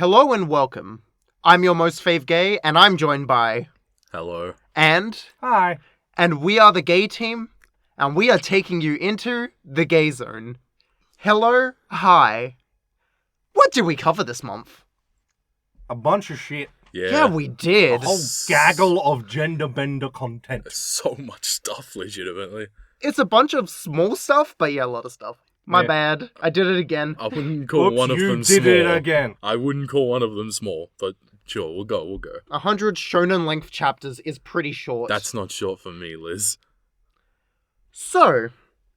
Hello and welcome. I'm your most fave gay, and I'm joined by... Hello. And... Hi. And we are the gay team, and we are taking you into the gay zone. Hello, hi. What did we cover this month? A bunch of shit. Yeah, we did. A whole gaggle of genderbender content. So much stuff, legitimately. It's a bunch of small stuff, but yeah, a lot of stuff. My Yeah. bad. I did it again. I wouldn't call Oops, one of you them did small. it again. I wouldn't call one of them small, but sure, we'll go. 100 shonen-length chapters is pretty short. That's not short for me, Liz. So,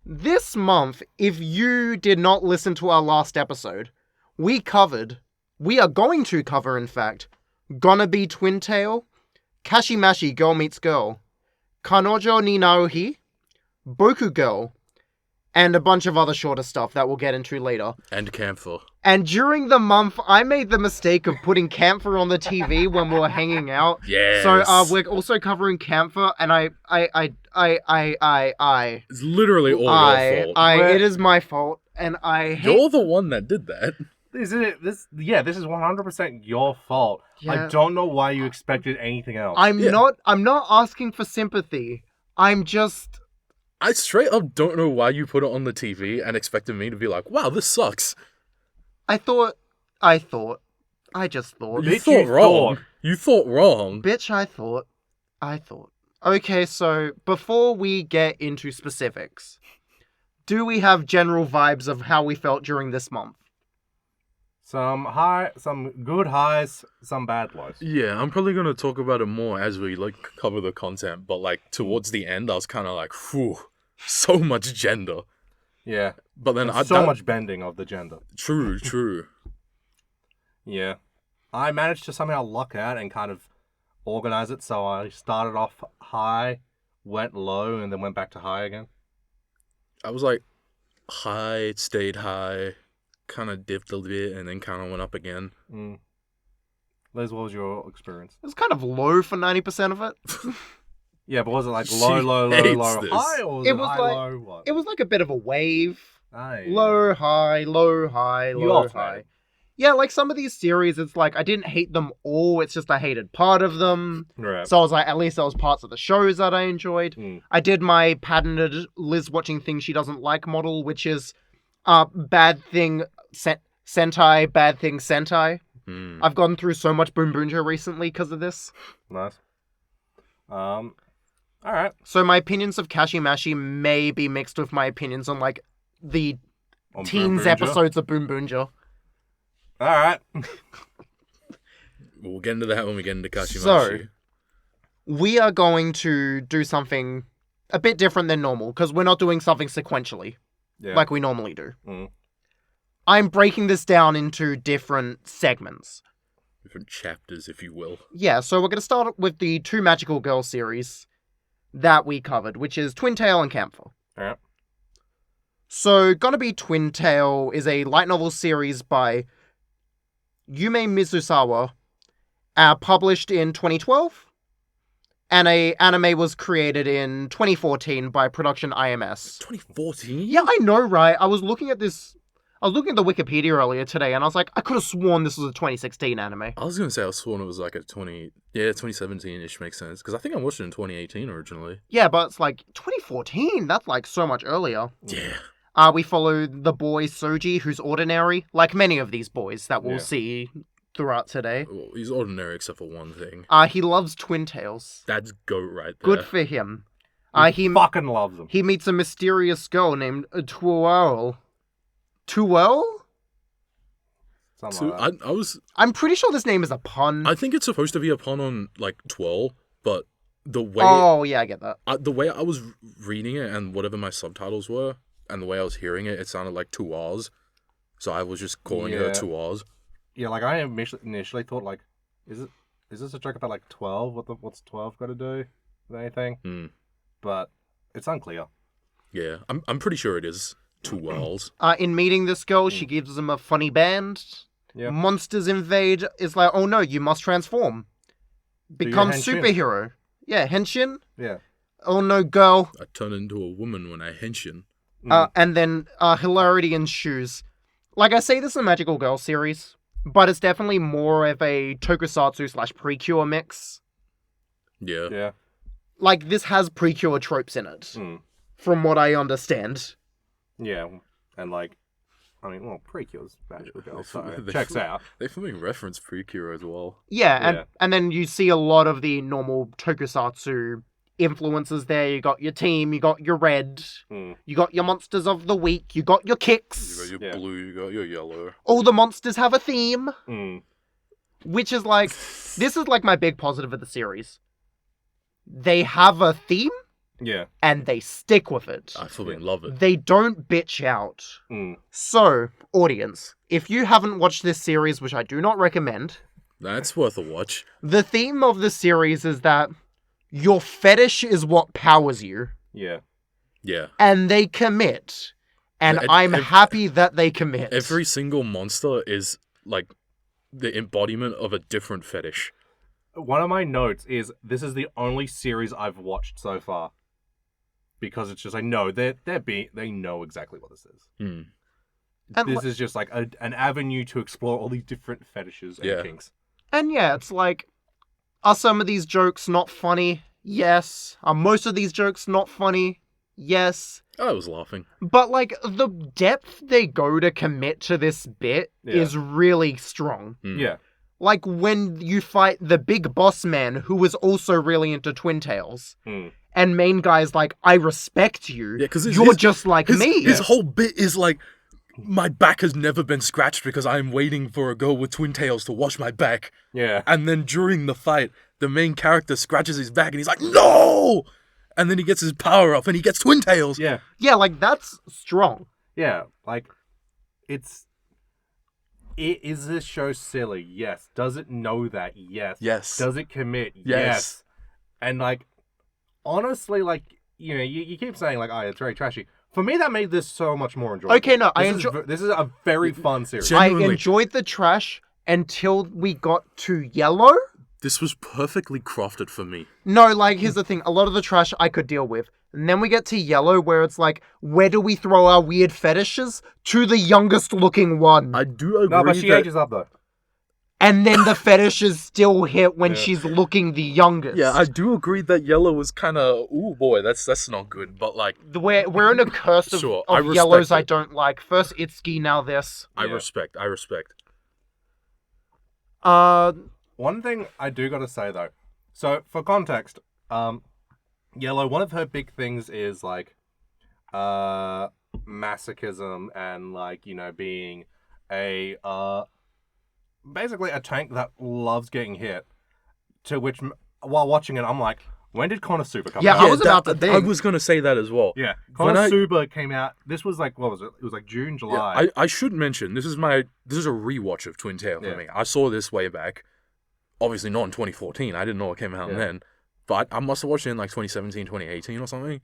this month, if you did not listen to our last episode, we are going to cover, in fact, Gonna Be Twintail, Kashimashi Girl Meets Girl, Kanojo ni Naru Hi, Boku Girl, and a bunch of other shorter stuff that we'll get into later. And Camphor. And during the month, I made the mistake of putting Camphor on the TV when we were hanging out. Yes. So, we're also covering Camphor, and It's literally all your fault. it is my fault, and I hate... You're the one that did that. This is 100% your fault. Yeah. I don't know why you expected anything else. I'm not asking for sympathy. I'm just... I straight up don't know why you put it on the TV and expected me to be like, wow, this sucks. I just thought. You thought wrong. You thought wrong. Bitch, I thought. Okay, so before we get into specifics, do we have general vibes of how we felt during this month? Some good highs, some bad lows. Yeah, I'm probably going to talk about it more as we, cover the content, but, towards the end, I was kind of like, whew, so much gender. Yeah. But then much bending of the gender. True. Yeah. I managed to somehow luck out and kind of organize it, so I started off high, went low, and then went back to high again. I was like, high, stayed high, kind of dipped a bit, and then kind of went up again. Liz, what was your experience? It was kind of low for 90% of it. Yeah, but was it like She low, hates low, this. high, or was It it was high, like- low, what? It was like a bit of a wave. Aye. Low, high, low, high, You low, alternated. high. Yeah, like some of these series, it's like I didn't hate them all, it's just I hated part of them. Right. So I was like, at least there was parts of the shows that I enjoyed. I did my patented Liz watching things she doesn't like model, which is bad thing Sentai, bad thing Sentai. I've gone through so much Boom Boonja recently because of this. Nice. Alright. So my opinions of Kashimashi may be mixed with my opinions on the On teens Boom Boonja. episodes of Boom Boonja. Alright. We'll get into that when we get into Kashimashi. So, we are going to do something a bit different than normal, because we're not doing something sequentially, Yeah. like we normally do. Mm. I'm breaking this down into different segments. Different chapters, if you will. Yeah, so we're going to start with the two Magical Girl series that we covered, which is Twintail and Camphor. Alright. So, Gonna Be Twintail is a light novel series by Yume Mizusawa, published in 2012, and a anime was created in 2014 by Production IMS. 2014? Yeah, I know, right? I was looking at the Wikipedia earlier today, and I was like, I could have sworn this was a 2016 anime. I was going to say I was sworn it was like a 2017-ish makes sense, because I think I watched it in 2018 originally. Yeah, but it's like 2014. That's like so much earlier. Yeah. We follow the boy Soji, who's ordinary, like many of these boys that we'll see throughout today. Well, he's ordinary except for one thing. He loves twintails. That's GOAT right there. Good for him. He fucking loves them. He meets a mysterious girl named Tuel. Tuel? Something So, like that. I'm pretty sure this name is a pun. I think it's supposed to be a pun on, twirl, but the way... Oh, yeah, I get that. The way I was reading it and whatever my subtitles were, and the way I was hearing it, it sounded like two R's. So I was just calling her two R's. Yeah, I initially thought, is this a joke about, 12? What's 12 got to do with anything? But it's unclear. Yeah, I'm pretty sure it is two R's. In meeting this girl, she gives him a funny band. Yeah. Monsters invade. It's like, oh no, you must transform. Become henshin. superhero. Yeah, henshin. Yeah. Oh no, girl. I turn into a woman when I henshin. And then hilarity ensues. Like I say, this is a Magical Girl series. but it's definitely more of a tokusatsu / Precure mix. Yeah. Yeah. Like, this has Precure tropes in it, from what I understand. Yeah. And like, I mean, well, Precure's magical girl, so They checks out. They fully reference Precure as well. Yeah, and then you see a lot of the normal tokusatsu influences there. You got your team, you got your red, you got your monsters of the week, you got your kicks. You got your blue, you got your yellow. All the monsters have a theme. Which is like, this is like my big positive of the series. They have a theme, and they stick with it. I fucking love it. They don't bitch out. So, audience, if you haven't watched this series, which I do not recommend, That's worth a watch. the theme of the series is that your fetish is what powers you, Yeah. Yeah. and they commit. And I'm happy that they commit. Every single monster is like the embodiment of a different fetish. One of my notes is this is the only series I've watched so far. Because it's just like, no, they know exactly what this is. Mm. And this is just like an avenue to explore all these different fetishes and kinks. And yeah, it's like, are some of these jokes not funny? Yes. Are most of these jokes not funny? Yes. I was laughing. But like, the depth they go to commit to this bit is really strong. Yeah. Like when you fight the big boss man who was also really into twintails. And main guy's like, I respect you. Yeah, because you're just like me. His whole bit is like, my back has never been scratched because I'm waiting for a girl with twin tails to wash my back. Yeah. And then during the fight, the main character scratches his back and he's like, no! And then he gets his power up and he gets twin tails. Yeah. Yeah, like, that's strong. Yeah, like, is this show silly? Yes. Does it know that? Yes. Yes. Does it commit? Yes. And like, honestly, like, you know, you keep saying like, oh, it's very trashy. For me, that made this so much more enjoyable. Okay, no, This is a very fun series. Genuinely. I enjoyed the trash until we got to yellow. This was perfectly crafted for me. No, like, here's the thing. A lot of the trash I could deal with. And then we get to yellow where it's like, where do we throw our weird fetishes? To the youngest looking one. I do agree No, but she ages up though. And then the fetishes still hit when she's looking the youngest. Yeah, I do agree that yellow was kind of, ooh boy, that's not good. But like, We're in a curse of, Sure, of I respect yellows it. I don't like. First Itsuki, now this. I respect. One thing I do gotta say though, so for context, Yellow, one of her big things is like, masochism and like, you know, being a, basically a tank that loves getting hit, to which, while watching it, I'm like, when did Konosuba come out? I was about to think. I was gonna say that as well. Yeah, Konosuba came out, this was like, what was it? It was like June, July. Yeah, I should mention, this is a rewatch of Twin Tail for me. I saw this way back. Obviously not in 2014, I didn't know it came out then. But I must have watched it in like 2017, 2018 or something.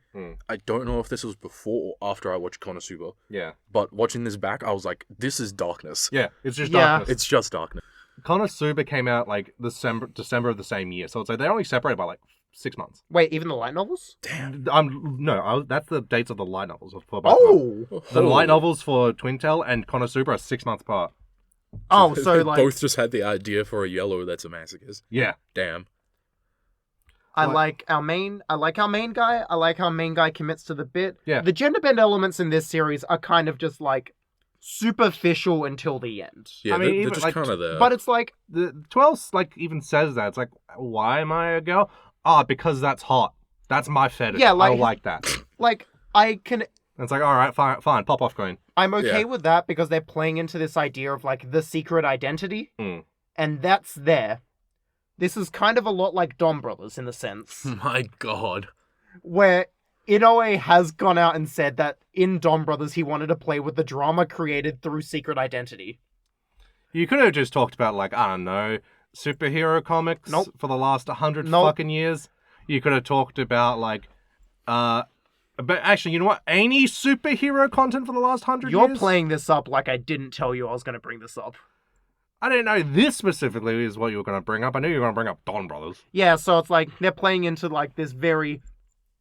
I don't know if this was before or after I watched Konosuba. Yeah. But watching this back, I was like, this is darkness. Yeah, it's just darkness. It's just darkness. Konosuba came out like December of the same year, so it's like they're only separated by like 6 months. Wait, even the light novels? Damn. That's the dates of the light novels for both of them. The light novels for Twintail and Konosuba are 6 months apart. Oh, so like... Both just had the idea for a yellow that's a masochist. Yeah. Damn. I like our main guy. I like how main guy commits to the bit. Yeah. The genderbend elements in this series are kind of just like superficial until the end. Yeah, I mean, they're even, just like, kind of there. But it's like, The 12 like even says that. It's like, why am I a girl? Because that's hot. That's my fetish. Yeah, like- I like that. like I can. And it's like, all right, fine, pop off queen. I'm okay Yeah. with that because they're playing into this idea of like the secret identity, and that's there. This is kind of a lot like Dom Brothers in the sense My God. where Inoue has gone out and said that in Dom Brothers he wanted to play with the drama created through secret identity. You could have just talked about like, I don't know, superhero comics for the last 100 fucking years. You could have talked about like, but actually, you know what? Any superhero content for the last 100 years? You're playing this up like I didn't tell you I was going to bring this up. I didn't know this specifically is what you were going to bring up. I knew you were going to bring up Don Brothers. Yeah, so it's like they're playing into like this very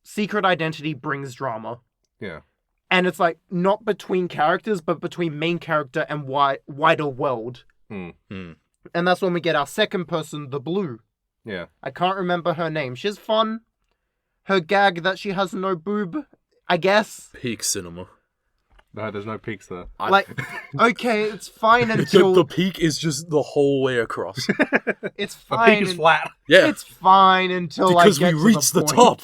secret identity brings drama. Yeah. And it's like not between characters, but between main character and wider world. And that's when we get our second person, the Blue. Yeah. I can't remember her name. She's fun. Her gag that she has no boob, I guess. Peak cinema. No, there's no peaks there. Okay, it's fine until... The peak is just the whole way across. It's The fine. peak is flat. Yeah. It's fine until because I get we to reached the point top.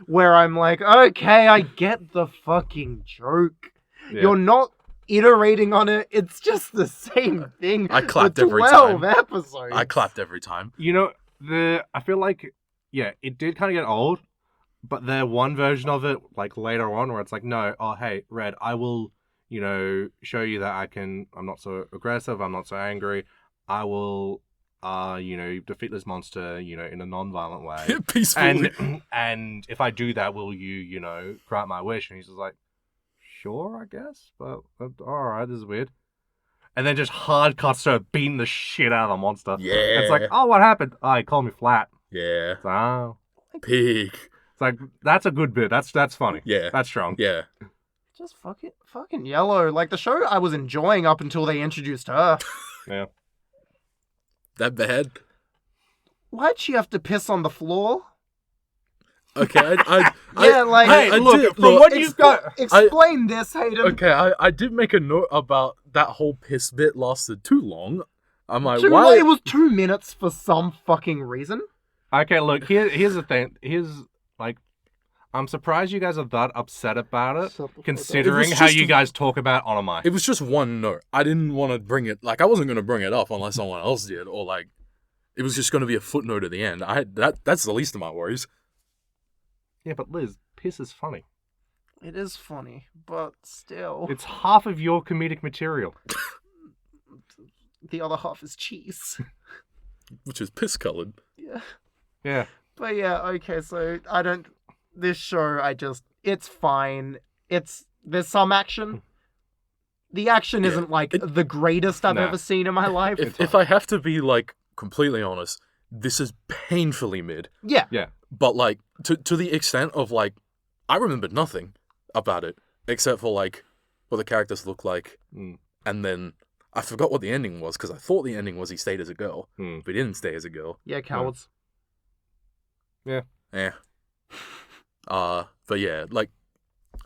where I'm like, okay, I get the fucking joke. Yeah. You're not iterating on it. It's just the same thing. I clapped for every 12 time. episodes. I clapped every time. You know, I feel like, yeah, it did kind of get old, but the one version of it, like later on, where it's like, no, oh, hey, Red, I will, show you that I'm not so aggressive, I'm not so angry, I will, defeat this monster, in a non-violent way. Peacefully. And if I do that, will you, grant my wish? And he's just like, sure, I guess, but alright, this is weird. And then just hard cuts to her beating the shit out of the monster. Yeah. It's like, oh, what happened? Oh, he called me flat. Yeah. It's like, oh. Peak. It's like, that's a good bit. That's funny. Yeah. That's strong. Yeah. Just fucking yellow. Like, the show I was enjoying up until they introduced her. Yeah. That bad? Why'd she have to piss on the floor? Okay, Hey, look, from what you've got... Explain this, Hayden. Okay, I did make a note about that whole piss bit lasted too long. I'm like, It why? was 2 minutes for some fucking reason. Okay, look, here's the thing. I'm surprised you guys are that upset about it, considering how you guys talk about Onomai. It was just one note. I didn't want to bring it, I wasn't going to bring it up unless someone else did, or it was just going to be a footnote at the end. That's the least of my worries. Yeah, but Liz, piss is funny. It is funny, but still. It's half of your comedic material. The other half is cheese. Which is piss-colored. Yeah. Yeah. But yeah, okay, so this show, it's fine. There's some action. The action isn't, the greatest I've ever seen in my life. If I have to be, completely honest, this is painfully mid. Yeah. Yeah. But, to the extent of, I remembered nothing about it, except for, what the characters look like. And then I forgot what the ending was, because I thought the ending was he stayed as a girl, but he didn't stay as a girl. Yeah, cowards. Yeah. Yeah. But yeah,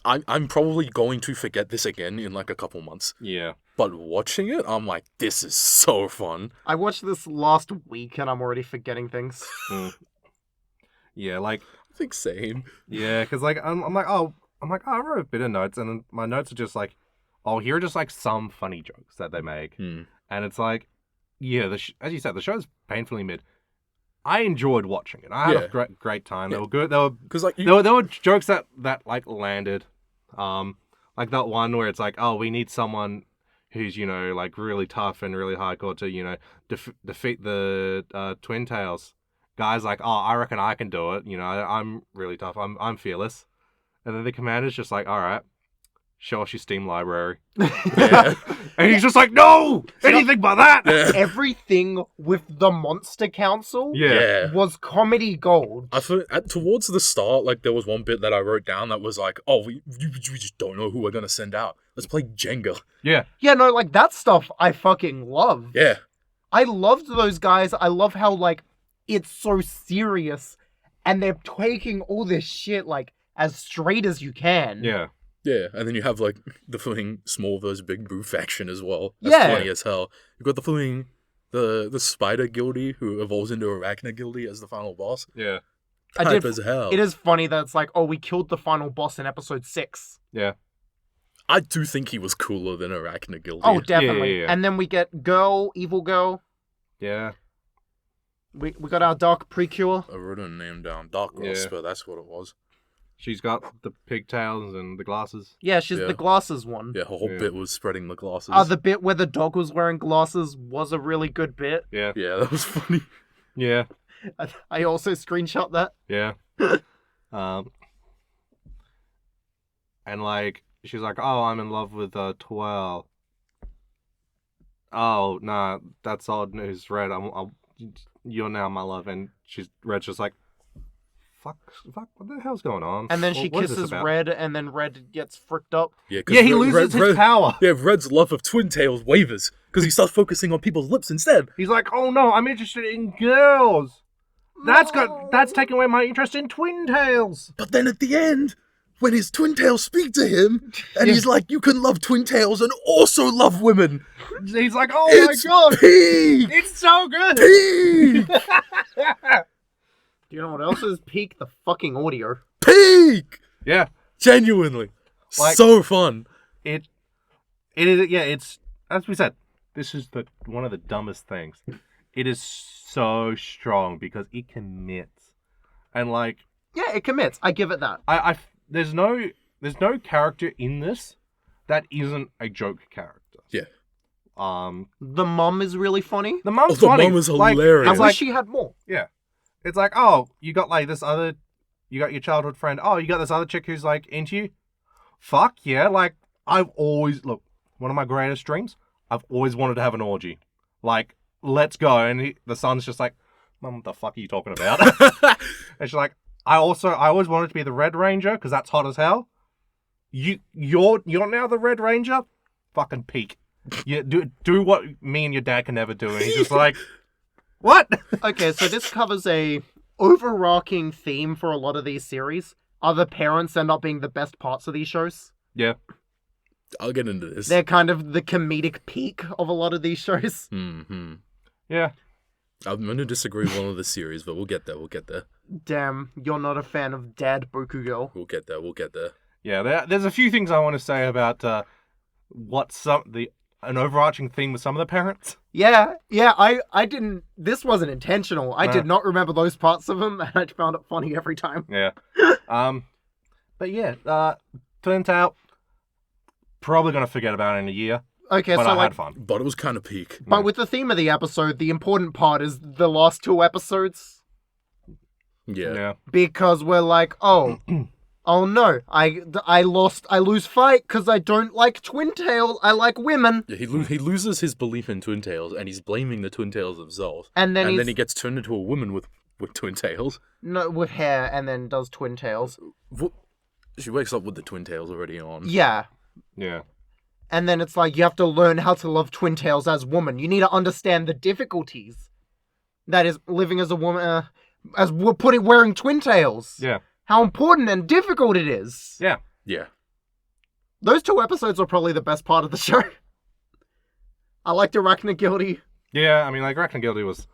I'm probably going to forget this again in, a couple months. Yeah. But watching it, I'm like, this is so fun. I watched this last week, and I'm already forgetting things. Yeah, I think same. Yeah, because I'm like, I wrote a bit of notes, and then my notes are just here are just some funny jokes that they make, and it's yeah, as you said, the show's painfully mid. I enjoyed watching it. I had a great time. They were good. They were because there were jokes that landed, like that one where it's oh, we need someone who's really tough and really hardcore to defeat the twintails. Guys oh, I reckon I can do it. I'm really tough. I'm fearless. And then the commander's just all right, show us your Steam library. Yeah. And he's just no! Anything but that! Yeah. Everything with the Monster Council was comedy gold. I thought towards the start, there was one bit that I wrote down that was oh, we just don't know who we're gonna send out. Let's play Jenga. Yeah. Yeah, no, that stuff I fucking love. Yeah. I loved those guys. I love how, it's so serious, and they're taking all this shit, as straight as you can. Yeah. Yeah, and then you have, the fucking small versus big boo faction as well. That's funny as hell. You've got the fucking, the Spider Guildy, who evolves into Arachna Guildy as the final boss. Yeah. Type as hell. It is funny that it's oh, we killed the final boss in episode 6. Yeah. I do think he was cooler than Arachna Guildy. Oh, definitely. Yeah. And then we get Evil Girl. Yeah. We got our Dark Precure. I wrote her name down. Dark Whisper, that's what it was. She's got the pigtails and the glasses. Yeah, she's the glasses one. Yeah, her whole bit was spreading the glasses. The bit where the dog was wearing glasses was a really good bit. Yeah. Yeah, that was funny. Yeah. I also screenshot that. Yeah. And she's oh, I'm in love with Twirl. Oh, nah, that's odd news, Red. You're now my love. And Red's just fuck, what the hell's going on? And then she What is this kisses about? Red, and then Red gets fricked up. Yeah, he loses his power. Yeah, Red's love of twin tails wavers because he starts focusing on people's lips instead. He's like, oh no, I'm interested in girls. That's taking away my interest in twin tails. But then at the end, when his twin tails speak to him, and he's like, you can love twin tails and also love women. He's like, oh It's my god, peak! it's so good. Peak! Do you know what else is peak? The fucking audio. Peak! Yeah, Genuinely. Like- So fun. it is. Yeah, it's as we said. This is one of the dumbest things. It is so strong because it commits, and like Yeah, it commits. I give it that. there's no character in this that isn't a joke character. Yeah. The mum is really funny. The mum's The funny. mum was Like, hilarious. I it's wish like, she had more. yeah, it's like, oh, you got like this other, you got your childhood friend. Oh, you got this other chick who's like into you. Fuck yeah! Like I've always one of my greatest dreams. I've always wanted to have an orgy. Like, let's go. And the son's just like, Mum, what the fuck are you talking about? And she's like, I always wanted to be the Red Ranger because that's hot as hell. You're now the Red Ranger. Fucking peak. You do what me and your dad can never do. And he's just like, what? Okay, so this covers a overarching theme for a lot of these series. Other parents end up being the best parts of these shows. Yeah. I'll get into this. They're kind of the comedic peak of a lot of these shows. Mm-hmm. Yeah. I'm going to disagree with one of the series, but we'll get there. Damn, you're not a fan of Dad Boku Girl. We'll get there. Yeah, there's a few things I want to say about an overarching theme with some of the parents. Yeah, I didn't... This wasn't intentional. I did not remember those parts of them, and I found it funny every time. Yeah. But yeah, turns out probably gonna forget about it in a year. Okay, But so I like... had fun. But it was kind of peak. But with the theme of the episode, the important part is the last 2 episodes. Yeah. Because we're like, oh... Oh no, I lose fight because I don't like twin tails. I like women. Yeah, he loses his belief in twin tails, and he's blaming the twin tails themselves. And then he gets turned into a woman with twin tails. No, with hair, and then does twin tails. She wakes up with the twin tails already on. Yeah. Yeah. And then it's like, you have to learn how to love twin tails as woman. You need to understand the difficulties. That is, living as a woman, as we're wearing twin tails. Yeah. How important and difficult it is. Yeah. Yeah. Those 2 episodes are probably the best part of the show. I liked Arachna Guilty. Yeah, I mean, like, Arachna Guilty was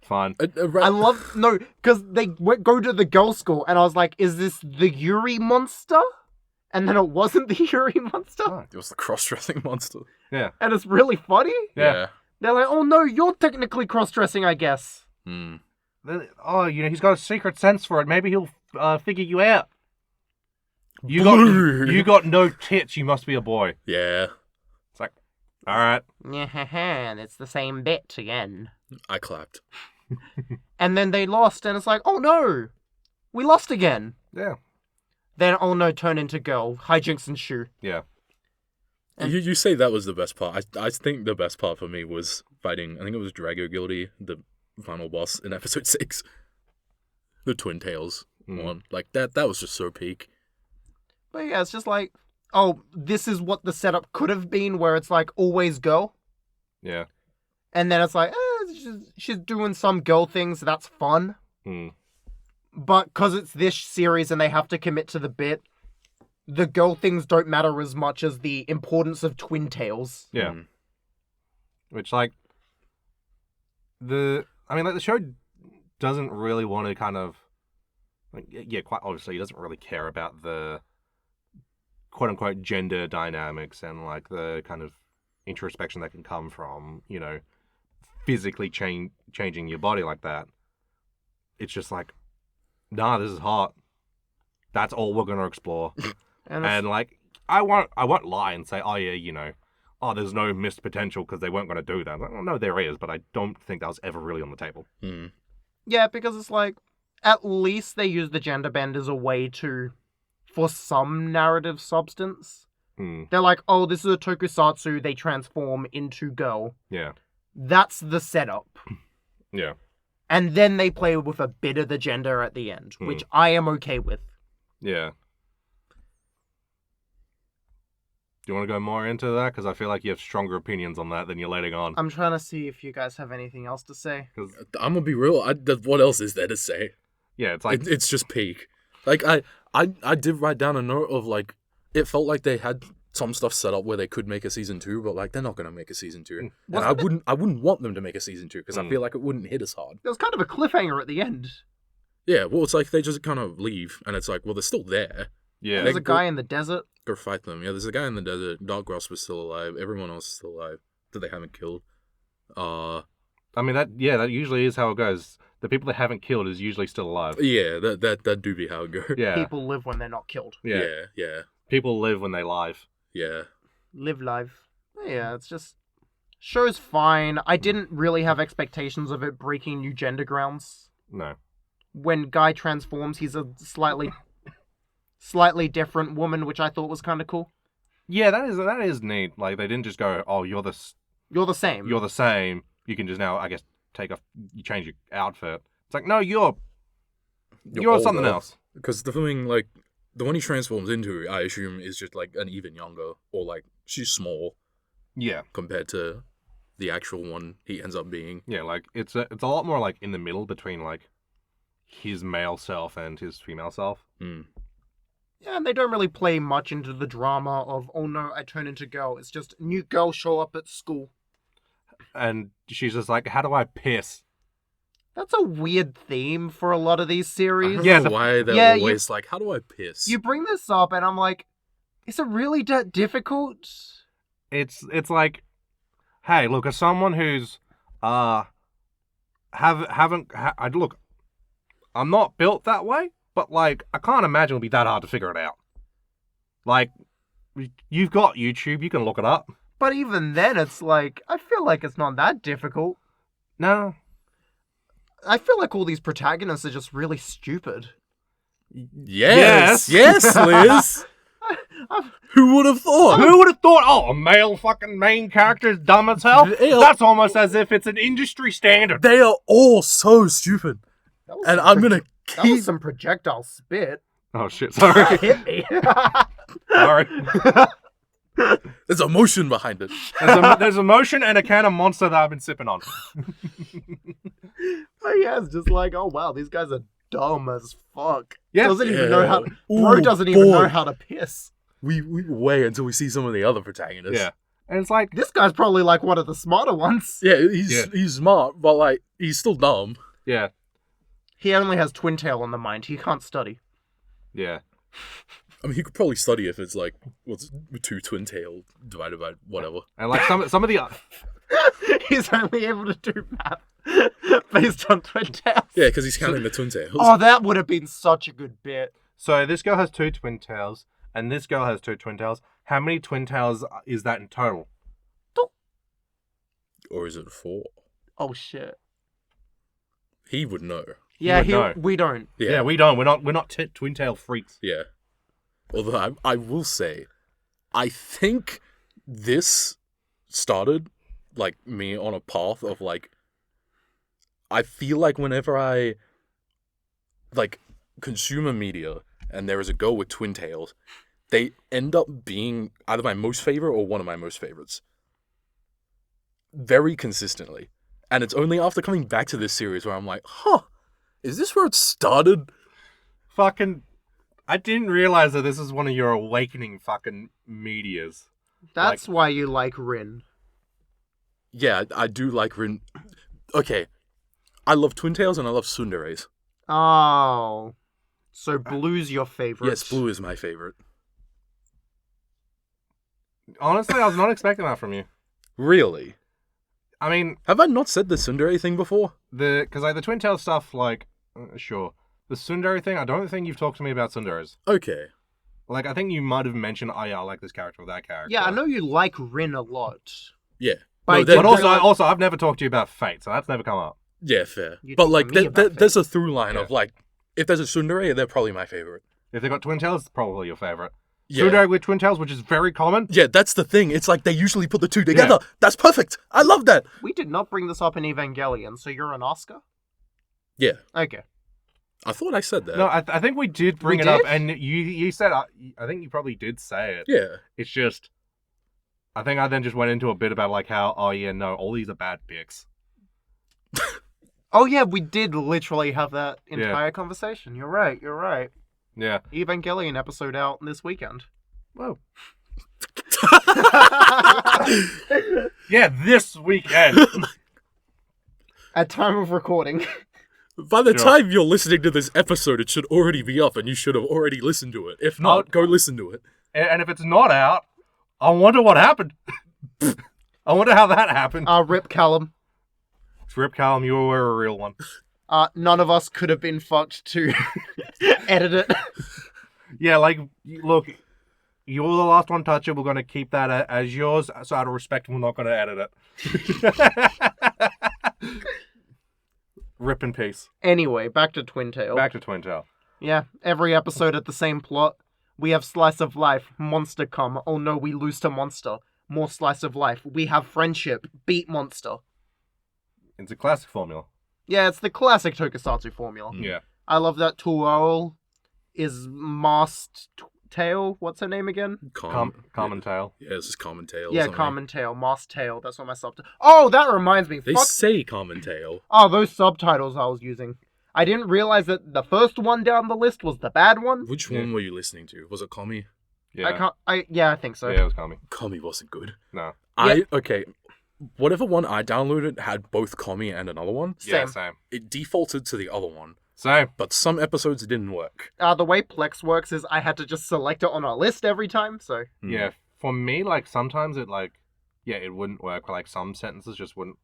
fun. I love... No, because they go to the girls' school, and I was like, is this the Yuri monster? And then it wasn't the Yuri monster. Oh. It was the cross-dressing monster. Yeah. And it's really funny. Yeah. They're like, oh no, you're technically cross-dressing, I guess. Hmm. Oh, he's got a secret sense for it. Maybe he'll figure you out. You got no tits. You must be a boy. Yeah. It's like, all right. Yeah, it's the same bit again. I clapped. And then they lost, and it's like, oh no, we lost again. Yeah. Then, oh no, turn into girl, hijinks ensue. Yeah. You say that was the best part. I think the best part for me was fighting, I think it was Drago Guilty, the final boss in episode 6. The Twin Tails one. Like, that was just so peak. But yeah, it's just like, oh, this is what the setup could have been, where it's like, always girl. Yeah. And then it's like, she's doing some girl things, that's fun. But because it's this series and they have to commit to the bit, the girl things don't matter as much as the importance of twin tails. Yeah. Which, like, the show doesn't really want to kind of, like, yeah, quite obviously, he doesn't really care about the quote-unquote gender dynamics and, like, the kind of introspection that can come from, physically changing your body like that. It's just like, nah, this is hot. That's all we're going to explore. And like, I won't lie and say, oh yeah, there's no missed potential because they weren't going to do that. Like, well, no, there is, but I don't think that was ever really on the table. Yeah, because it's like, at least they use the Genderbend as a way for some narrative substance. They're like, oh, this is a tokusatsu, they transform into girl. Yeah. That's the setup. Yeah. and then they play with a bit of the gender at the end, which I am okay with. Yeah. Do you want to go more into that? Because I feel like you have stronger opinions on that than you're letting on. I'm trying to see if you guys have anything else to say. I'm gonna be real. What else is there to say? Yeah, it's like... It's just peak. Like, I did write down a note of, like, it felt like they had some stuff set up where they could make a season 2, but, like, they're not gonna make a season 2. And I wouldn't want them to make a season 2, because I feel like it wouldn't hit as hard. There was kind of a cliffhanger at the end. Yeah, well, it's like they just kind of leave, and it's like, well, they're still there. Yeah. There's a guy in the desert. Go fight them. Yeah, there's a guy in the desert. Dark Grasp is still alive. Everyone else is still alive that they haven't killed. I mean, that usually is how it goes. The people they haven't killed is usually still alive. Yeah, that do be how it goes. Yeah. People live when they're not killed. Yeah. People live when they live. Yeah. Live life. Yeah, it's just... Show's fine. I didn't really have expectations of it breaking new gender grounds. No. When Guy transforms, he's a slightly different woman, which I thought was kind of cool. Yeah, that is neat. Like, they didn't just go, oh, you're the same. You're the same. You can just now, I guess, you change your outfit. It's like, no, you're something else. Because the thing, like, the one he transforms into, I assume, is just, like, an even younger, or, like, she's small. Yeah. Compared to the actual one he ends up being. Yeah, like, it's a lot more, like, in the middle between, like, his male self and his female self. Yeah, and they don't really play much into the drama of, oh no, I turn into girl. It's just new girl show up at school. And she's just like, how do I piss? That's a weird theme for a lot of these series. I don't know why they're always like, how do I piss? You bring this up and I'm like, is it really that difficult? It's like, hey, look, as someone who's, look, I'm not built that way. But, like, I can't imagine it'll be that hard to figure it out. Like, you've got YouTube, you can look it up. But even then, it's like, I feel like it's not that difficult. No. I feel like all these protagonists are just really stupid. Yes, Liz! Who would have thought? Who would have thought, oh, a male fucking main character is dumb as hell? That's almost as if it's an industry standard. They are all so stupid. And I'm gonna... That was some projectile spit. Oh shit, sorry. That hit me. Sorry. There's emotion behind it. There's emotion and a can of Monster that I've been sipping on. But yeah, it's just like, oh wow, these guys are dumb as fuck. Yeah. Doesn't even know how to... Bro doesn't even know how to piss. We wait until we see some of the other protagonists. Yeah. And it's like... This guy's probably like one of the smarter ones. Yeah, he's smart, but like, he's still dumb. Yeah. He only has twintail on the mind. He can't study. Yeah. I mean, he could probably study if it's like, what's 2 twintail divided by whatever. And like some of the... He's only able to do math based on twintails. Yeah, because he's counting the twintails. Oh, that would have been such a good bit. So this girl has 2 twintails, and this girl has 2 twintails. How many twintails is that in total? Or is it 4? Oh, shit. He would know. Yeah, we don't. Yeah, we don't. We're not twintail freaks. Yeah. Although I will say, I think this started like me on a path of like, I feel like whenever I like consume a media and there is a girl with twintails, they end up being either my most favorite or one of my most favorites. Very consistently. And it's only after coming back to this series where I'm like, huh, is this where it started? Fucking, I didn't realize that this is one of your awakening fucking medias. That's why you like Rin. Yeah, I do like Rin. Okay, I love twintails and I love tsunderes. Oh, so Blue's your favorite? Yes, Blue is my favorite. Honestly, I was not expecting that from you. Really? I mean... Have I not said the tsundere thing before? Because like the twintail stuff, like, sure. The tsundere thing, I don't think you've talked to me about tsunderes. Okay. Like, I think you might have mentioned, oh yeah, I like this character or that character. Yeah, I know you like Rin a lot. Yeah. But also, I've never talked to you about Fate, so that's never come up. Yeah, fair. But like, there's a through line of like, if there's a tsundere, they're probably my favorite. If they've got twintails, it's probably your favorite. Yeah. Tsundere with twintails, which is very common. Yeah, that's the thing. It's like they usually put the two together. Yeah. That's perfect. I love that. We did not bring this up in Evangelion, so you're an Oscar? Yeah. Okay. I thought I said that. No, I think we did bring We it up, did? and you said, I think you probably did say it. Yeah. It's just, I think I then just went into a bit about like how, oh yeah, no, all these are bad pics. Oh yeah, we did literally have that entire conversation. You're right. Yeah. Evangelion episode out this weekend. Whoa. Yeah, this weekend. At time of recording. By the time you're listening to this episode, it should already be up, and you should have already listened to it. If not, go listen to it. And if it's not out, I wonder what happened. I wonder how that happened. Rip Calum. Rip Calum, you were a real one. None of us could have been fucked to edit it. Yeah, like, look, you're the last one touch it. We're going to keep that as yours. So out of respect, we're not going to edit it. Rip in peace. Anyway, back to Twintail. Back to Twintail. Yeah, every episode had the same plot. We have slice of life, monster come, oh no, we lose to monster. More slice of life, we have friendship, beat monster. It's a classic formula. Yeah, it's the classic tokusatsu formula. Yeah. I love that Tuol is masked tail. What's her name again? Common tail. Yeah, it's just common tail. Yeah, common tail, masked tail. That's what my subtitle. Oh, that reminds me. They say common tail. Oh, those subtitles I was using. I didn't realize that the first one down the list was the bad one. Which one were you listening to? Was it Kami? Yeah. I think so. Yeah, it was Kami. Kami wasn't good. No. Okay. Whatever one I downloaded had both Kami and another one. Yeah, same. It defaulted to the other one. Same. But some episodes didn't work. The way Plex works is I had to just select it on a list every time, so... Yeah, for me, like, sometimes it, like, it wouldn't work. Like, some sentences just wouldn't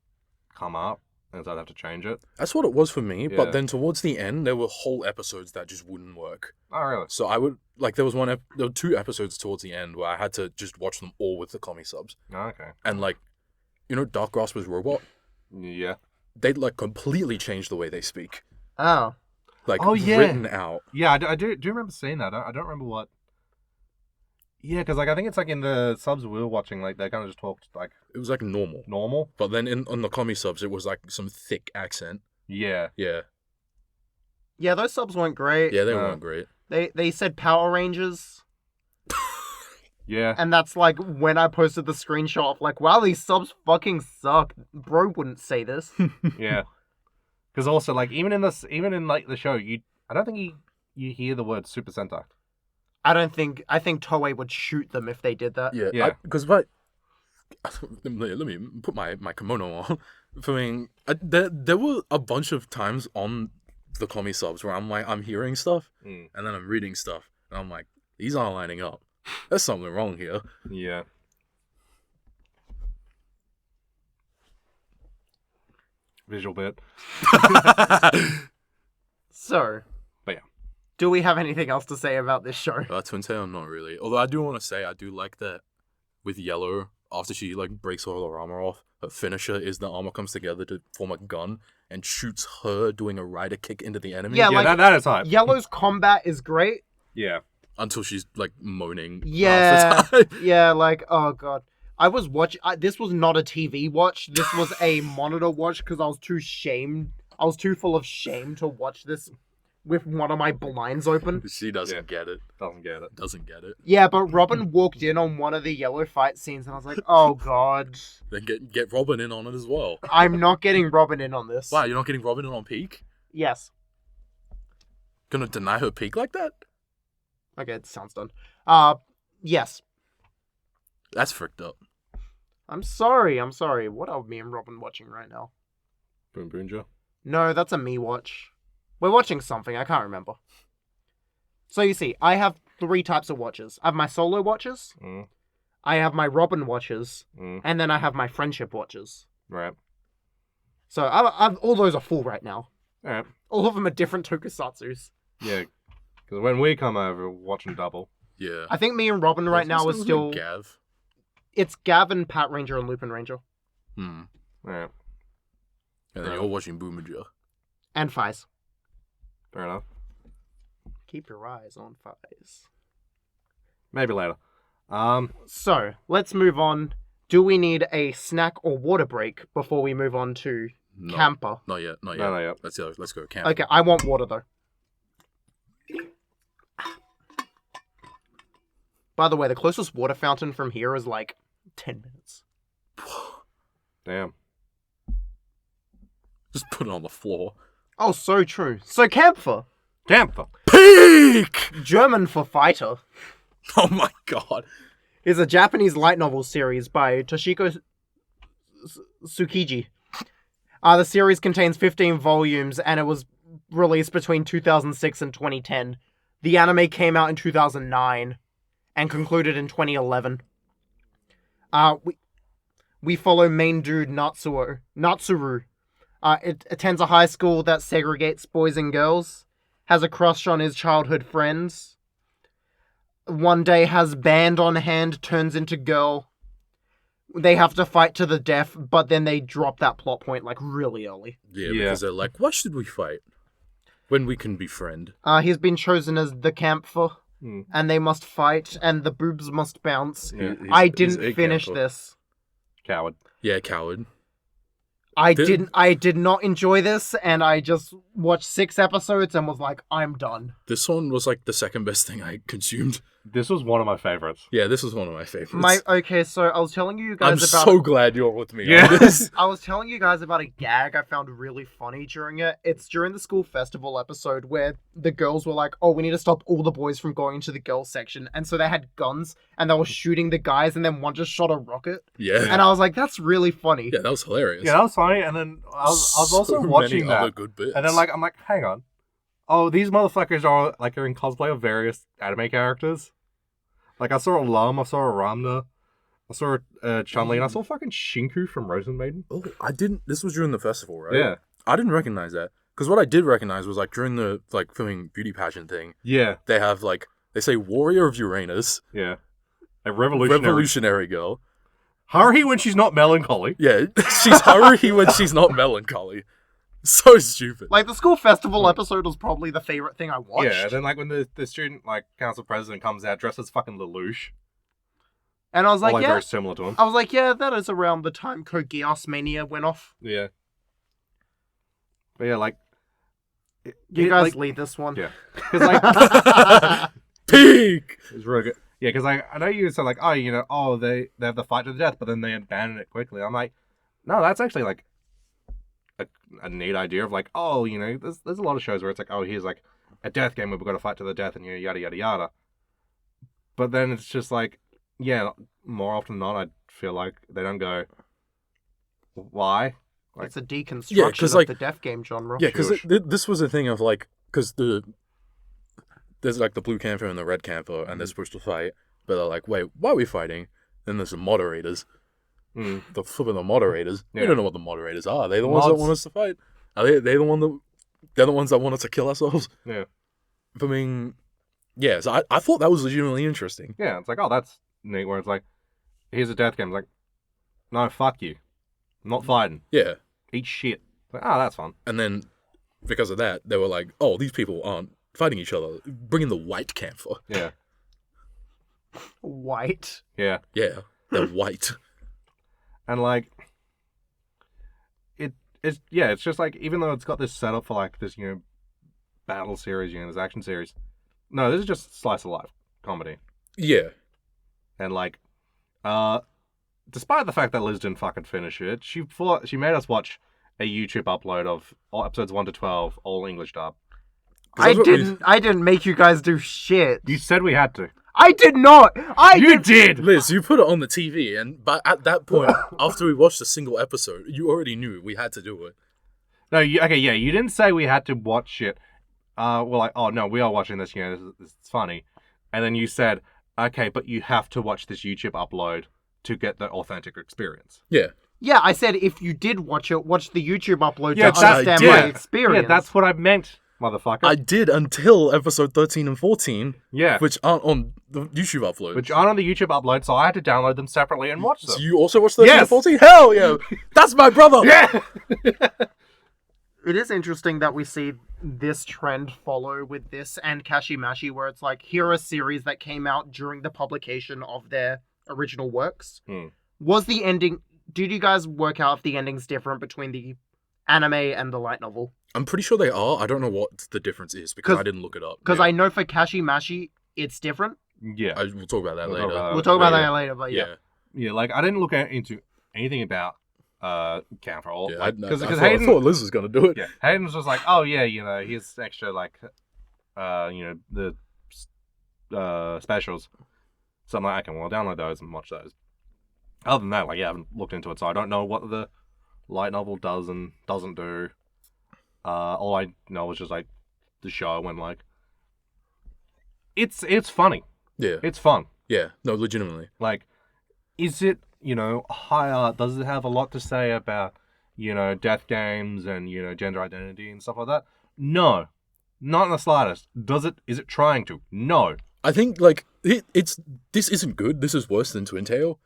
come up, and so I'd have to change it. That's what it was for me, Yeah. but then towards the end, there were whole episodes that just wouldn't work. Oh, really? So I would, like, there were 2 episodes towards the end where I had to just watch them all with the Kami subs. Oh, okay. And, like, you know Dark Grasper's robot? Yeah. They'd, like, completely changed the way they speak. Oh. Like, Oh, yeah. written out. Yeah, I do remember seeing that. I don't remember what... Yeah, because, like, I think it's, like, in the subs we were watching, like, they kind of just talked, like... It was, like, normal. Normal? But then on the Kami subs, it was, like, some thick accent. Yeah. Yeah. Yeah, those subs weren't great. Yeah, they weren't great. They said Power Rangers, Yeah. and that's, like, when I posted the screenshot of, like, wow, these subs fucking suck. Bro wouldn't say this. Yeah. Because also, like, even in, like, the show, I don't think you hear the word Super Sentai. I think Toei would shoot them if they did that. Yeah. Because, let me put my kimono on. I mean, there were a bunch of times on the Kami subs where I'm hearing stuff, and then I'm reading stuff, and I'm like, these aren't lining up. There's something wrong here. Yeah. Visual bit. So, But yeah. do we have anything else to say about this show? Twintail, not really. Although I do want to say, I do like that with Yellow, after she, like, breaks all her armor off, her finisher is the armor comes together to form a gun and shoots her doing a rider kick into the enemy. Yeah, Yeah, like, that is hype. Yellow's combat is great. Yeah. Until she's, like, moaning. Yeah, half the time. yeah, like, oh god. I was watching, this was not a TV watch, this was a monitor watch because I was too full of shame to watch this with one of my blinds open. She doesn't get it. Doesn't get it. Yeah, but Robin walked in on one of the Yellow fight scenes and I was like, oh god. Then get Robin in on it as well. I'm not getting Robin in on this. Wow, you're not getting Robin in on Peak? Yes. Gonna deny her Peak like that? Okay, it sounds done. Yes. That's fricked up. I'm sorry. What are me and Robin watching right now? Boom Boonja. No, that's a me watch. We're watching something, I can't remember. So you see, I have 3 types of watches. I have my solo watches, I have my Robin watches, and then I have my friendship watches. Right. So I've all those are full right now. Alright. All of them are different tokusatsus. Yeah. Because when we come over, we're watching double. Yeah. I think me and Robin right now is still... Gav. It's Gav and Pat Ranger and Lupin Ranger. Alright. And then you're watching Boomager. And Fies. Fair enough. Keep your eyes on Fies. Maybe later. So, let's move on. Do we need a snack or water break before we move on to No, Camper. Not yet. No, not yet. Let's go camper. Okay, I want water though. By the way, the closest water fountain from here is like 10 minutes. Damn. Just put it on the floor. Oh, so true. So Camper. Camper. Peak! German for fighter. Oh my god. Is a Japanese light novel series by Toshiko Tsukiji. The series contains 15 volumes and it was released between 2006 and 2010. The anime came out in 2009 and concluded in 2011. We follow main dude Natsuru. It attends a high school that segregates boys and girls, has a crush on his childhood friends, one day has band on hand, turns into girl. They have to fight to the death, but then they drop that plot point like really early. Yeah, because they're like, why should we fight when we can befriend? He's been chosen as the camper, and they must fight, and the boobs must bounce. Yeah, I didn't finish this. Coward. Yeah, coward. I did not enjoy this, and I just watched 6 episodes and was like, I'm done. This one was like the second best thing I consumed. This was one of my favorites. Yeah, this was one of my favorites. Okay, so I was telling you guys I'm about... so glad you're with me on this. I was telling you guys about a gag I found really funny during it. It's during the school festival episode where the girls were like, oh, we need to stop all the boys from going into the girls section. And so they had guns and they were shooting the guys and then one just shot a rocket. Yeah. And I was like, that's really funny. Yeah, that was hilarious. Yeah, that was funny. And then I was also watching that. Other good bits. And then I'm like, hang on. Oh, these motherfuckers are in cosplay of various anime characters. Like, I saw a Lum, I saw a Ramna, I saw Chun-Li, and I saw fucking Shinku from Rosen Maiden. Oh, I didn't... This was during the festival, right? Yeah. I didn't recognize that. Because what I did recognize was, like, during the, like, filming beauty pageant thing, Yeah. they have, like... They say Warrior of Uranus. Yeah. A revolutionary girl. Haruhi when she's not melancholy. Yeah, she's Haruhi when she's not melancholy. So stupid. Like, the school festival episode was probably the favorite thing I watched. Yeah, then, when the student, council president comes out dressed as fucking Lelouch. And I was like, very similar to him. I was like, yeah, that is around the time Code Geass Mania went off. Yeah. But yeah, You guys lead this one. Yeah. Because, Peak! It's really good. Yeah, because, I know you said, they have the fight to the death, but then they abandon it quickly. I'm like, no, that's actually, a neat idea of there's a lot of shows where it's like, oh, here's a death game where we've got to fight to the death and yada yada yada. But then it's just more often than not, I feel like they don't go, why? It's a deconstruction of the death game genre. Yeah, because this was a thing of because there's the blue camper and the red camper, and they're supposed to fight, but they're like, wait, why are we fighting? Then there's the moderators. The flipping the moderators. Yeah. We don't know what the moderators are. They're the ones that want us to fight. Are they're the ones that want us to kill ourselves. Yeah. I mean, yeah. So I thought that was legitimately interesting. Yeah, it's like, oh, that's neat. Where it's like, here's a death game. It's like, no, fuck you. I'm not fighting. Yeah. Eat shit. Like, oh, that's fun. And then because of that, they were like, oh, these people aren't fighting each other. Bring in the white camper. Yeah. White. Yeah. Yeah. They're white. And it's just even though it's got this setup for this, battle series, this action series. No, this is just slice of life comedy. Yeah. And despite the fact that Liz didn't fucking finish it, she made us watch a YouTube upload of all episodes 1 to 12, all English dub. I didn't make you guys do shit. You said we had to. I did not. You did. Liz, you put it on the TV, but at that point, after we watched a single episode, you already knew we had to do it. No, you didn't say we had to watch it. We're like, oh no, we are watching this. This is funny. And then you said, okay, but you have to watch this YouTube upload to get the authentic experience. Yeah. Yeah, I said if you did watch it, watch the YouTube upload to that's understand my experience. Yeah, that's what I meant, motherfucker. I did until episode 13 and 14. Yeah. Which aren't on the YouTube upload. Which aren't on the YouTube upload, so I had to download them separately and watch them. So you also watched 13 and 14? Hell yeah! That's my brother! Yeah! It is interesting that we see this trend follow with this and Kashimashi, where it's like, here are a series that came out during the publication of their original works. Was the ending... Did you guys work out if the ending's different between the anime and the light novel. I'm pretty sure they are. I don't know what the difference is because I didn't look it up. Because I know for Kashimashi, it's different. Yeah. We'll talk about that later. We'll talk about that later, but yeah. Yeah, like, I didn't look into anything about Camp for all. Yeah, like, I Hayden, thought Liz was going to do it. Yeah, Hayden was just like, oh, yeah, here's extra, like, the specials. So I'm like, okay, well, I'll download those and watch those. Other than that, like, I haven't looked into it, so I don't know what the light novel does and doesn't do. All I know is just, like, the show and, like, it's funny. Yeah. It's fun. Yeah, no, legitimately. Like, is it, high art? Does it have a lot to say about, death games and, gender identity and stuff like that? No. Not in the slightest. Is it trying to? No. I think, like, this isn't good. This is worse than Twintail.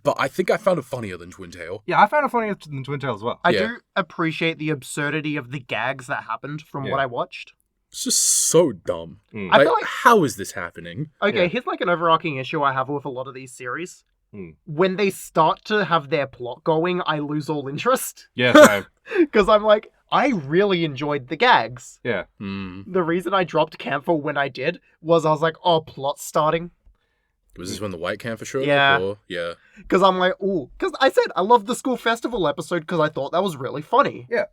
But I think I found it funnier than Twintail. Yeah, I found it funnier than Twintail as well. I do appreciate the absurdity of the gags that happened from what I watched. It's just so dumb. I feel like, how is this happening? Okay, here's like an overarching issue I have with a lot of these series. When they start to have their plot going, I lose all interest. Yeah, same. Because I'm like, I really enjoyed the gags. Yeah. The reason I dropped Camphor when I did was I was like, oh, plot's starting. Was this when the White Camphor showed Yeah. up? Yeah. Because I'm like, ooh. Because I said I loved the school festival episode because I thought that was really funny. Yeah.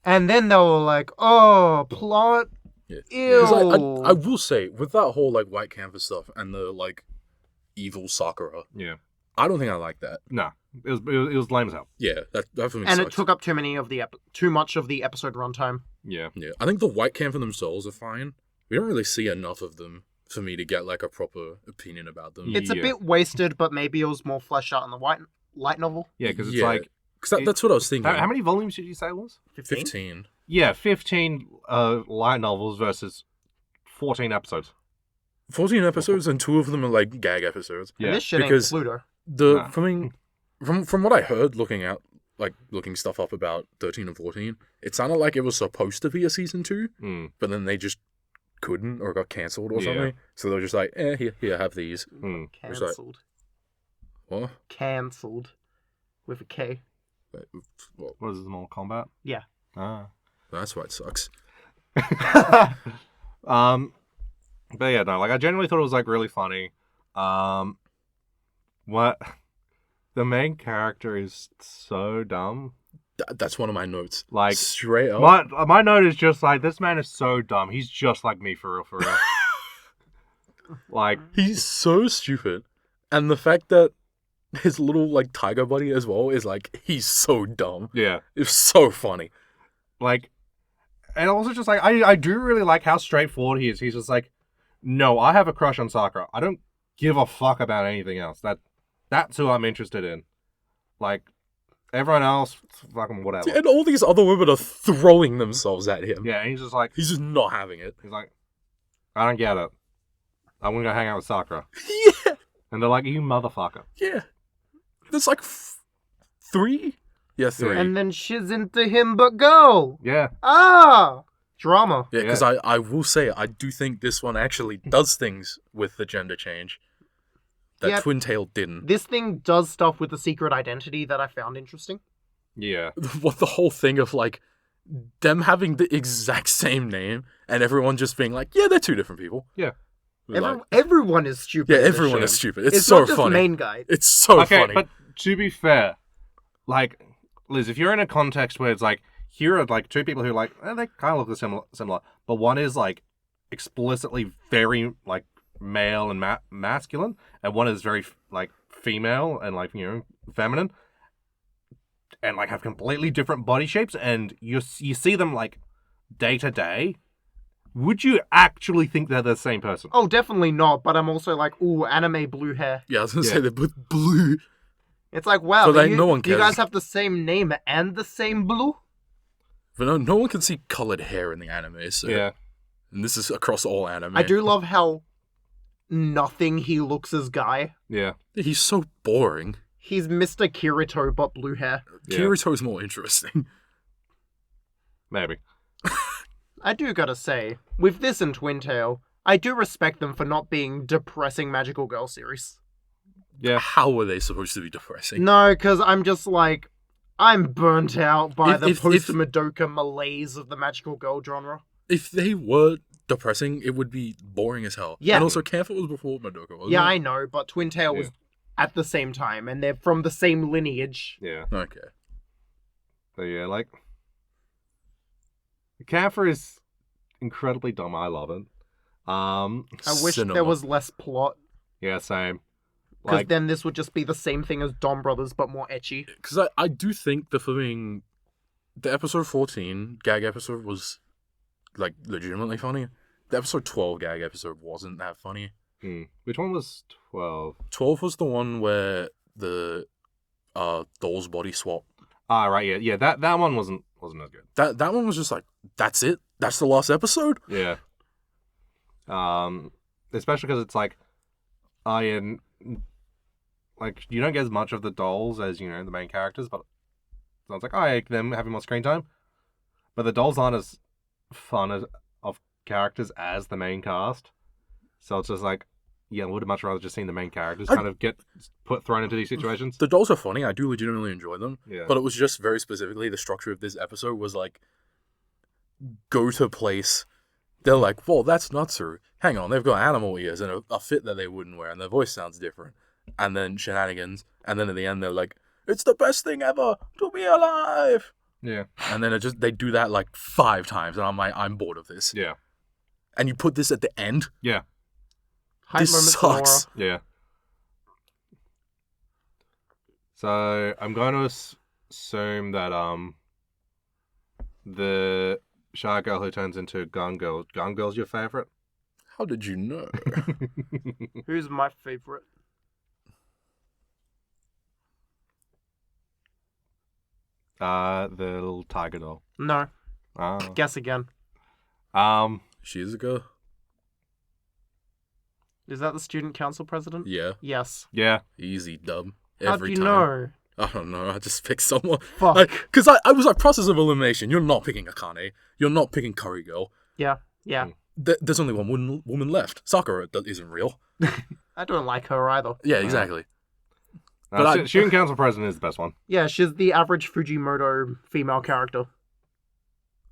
And then they were like, oh, plot. Yeah. Ew. Because I will say, with that whole, like, White Camphor stuff and the, like, evil Sakura, I don't think I like that. No. It was lame as hell. Yeah, that for me And sucks. it took up too much of the episode runtime. Yeah. Yeah, I think the White Camphor themselves are fine. We don't really see enough of them for me to get, like, a proper opinion about them. It's a bit wasted, but maybe it was more fleshed out in the light novel. Yeah, because it's like... Because that's what I was thinking. How many volumes did you say it was? 15. Yeah, 15 light novels versus 14 episodes. 14 episodes, and 2 of them are, like, gag episodes. Yeah. And this shit because ain't Pluto. From what I heard, looking stuff up about 13 and 14, it sounded like it was supposed to be a season 2, but then they just couldn't or got cancelled or something. So they were just like, here, have these. Cancelled. What? Cancelled. With a K. What is this, Mortal Kombat? Yeah. That's why it sucks. But yeah, no, like, I genuinely thought it was, like, really funny. What? The main character is so dumb. That's one of my notes. Like, straight up. My note is just, like, this man is so dumb. He's just like me, for real. Like, he's so stupid. And the fact that his little, like, tiger buddy as well is, like, he's so dumb. Yeah. It's so funny. Like, and also just, like, I do really like how straightforward he is. He's just like, no, I have a crush on Sakura. I don't give a fuck about anything else. That's who I'm interested in. Like, everyone else, fucking whatever. And all these other women are throwing themselves at him. Yeah, and he's just like... He's just not having it. He's like, I don't get it. I'm gonna go hang out with Sakura. Yeah. And they're like, you motherfucker. Yeah. There's like 3? Yeah, 3. And then she's into him but go. Yeah. Drama. Yeah, because I will say, I do think this one actually does things with the gender change that Twintail didn't. This thing does stuff with the secret identity that I found interesting. Yeah. What the whole thing of, like, them having the exact same name and everyone just being like, yeah, they're 2 different people. Yeah. Everyone is stupid. Yeah, everyone is stupid. It's so not just funny. Main guy. It's so funny. Okay, but to be fair, like, Liz, if you're in a context where it's like, here are, like, 2 people who, like, they kind of look similar, but one is, like, explicitly very, like, male and masculine, and one is very, like, female and, like, feminine, and, like, have completely different body shapes, and you see them, like, day to day. Would you actually think they're the same person? Oh, definitely not, but I'm also like, ooh, anime blue hair. Yeah, I was going to say they're both blue. It's like, wow, so no one cares. You guys have the same name and the same blue? But no one can see colored hair in the anime, so... Yeah. And this is across all anime. I do love how nothing he looks as Guy. Yeah. He's so boring. He's Mr. Kirito, but blue hair. Yeah. Kirito's more interesting. Maybe. I do gotta say, with this and Twintail, I do respect them for not being depressing magical girl series. Yeah. How were they supposed to be depressing? No, because I'm just like, I'm burnt out by the If- post-Madoka malaise of the magical girl genre. If they were depressing, it would be boring as hell. Yeah. And also, Camphor was before Madoka, wasn't Yeah, it? I know, but Twintail was at the same time, and they're from the same lineage. Yeah. Okay. So yeah, like Camphor is incredibly dumb. I love it. I wish Cinema. there was less plot, Yeah, same. because Like, then this would just be the same thing as Dom Brothers, but more ecchi. Because I do think the episode 14 gag episode was, like, legitimately funny. The episode 12 gag episode wasn't that funny. which one was 12? 12 was the one where the doll's body swap. Ah, right, yeah. That one wasn't as good. That one was just like, that's it? That's the last episode? Yeah. Especially because it's like, like, you don't get as much of the dolls as, you know, the main characters, but so it's like, them having more screen time. But the dolls aren't as fun of characters as the main cast. So it's just like, yeah, I would have much rather just seen the main characters kind of get thrown into these situations. The dolls are funny. I do legitimately enjoy them. Yeah. But it was just very specifically, the structure of this episode was like, go to place. They're like, well, that's not true. Hang on, they've got animal ears and a fit that they wouldn't wear, and their voice sounds different. And then shenanigans. And then at the end, they're like, it's the best thing ever to be alive. Yeah. And then they do that like 5 times, and I'm like, I'm bored of this. Yeah. And you put this at the end? Yeah. Hype This moments sucks. and aura. Yeah. So I'm going to assume that the shy girl who turns into Gun Girl's your favorite? How did you know? Who's my favorite? The little tiger doll. No. Oh. Guess again. She is a girl? Is that the student council president? Yeah. Yes. Yeah. Easy dub. How Every do you time. know? I don't know. I just picked someone. Fuck. Because I was like, process of elimination. You're not picking Akane. You're not picking Curry Girl. Yeah. There's only one woman left. Sakura isn't real. I don't like her either. Yeah, exactly. But Student council president is the best one. Yeah, she's the average Fujimoto female character.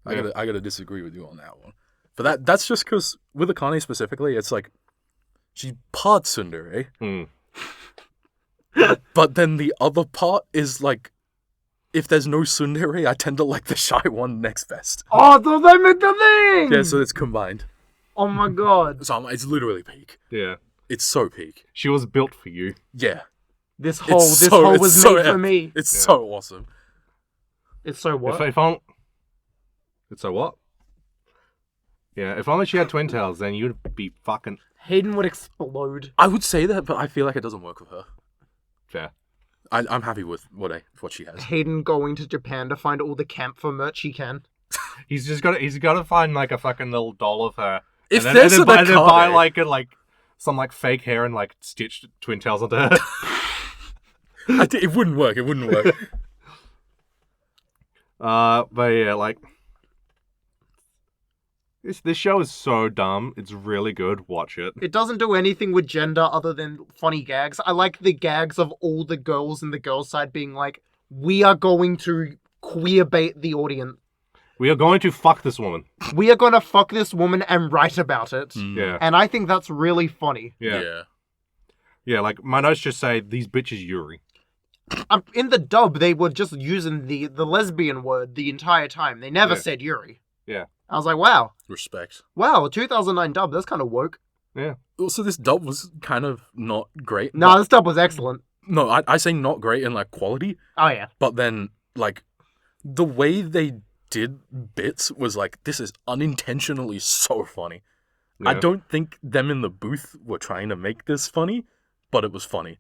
I gotta disagree with you on that one. But that's just because with Akane specifically, it's like she's part tsundere, but then the other part is like, if there's no tsundere, I tend to like the shy one next best. Oh, so they make the thing! Yeah, so it's combined. Oh my god. So it's literally peak. Yeah. It's so peak. She was built for you. Yeah. This hole was made for me. It's so awesome. It's so what? It's so what? Yeah, if only she had twin tails, then you'd be fucking Hayden would explode. I would say that, but I feel like it doesn't work with her. fair. I'm happy with what she has. Hayden going to Japan to find all the camphor merch he can. He's got to find like a fucking little doll of her. If and there's then an buy Akane- like some like fake hair and like stitched twin tails onto her. It wouldn't work. It wouldn't work. But yeah, like this show is so dumb. It's really good. Watch it. It doesn't do anything with gender other than funny gags. I like the gags of all the girls in the girls' side being like, we are going to queer bait the audience. We are going to fuck this woman. We are going to fuck this woman and write about it. Yeah. And I think that's really funny. Yeah. Yeah, like my notes just say these bitches Yuri. In the dub, they were just using the lesbian word the entire time. They never said Yuri. Yeah. I was like, wow. Respect. Wow, 2009 dub, that's kind of woke. Yeah. Also, this dub was kind of not great. No, this dub was excellent. No, I say not great in like quality, Oh, yeah. but then like the way they did bits was like, this is unintentionally so funny. Yeah. I don't think them in the booth were trying to make this funny, but it was funny.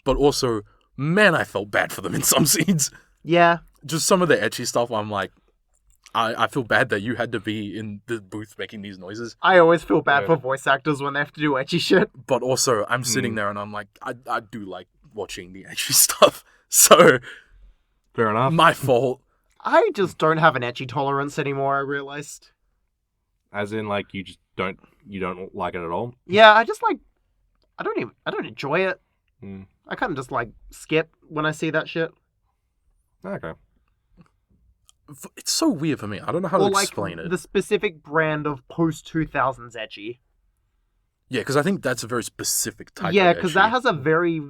But also, man, I felt bad for them in some scenes. Yeah. Just some of the etchy stuff, I'm like, I feel bad that you had to be in the booth making these noises. I always feel bad for voice actors when they have to do etchy shit. But also, I'm sitting there and I'm like, I do like watching the etchy stuff. So, Fair enough. my fault. I just don't have an etchy tolerance anymore, I realized. As in, like, you don't like it at all? Yeah, I don't enjoy it. Mm. I kind of just, like, skip when I see that shit. Okay. It's so weird for me. I don't know how to explain it. The specific brand of post-2000s ecchi. Yeah, because I think that's a very specific type of ecchi. Yeah, because that has a very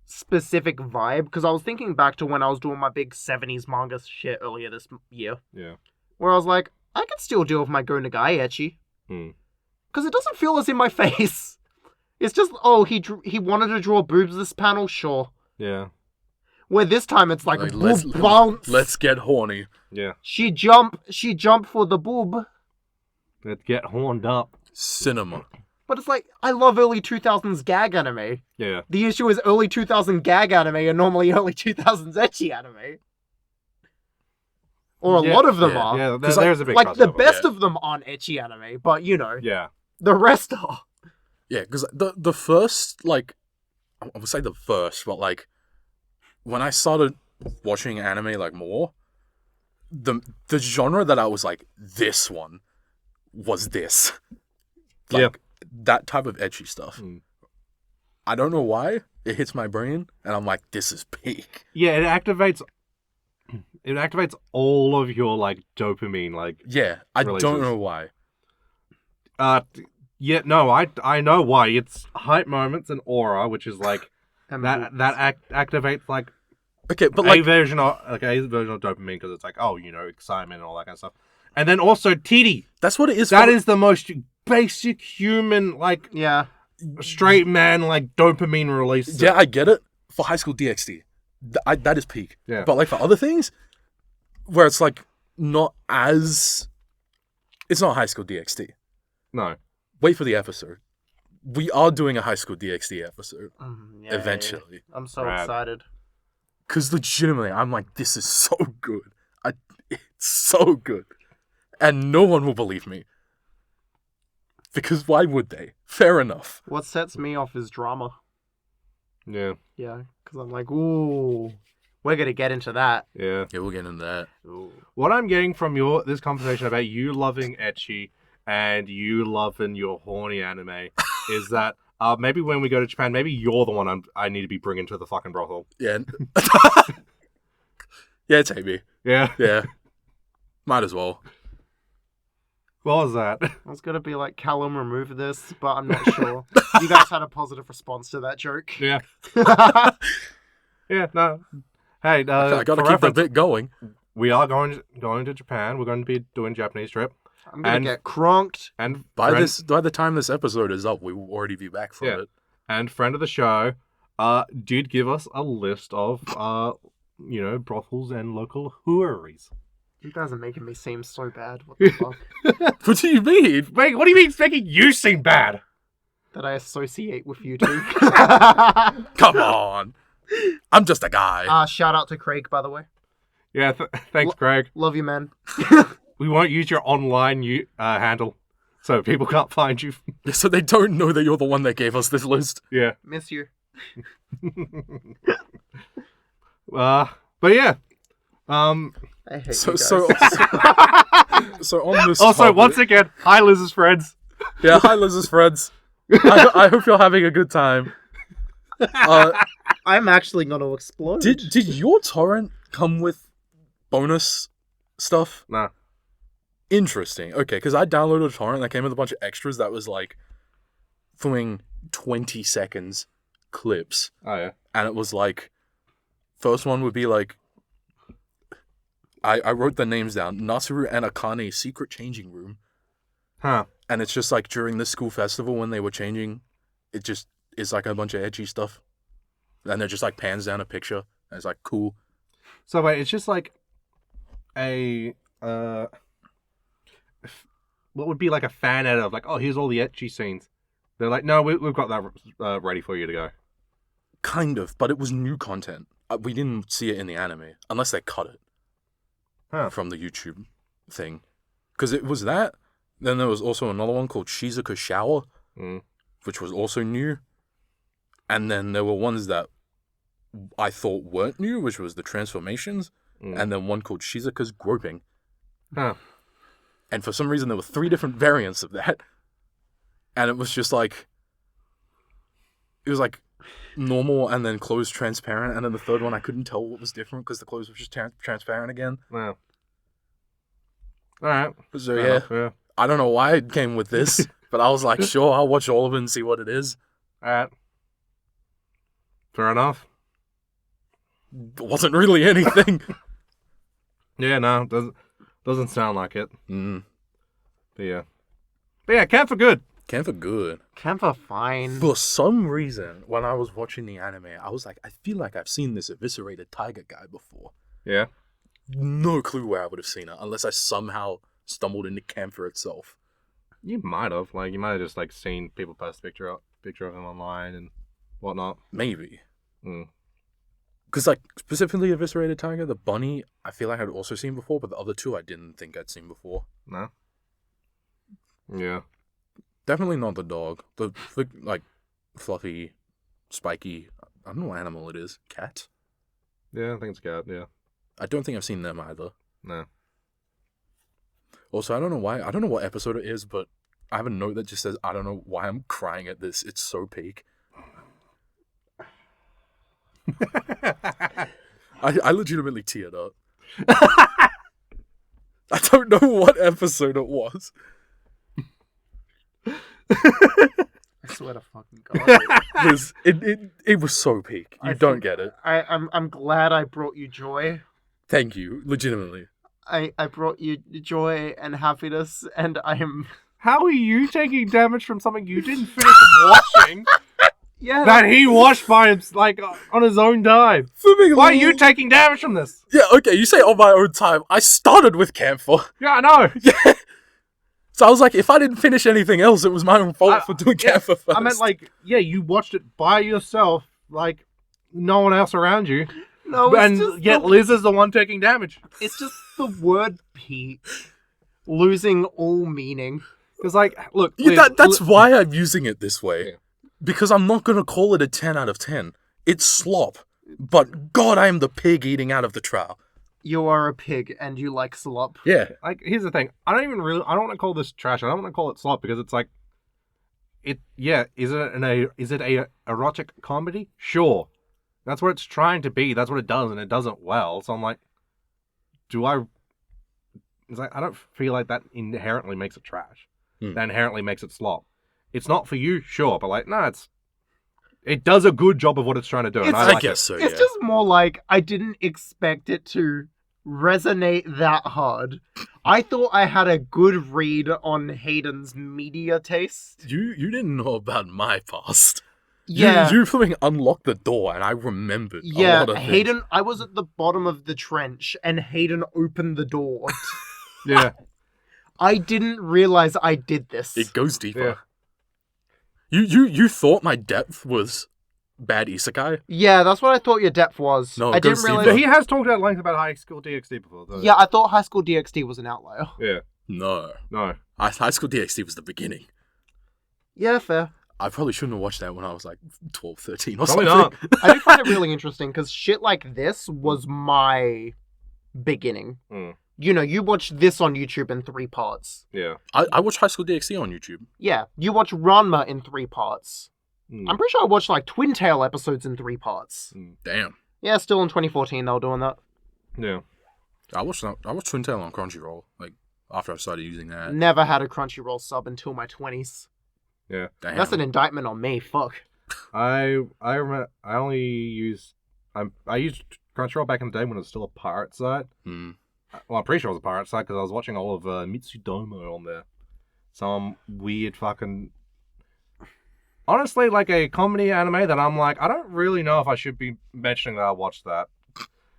specific vibe. Because I was thinking back to when I was doing my big 70s manga shit earlier this year. Yeah. Where I was like, I can still deal with my Go Nagai ecchi. Because it doesn't feel as in my face. It's just, oh, he wanted to draw boobs this panel? Sure. Yeah. Where this time it's like let's boob bounce. Let's get horny. Yeah. She jump for the boob. Let's get horned up. Cinema. But it's like, I love early 2000s gag anime. Yeah. The issue is early 2000 gag anime are normally early 2000s ecchi anime. Or a lot of them are. Yeah, there's a big like, the crossover. best of them aren't ecchi anime, but you know. Yeah. The rest are. Yeah, because the first, like, I would say the first, but like, when I started watching anime like more, the genre that I was like, this one was this. Like, that type of ecchi stuff. I don't know why. It hits my brain, and I'm like, this is peak. Yeah, it activates all of your, like, dopamine, like... Yeah, I don't know why. Yeah, no, I know why. It's hype moments and aura, which is, like, that activates, like... Okay, but like... A version of dopamine, because it's like, oh, you know, excitement and all that kind of stuff. And then also titty. That's what it is. That is the most basic human, like... Yeah. Straight man, like, dopamine release. Yeah, I get it. For High School DxD. That is peak. Yeah. But like for other things, where it's like not as... It's not High School DxD. No. Wait for the episode. We are doing a High School DxD episode. Eventually. Yeah. I'm so excited. Because legitimately, I'm like, this is so good. It's so good. And no one will believe me. Because why would they? Fair enough. What sets me off is drama. Yeah. Yeah, because I'm like, ooh, we're going to get into that. Yeah. Yeah, we'll get into that. Ooh. What I'm getting from this conversation about you loving ecchi and you loving your horny anime is that maybe when we go to Japan, maybe you're the one I need to be bringing to the fucking brothel. Yeah. Yeah, take me. Yeah. Yeah. Might as well. What was that? I was going to be like, Calum, remove this, but I'm not sure. You guys had a positive response to that joke. Yeah. Yeah, no. Hey, I gotta keep the bit going. We are going to Japan. We're going to be doing a Japanese trip. I'm going to get crunked. And by the time this episode is up, we will already be back from it. And friend of the show did give us a list of, brothels and local hooeries. You guys are making me seem so bad. What the fuck? What do you mean? Wait, what do you mean it's making you seem bad? That I associate with you two. Come on. I'm just a guy. Shout out to Craig, by the way. Yeah, thanks, Craig. Love you, man. We won't use your online handle, so people can't find you. Yeah, so they don't know that you're the one that gave us this list. Yeah. Miss you. But yeah. I hate So you guys. so on this Also, topic, once again, hi Liz's friends. Yeah, hi Liz's friends. I hope you're having a good time. I'm actually gonna explode. Did your torrent come with bonus stuff? Nah. Interesting. Okay, because I downloaded a torrent that came with a bunch of extras that was like filming 20 seconds clips. Oh yeah. And it was like, first one would be like, I wrote the names down. Natsuru and Akane's secret changing room. Huh. And it's just like during the school festival when they were changing, it just is like a bunch of edgy stuff. And they're just like pans down a picture. And it's like, cool. So wait, it's just like a what would be like a fan edit of like, oh, here's all the ecchi scenes. They're like, no, we've got that ready for you to go. Kind of, but it was new content. We didn't see it in the anime, unless they cut it from the YouTube thing. Because it was that. Then there was also another one called Shizuka Shower, which was also new. And then there were ones that I thought weren't new, which was the transformations. And then one called Shizuka's Groping. Huh. And for some reason, there were 3 different variants of that. And it was just like... It was like normal and then closed transparent. And then the third one, I couldn't tell what was different because the clothes were just transparent again. Wow. Alright. So yeah, I don't know why it came with this, but I was like, sure, I'll watch all of it and see what it is. Alright. Fair enough. It wasn't really anything. Yeah, no, doesn't sound like it. Mm. But yeah, camp are good. Camp are good. Camp are fine. For some reason, when I was watching the anime, I was like, I feel like I've seen this eviscerated tiger guy before. Yeah. No clue where I would have seen it, unless I somehow stumbled into Camphor itself. You might have. Like, you might have just, like, seen people post a picture of him online and whatnot. Maybe. Mm. Because, like, specifically Eviscerated Tiger, the bunny, I feel like I'd also seen before, but the other two I didn't think I'd seen before. No? Yeah. Definitely not the dog. The, like, fluffy, spiky, I don't know what animal it is. Cat? Yeah, I think it's cat, yeah. I don't think I've seen them either. No. Also, I don't know why, I don't know what episode it is, but I have a note that just says, I don't know why I'm crying at this. It's so peak. I legitimately teared up. I don't know what episode it was. I swear to fucking God. It was so peak. You don't get it. I'm glad I brought you joy. Thank you, legitimately. I brought you joy and happiness, and I am... How are you taking damage from something you didn't finish watching? Yeah, that he watched by him, like, on his own time. Why are you taking damage from this? Yeah, okay, you say on my own time. I started with Camphor. Yeah, I know. Yeah. So I was like, if I didn't finish anything else, it was my own fault for doing Camphor first. I meant, like, yeah, you watched it by yourself, like, no one else around you. No, and yet Liz is the one taking damage. It's just the word Pete losing all meaning. Because, like, look... Yeah, that's why I'm using it this way. Yeah. Because I'm not going to call it a 10 out of 10. It's slop. But God, I am the pig eating out of the trough. You are a pig and you like slop. Yeah. Like, here's the thing. I don't want to call this trash. I don't want to call it slop because it's like... Is it a erotic comedy? Sure. That's what it's trying to be. That's what it does, and it does it well. So I'm like... It's like, I don't feel like that inherently makes it trash. That inherently makes it slop. It's not for you, sure, but like, no, it does a good job of what it's trying to do. And I guess so, yeah. It's just more like, I didn't expect it to resonate that hard. I thought I had a good read on Hayden's media taste. You didn't know about my past. Yeah. You flipping unlocked the door, and I remembered a lot of Hayden, things. I was at the bottom of the trench, and Hayden opened the door. Yeah. I didn't realize I did this. It goes deeper. Yeah. You thought my depth was bad isekai? Yeah, that's what I thought your depth was. No, I didn't realize. But he has talked at length about High School DxD before, though. Yeah, I thought High School DxD was an outlier. Yeah. No. High School DxD was the beginning. Yeah, fair. I probably shouldn't have watched that when I was like 12, 13 or Probably something. not. I do find it really interesting because shit like this was my beginning. You know, you watch this on YouTube in 3 parts. Yeah. I watched High School DxD on YouTube. Yeah, you watch Ranma in 3 parts. I'm pretty sure I watched like Twintail episodes in 3 parts. Damn. Yeah, still in 2014 they were doing that. Yeah. I watched Twintail on Crunchyroll, like, after I started using that. Never had a Crunchyroll sub until my 20s. Yeah. Damn. That's an indictment on me, fuck. I remember, I used Crunchyroll back in the day when it was still a pirate site. Well, I'm pretty sure it was a pirate site because I was watching all of Mitsudomo on there. Some weird fucking... Honestly, like a comedy anime that I'm like, I don't really know if I should be mentioning that I watched that.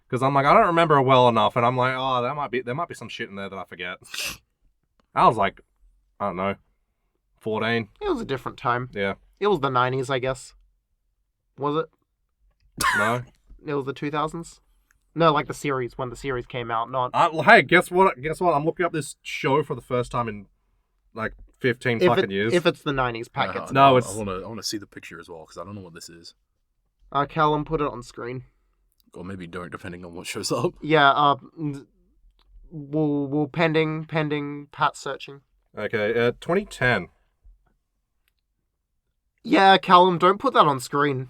Because I'm like, I don't remember it well enough, and I'm like, oh, there might be some shit in there that I forget. I was like, I don't know, 14. It was a different time. Yeah. It was the 90s, I guess. Was it? No? It was the 2000s? No, like the series, when the series came out, not... Hey, guess what? I'm looking up this show for the first time in, like, 15 fucking years. If it's the 90s, packets. No, it's... I want to see the picture as well, because I don't know what this is. Calum, put it on screen. Or maybe don't, depending on what shows up. Yeah, we'll pending Pat searching. Okay, 2010. Yeah, Calum, don't put that on screen.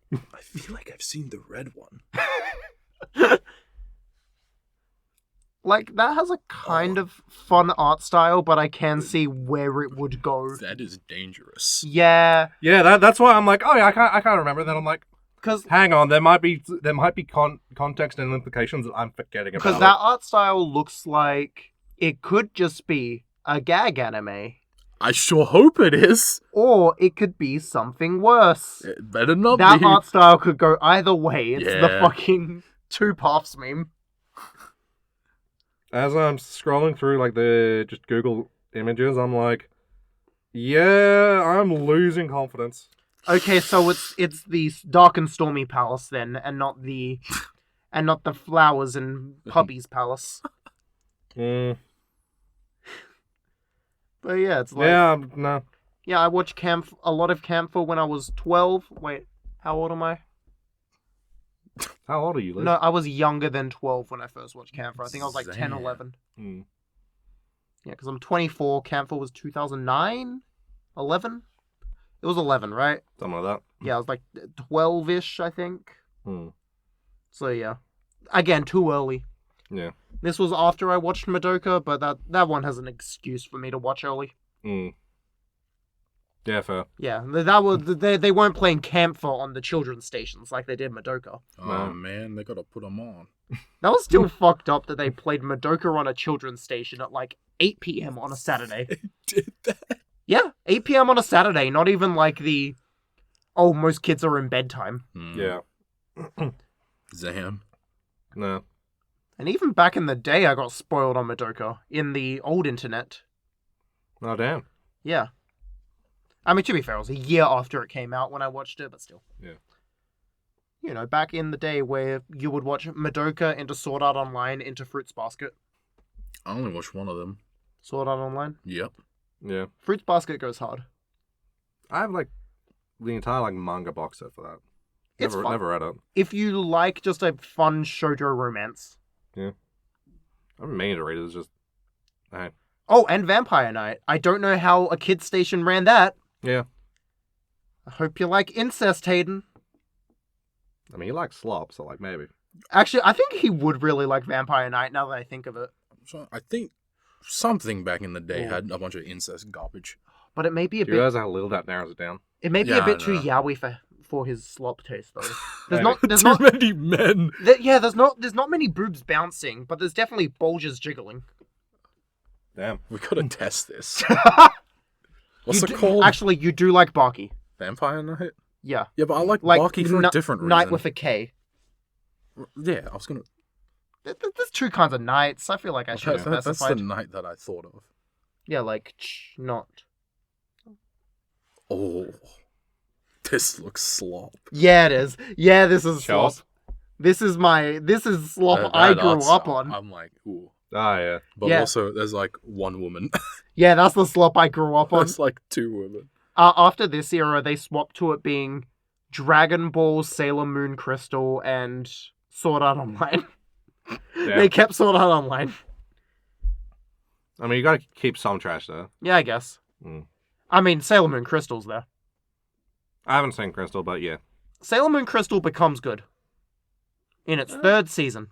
I feel like I've seen the red one. Like, that has a kind of fun art style, but I can see where it would go. That is dangerous. Yeah. Yeah, that's why I'm like, oh yeah, I can't remember. Then I'm like, Because hang on, there might be context and implications that I'm forgetting about. Because that art style looks like it could just be a gag anime. I sure hope it is. Or it could be something worse. It better not That be. art style could go either way. It's the Yeah. fucking two paths meme. As I'm scrolling through like the just Google images, I'm like, yeah, I'm losing confidence. Okay, so it's the dark and stormy palace then, and not the flowers and puppies palace. Mm. But yeah, it's like Yeah, no. Yeah, I watched a lot of Camphor when I was 12. Wait, how old am I? How old are you, Liz? No, I was younger than 12 when I first watched Camphor. I think I was like 10, Damn. 11. Mm. Yeah, because I'm 24. Camphor was 2009? 11? It was 11, right? Something like Yeah, I was like 12-ish, I think. that. Mm. So yeah. Again, too early. Yeah. This was after I watched Madoka, but that one has an excuse for me to watch early. Mm. Yeah, fair. Yeah, they weren't playing Camphor on the children's stations like they did Madoka. Oh man, they gotta put them on. That was still fucked up that they played Madoka on a children's station at like 8 p.m. on a Saturday. Did that? Yeah, 8 p.m. on a Saturday, not even like most kids are in bedtime. Yeah. Zam. No. And even back in the day, I got spoiled on Madoka in the old internet. Oh, damn. Yeah. I mean, to be fair, it was a year after it came out when I watched it, but still. Yeah. You know, back in the day where you would watch Madoka into Sword Art Online into Fruits Basket. I only watched one of them. Sword Art Online? Yep. Yeah. Fruits Basket goes hard. I have like the entire manga box set for that. It's fun. Never read it. If you like just a fun shoujo romance. Yeah. I haven't meaning to read it. It's just. Oh, and Vampire Night. I don't know how a kid's station ran that. Yeah. I hope you like incest, Hayden. I mean, he likes slop, so maybe. Actually, I think he would really like Vampire Night now that I think of it. So I think something back in the day had a bunch of incest garbage. But it may be a Do you bit. realize how little that narrows it down? It may be Yeah, a bit I too know. yaoi for his slop taste though. There's Maybe. not. There's Too not. many men. Yeah, there's not many boobs bouncing, but there's definitely bulges jiggling. Damn. We gotta test this. What's it You do- called? Actually, you do like Baki. Vampire Night? Yeah. Yeah, but I like Like Baki for a different reason. Night with a K. Yeah, I was gonna. There's two kinds of nights. I feel like I should have That's the specified. night that I thought of. Yeah, like not. Oh, this looks slop. Yeah, it is. Yeah, this is Show slop. us. This is slop I That grew art up style, on. I'm like, ooh. Ah, yeah. But Yeah. also, there's one woman. Yeah, that's the slop I grew up on. There's two women. After this era, they swapped to it being Dragon Ball, Sailor Moon Crystal, and Sword Art Online. Yeah. They kept Sword Art Online. I mean, you gotta keep some trash, though. Yeah, I guess. Mm. I mean, Sailor Moon Crystal's there. I haven't seen Crystal, but yeah. Sailor Moon Crystal becomes good. In its third season.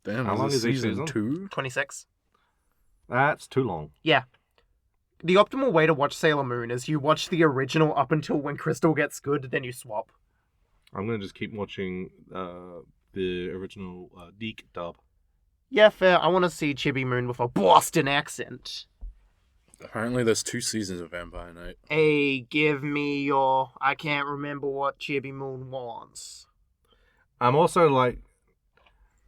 Damn, How long is each season season? 2? 26. That's too long. Yeah. The optimal way to watch Sailor Moon is you watch the original up until when Crystal gets good, then you swap. I'm gonna just keep watching the original Deke dub. Yeah, fair. I want to see Chibi Moon with a Boston accent. Apparently, there's 2 seasons of Vampire Night. Hey, give me your... I can't remember what Chibi Moon wants. I'm also like,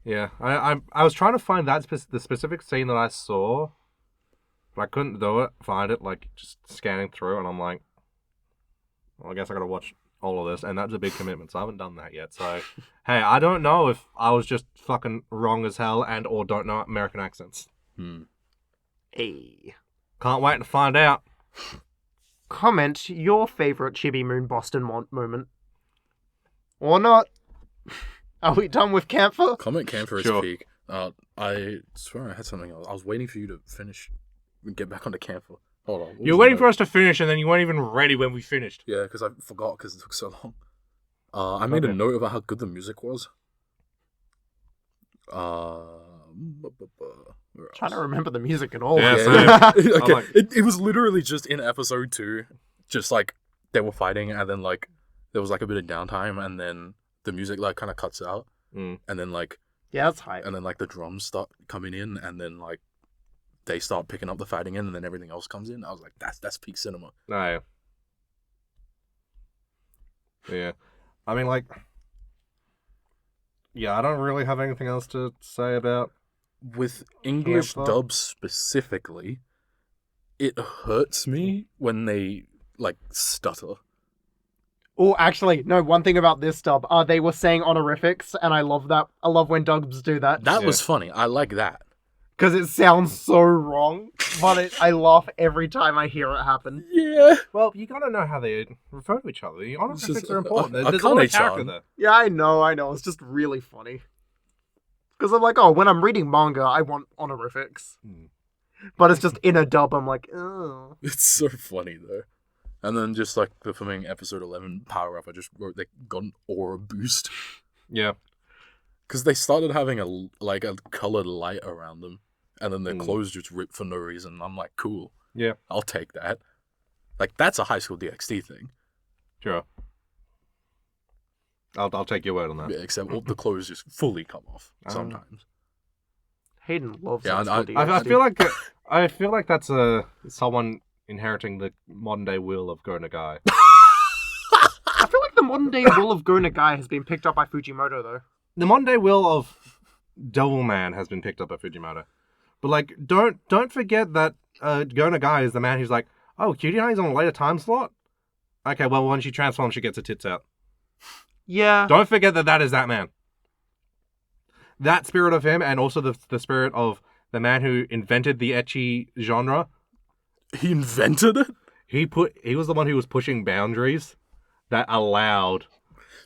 yeah, I was trying to find the specific scene that I saw, but I couldn't find it, just scanning through, and I'm like, well, I guess I gotta watch all of this, and that's a big commitment, so I haven't done that yet, so, hey, I don't know if I was just fucking wrong as hell or don't know American accents. Hey. Can't wait to find out. Comment your favorite Chibi Moon Boston moment. Or not. Are we done with Camphor? Comment Camphor is Sure. peak. I swear I had something else. I was waiting for you to finish and get back onto Camphor. Hold on. You're waiting for us to finish, and then you weren't even ready when we finished. Yeah, because I forgot because it took so long. I made a note about how good the music was. Trying to remember the music at all. Yeah, Okay, like- it was literally just in episode 2, just like they were fighting, and then like there was like a bit of downtime, and then the music like kind of cuts out, and then like Yeah, that's hype. and then like the drums start coming in, and then like they start picking up the fighting in, and then everything else comes in. I was like, that's peak cinema. No. Yeah. I mean, like, yeah, I don't really have anything else to say about. With English Camper. dubs specifically, it hurts me when they like stutter. Oh, actually, no, one thing about this dub, they were saying honorifics, and I love that. I love when dubs do that. That was funny. I like that. Because it sounds so wrong, but I laugh every time I hear it happen. Yeah. Well, you gotta know how they refer to each other. The honorifics just are important. a There's a lot of Akane-chan. character there. Yeah, I know. It's just really funny. Because I'm like, oh, when I'm reading manga, I want honorifics. But it's just in a dub, I'm like, oh. It's so funny though. And then just like performing episode 11 power up, I just wrote they got an aura boost. Yeah. Because they started having a colored light around them, and then their clothes just ripped for no reason. I'm like, cool. Yeah. I'll take that. Like that's a High School DxD thing. Sure. I'll take your word on that. Yeah, except all the clothes just fully come off sometimes. Hayden loves Yeah, that. I feel like that's someone inheriting the modern day will of Go Nagai. I feel like the modern day will of Go Nagai has been picked up by Fujimoto, though. The modern day will of Devilman has been picked up by Fujimoto. But like, don't forget that Go Nagai is the man who's like, oh, Cutie Honey's on a later time slot? Okay, well, when she transforms, she gets her tits out. Yeah. Don't forget that is that man. That spirit of him, and also the spirit of the man who invented the ecchi genre. He invented it? He was the one who was pushing boundaries that allowed.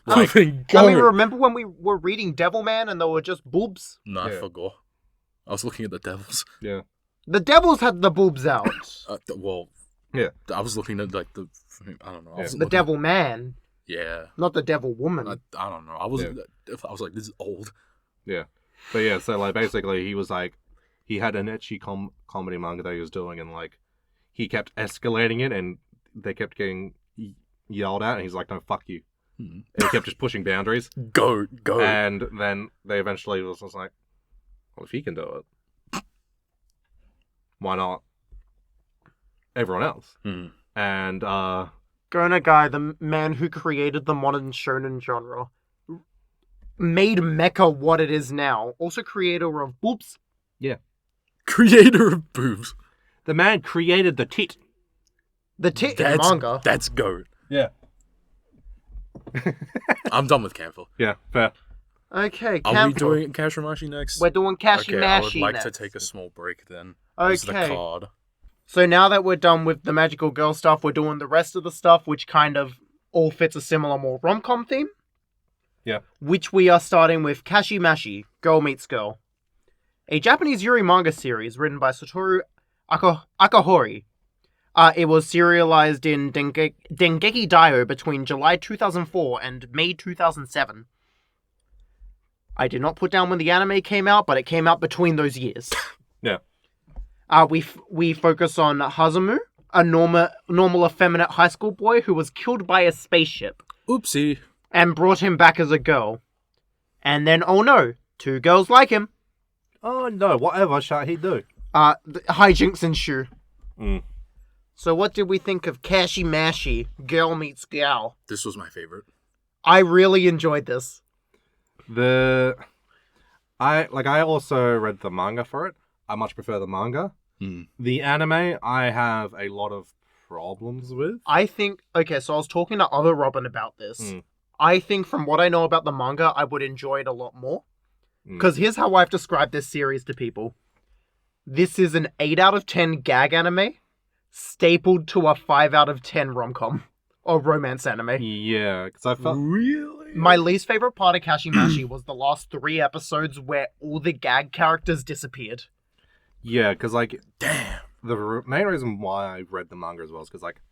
I mean, remember when we were reading Devilman and there were just boobs? No, I forgot. I was looking at the Devils. Yeah. The Devils had the boobs out. Well, yeah. I was looking at like I don't know. I The Devil Man. Yeah. Not the Devil Woman. I don't know. I was like, this is old. Yeah. But yeah, so like basically he was like, he had an ecchi comedy manga that he was doing, and like he kept escalating it, and they kept getting yelled at, and he's like, no, fuck you. And he kept just pushing boundaries. Go. And then they eventually was just like, well, if he can do it, why not everyone else? And Go Nagai, the man who created the modern shonen genre, made mecha what it is now. Also creator of boobs. Yeah. Creator of boobs. The man created the tit. The tit in manga. That's goat. Yeah. I'm done with Canfield. Yeah, fair. Okay, Are we doing Kashimashi next? We're doing Kashimashi Okay, I would like next. to take a small break then. Okay. This is the card. So now that we're done with the magical girl stuff, we're doing the rest of the stuff, which kind of all fits a similar, more rom-com theme. Yeah. Which we are starting with Kashimashi, Girl Meets Girl. A Japanese Yuri manga series written by Satoru Akahori. It was serialized in Dengeki Daioh between July 2004 and May 2007. I did not put down when the anime came out, but it came out between those years. Yeah. We focus on Hazumu, a normal effeminate high school boy who was killed by a spaceship. Oopsie. And brought him back as a girl. And then, oh no, 2 girls like him. Oh no, whatever shall he do? Hijinks ensue. Mm. So what did we think of Kashimashi, Girl Meets Gal? This was my favorite. I really enjoyed this. I also read the manga for it. I much prefer the manga. The anime, I have a lot of problems with. I think, okay, so I was talking to other Robin about this. I think from what I know about the manga, I would enjoy it a lot more. Because here's how I've described this series to people. This is an 8 out of 10 gag anime, stapled to a 5 out of 10 rom-com. Or romance anime. Yeah, because I felt... Really? My least favorite part of Kashimashi was the last 3 episodes where all the gag characters disappeared. Yeah, because, like... Damn. The main reason why I read the manga as well is because, like,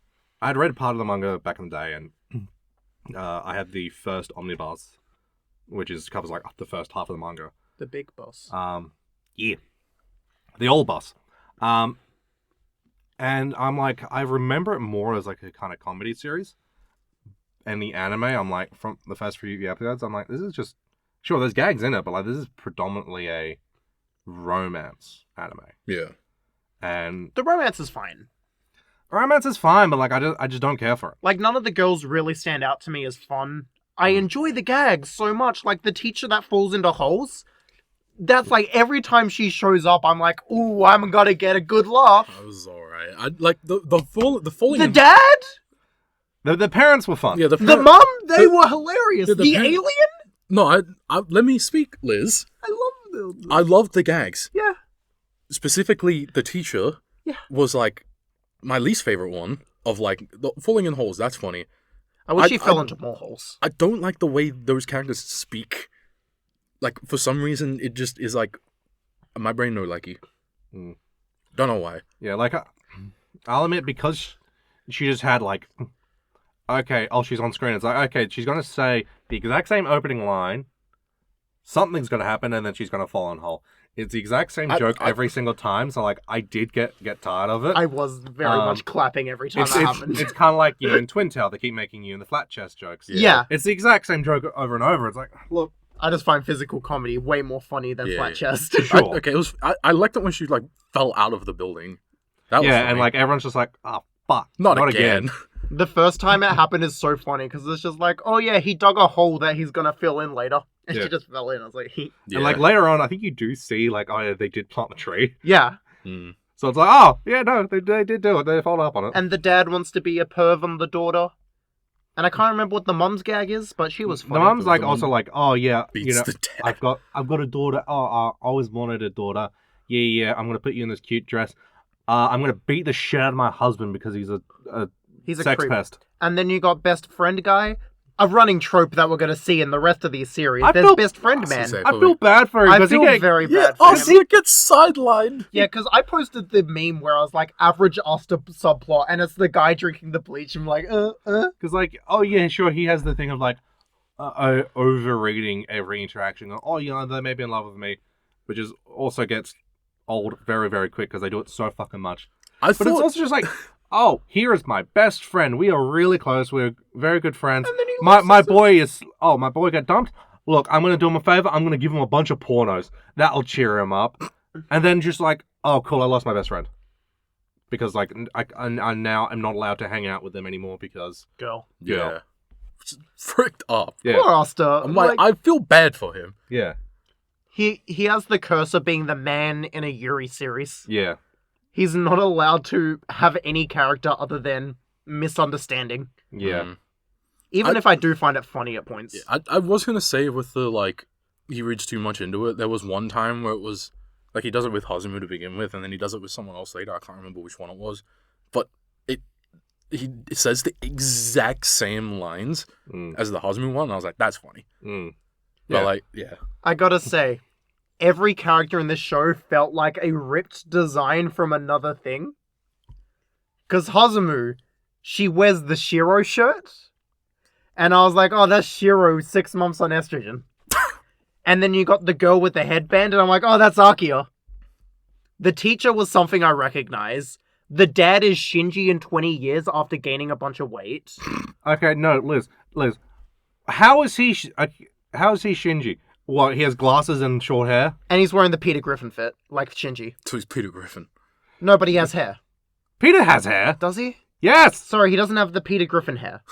I'd read part of the manga back in the day, and I had the first omnibus, which covers, like, the first half of the manga. The big boss. Yeah. The old boss. And I'm like, I remember it more as like a kind of comedy series. And the anime, I'm like, from the first few episodes, I'm like, this is just... Sure, there's gags in it, but like this is predominantly a romance anime. Yeah. And The romance is fine. romance is fine, but like I just don't care for it. Like, none of the girls really stand out to me as fun. I enjoy the gags so much. Like, the teacher that falls into holes, that's like, every time she shows up, I'm like, ooh, I'm gonna get a good laugh. That was alright. I like the falling. The dad? The parents were fun. Yeah, The mum? They were hilarious. Yeah, the alien? No, I let me speak, Liz. I love them. I loved the gags. Yeah. Specifically, the teacher was like my least favorite one of like the falling in holes. That's funny. I wish he fell into more holes. I don't like the way those characters speak. Like, for some reason, it just is like my brain no likey. Don't know why. Yeah, like I'll admit, because she just had like, okay, she's on screen. It's like, okay, she's gonna say the exact same opening line. Something's gonna happen, and then she's gonna fall in hole. It's the exact same joke every single time. So like, I did get tired of it. I was very much clapping every time that happened. It's kind of like, you know, in Twintail, they keep making you in the flat chest jokes. Yeah. It's the exact same joke over and over. It's like, look. I just find physical comedy way more funny than flat chest. Sure. Okay, I liked it when she like fell out of the building. That was funny. And like everyone's just like, oh fuck, not again. The first time it happened is so funny because it's just like, oh yeah, he dug a hole that he's gonna fill in later, and she just fell in. I was like, and like later on, I think you do see like, oh yeah, they did plant the tree. Yeah. So it's like, oh yeah, no, they did do it. They followed up on it. And the dad wants to be a perv on the daughter. And I can't remember what the mum's gag is, but she was funny. The mum's like also like, oh yeah, you know, the dad. I've got a daughter. Oh, I always wanted a daughter. Yeah, I'm gonna put you in this cute dress. I'm gonna beat the shit out of my husband because he's a sex creep. pest. And then you got best friend guy, a running trope that we're gonna see in the rest of these series. There's best friend man. I feel bad for him. I feel very bad for him. Asta gets sidelined. Yeah, because I posted the meme where I was like, average Asta subplot, and it's the guy drinking the bleach. I'm like, Because like, oh yeah, sure, he has the thing of like, overreading every interaction. Oh, you know, they may be in love with me, which is also gets old very, very quick because they do it so fucking much. But it's also just like, oh, here is my best friend. We are really close. We're very good friends. And then he my boy got dumped. Look, I'm gonna do him a favor. I'm gonna give him a bunch of pornos. That'll cheer him up. And then just like, oh, cool, I lost my best friend because like I now am not allowed to hang out with them anymore because girl. Yeah. Fricked up. Yeah. Poor Asta. I'm like, I feel bad for him. Yeah. He has the curse of being the man in a Yuri series. Yeah. He's not allowed to have any character other than misunderstanding. Yeah. Even if I do find it funny at points. Yeah, I was gonna say with the like he reads too much into it. There was one time where it was like he does it with Hazumu to begin with, and then he does it with someone else later. I can't remember which one it was, but he says the exact same lines as the Hazumu one. And I was like, that's funny. But like, yeah, I gotta say, every character in this show felt like a ripped design from another thing. Because Hazumu, she wears the Shiro shirt. And I was like, oh, that's Shiro 6 months on estrogen. And then you got the girl with the headband, and I'm like, oh, that's Akio. The teacher was something I recognize. The dad is Shinji in 20 years after gaining a bunch of weight. Okay, no, Liz. How is he Shinji? What, he has glasses and short hair? And he's wearing the Peter Griffin fit, like Shinji. so he's Peter Griffin. No, but he has hair. Peter has hair. Does he? Yes! Sorry, he doesn't have the Peter Griffin hair.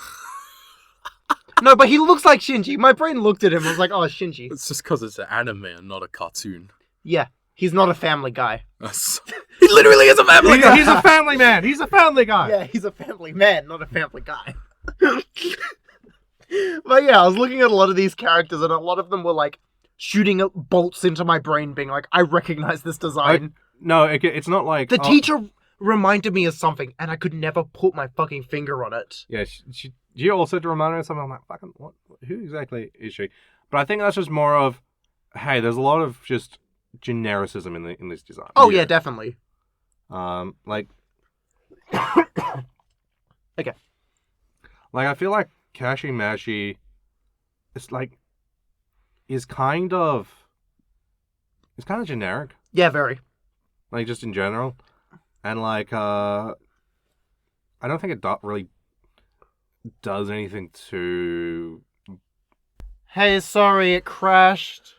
No, but he looks like Shinji. My brain looked at him and was like, oh, Shinji. It's just because it's an anime and not a cartoon. Yeah, he's not a family guy. He literally is a family guy. He's a family man. He's a family guy. Yeah, he's a family man, not a family guy. But yeah, I was looking at a lot of these characters, and a lot of them were like shooting bolts into my brain, being like, I recognize this design. It's not like... The teacher reminded me of something, and I could never put my fucking finger on it. Yeah, she also reminded me of something. I'm like, fucking, what? Who exactly is she? But I think that's just more of, hey, there's a lot of just genericism in this design. Oh yeah, definitely. Like, okay. Like, I feel like Kashimashi, it's like, is kind of generic. Yeah, very. Like, just in general. And, like, I don't think it really does anything to... Hey, sorry, it crashed.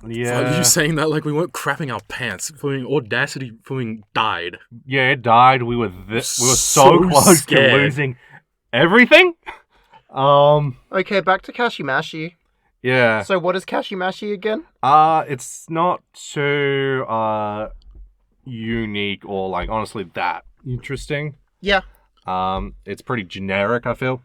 Yeah. Are you saying that like we weren't crapping our pants? Fucking Audacity fucking died. Yeah, it died. We were so so close scared. to losing everything. Okay, back to Kashimashi. Yeah. So what is Kashimashi again? It's not too unique or like honestly that interesting. Yeah. It's pretty generic, I feel.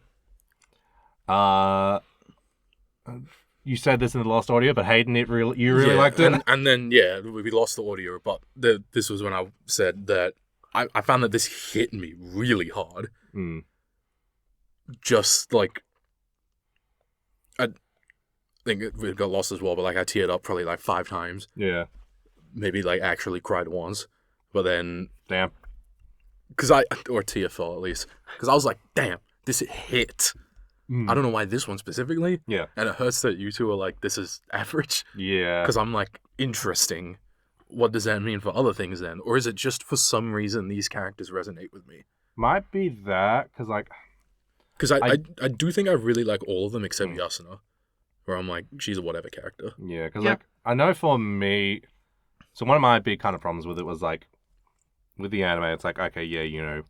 You said this in the last audio, but Hayden, you really liked it. And then we lost the audio, but this was when I said that I found that this hit me really hard. Mm. Just like I think it got lost as well, but like I teared up probably like 5 times. Yeah. Maybe like actually cried once, but then Damn. Or tear fell at least, because I was like, damn, this hit. I don't know why this one specifically. Yeah. And it hurts that you two are like, this is average. Yeah. Because I'm like, interesting. What does that mean for other things then? Or is it just for some reason these characters resonate with me? Might be that, because like... Because I do think I really like all of them except Yasuna. Where I'm like, she's a whatever character. Yeah, because like, I know for me... So one of my big kind of problems with it was like, with the anime, it's like, okay, yeah, you know...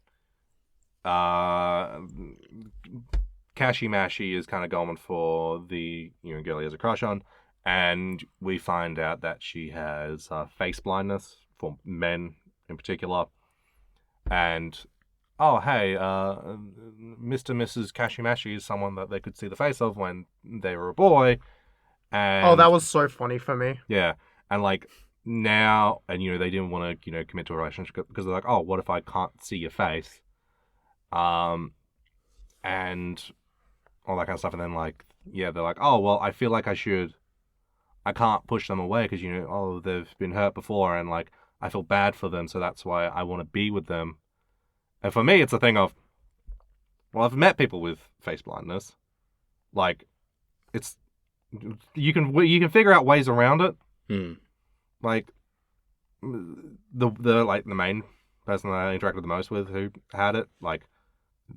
Kashimashi is kind of going for the girl he has a crush on, and we find out that she has face blindness for men in particular. And oh hey, Mr. and Mrs. Kashimashi is someone that they could see the face of when they were a boy. And that was so funny for me. yeah, and like now, and they didn't want to commit to a relationship because they're like, oh, what if I can't see your face? And all that kind of stuff, and then like, yeah, they're like, oh, well, I feel like I can't push them away because, they've been hurt before, and like, I feel bad for them, so that's why I want to be with them. And for me, it's a thing of, well, I've met people with face blindness. Like, you can figure out ways around it. Like, the main person that I interacted the most with who had it, like,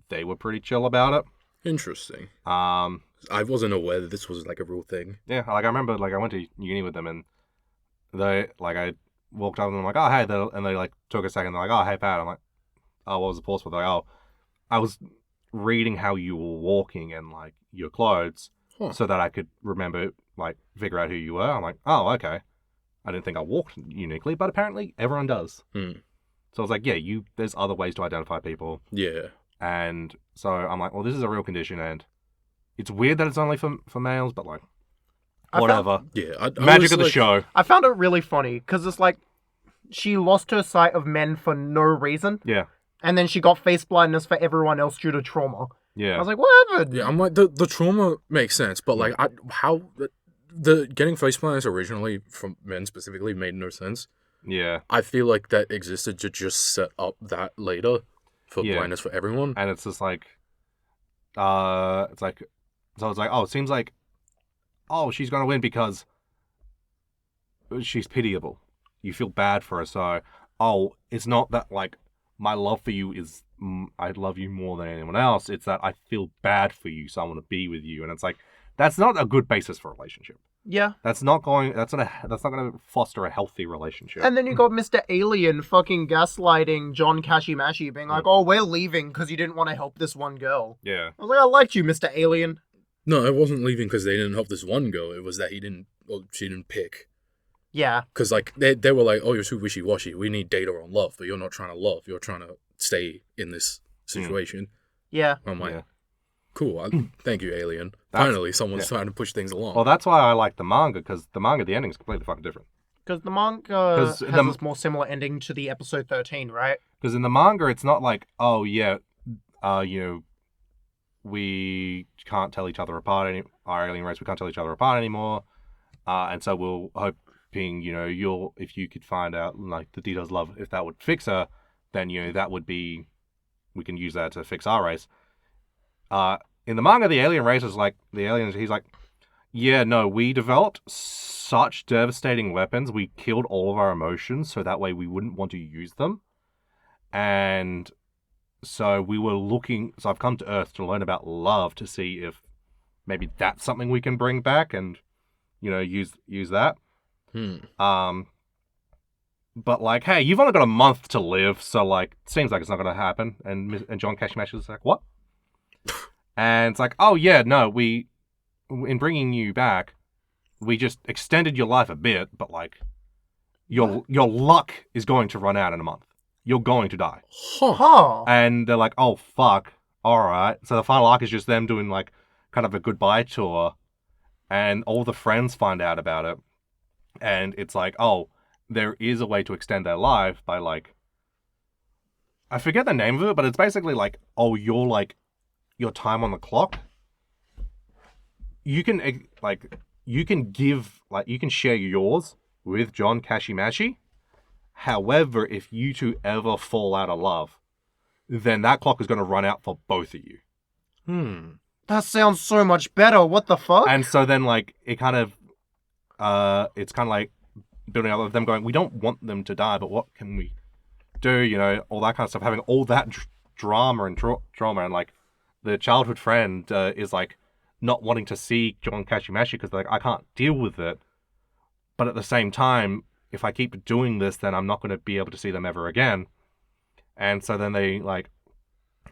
they were pretty chill about it. Interesting. I wasn't aware that this was like a real thing. Yeah, like I remember, like I went to uni with them, and they like I walked up and I'm like, oh hey, and they like took a second. They're like, oh hey Pat. I'm like, oh, what was the pause for? They're like, oh, I was reading how you were walking and like your clothes, so that I could remember, like, figure out who you were. I'm like, oh okay. I didn't think I walked uniquely, but apparently everyone does. So I was like, yeah, there's other ways to identify people. Yeah. And so I'm like, well, this is a real condition, and it's weird that it's only for males, but like, whatever. Magic of the show. I found it really funny, because it's like, she lost her sight of men for no reason. Yeah. And then she got face blindness for everyone else due to trauma. Yeah. I was like, what happened? Yeah, I'm like, the trauma makes sense, but like, the getting face blindness originally from men specifically made no sense. Yeah. I feel like that existed to just set up that later for blindness for everyone. And it's just like, so it's like, oh, it seems like, oh, she's going to win because she's pitiable. You feel bad for her. So, oh, it's not that like my love for you is, I love you more than anyone else. It's that I feel bad for you, so I want to be with you. And it's like, that's not a good basis for a relationship. Yeah. That's not going to foster a healthy relationship. And then you got Mr. Alien fucking gaslighting John Kashimashi, being like, oh, we're leaving because you didn't want to help this one girl. Yeah. I was like, I liked you, Mr. Alien. No, I wasn't leaving because they didn't help this one girl. It was that she didn't pick. Yeah. Because like they were like, oh, you're too wishy-washy. We need data on love, but you're not trying to love. You're trying to stay in this situation. Yeah. I'm like, cool. Thank you, Alien. Finally, someone's trying to push things along. Well, that's why I like the manga, because the ending is completely fucking different. Because the manga has this more similar ending to the episode 13, right? Because in the manga, it's not like, oh yeah, we can't tell each other apart. Our alien race, we can't tell each other apart anymore. And so we're hoping, if you could find out like the details of love, if that would fix her, then that would be, we can use that to fix our race. In the manga, the alien race is like, he's like, Yeah, no, we developed such devastating weapons. We killed all of our emotions so that way we wouldn't want to use them. And so we were looking... So I've come to Earth to learn about love to see if maybe that's something we can bring back and, use that. But, like, hey, you've only got a month to live, so, like, seems like it's not going to happen. And John Kashimashi was like, what? And it's like, oh, yeah, no, in bringing you back, we just extended your life a bit, but, like, your luck is going to run out in a month. You're going to die. Huh. And they're like, oh, fuck. All right. So the final arc is just them doing, like, kind of a goodbye tour. And all the friends find out about it. And it's like, oh, there is a way to extend their life by, like... I forget the name of it, but it's basically like, oh, you're, like, your time on the clock. You can, like, you can share yours with John Kashimashi. However, if you two ever fall out of love, then that clock is going to run out for both of you. That sounds so much better. What the fuck? And so then, like, it's kind of like building up of them going, we don't want them to die, but what can we do? All that kind of stuff. Having all that drama and trauma, and, like, the childhood friend is, like, not wanting to see John Kashimashi because they're like, I can't deal with it. But at the same time, if I keep doing this, then I'm not going to be able to see them ever again. And so then they, like,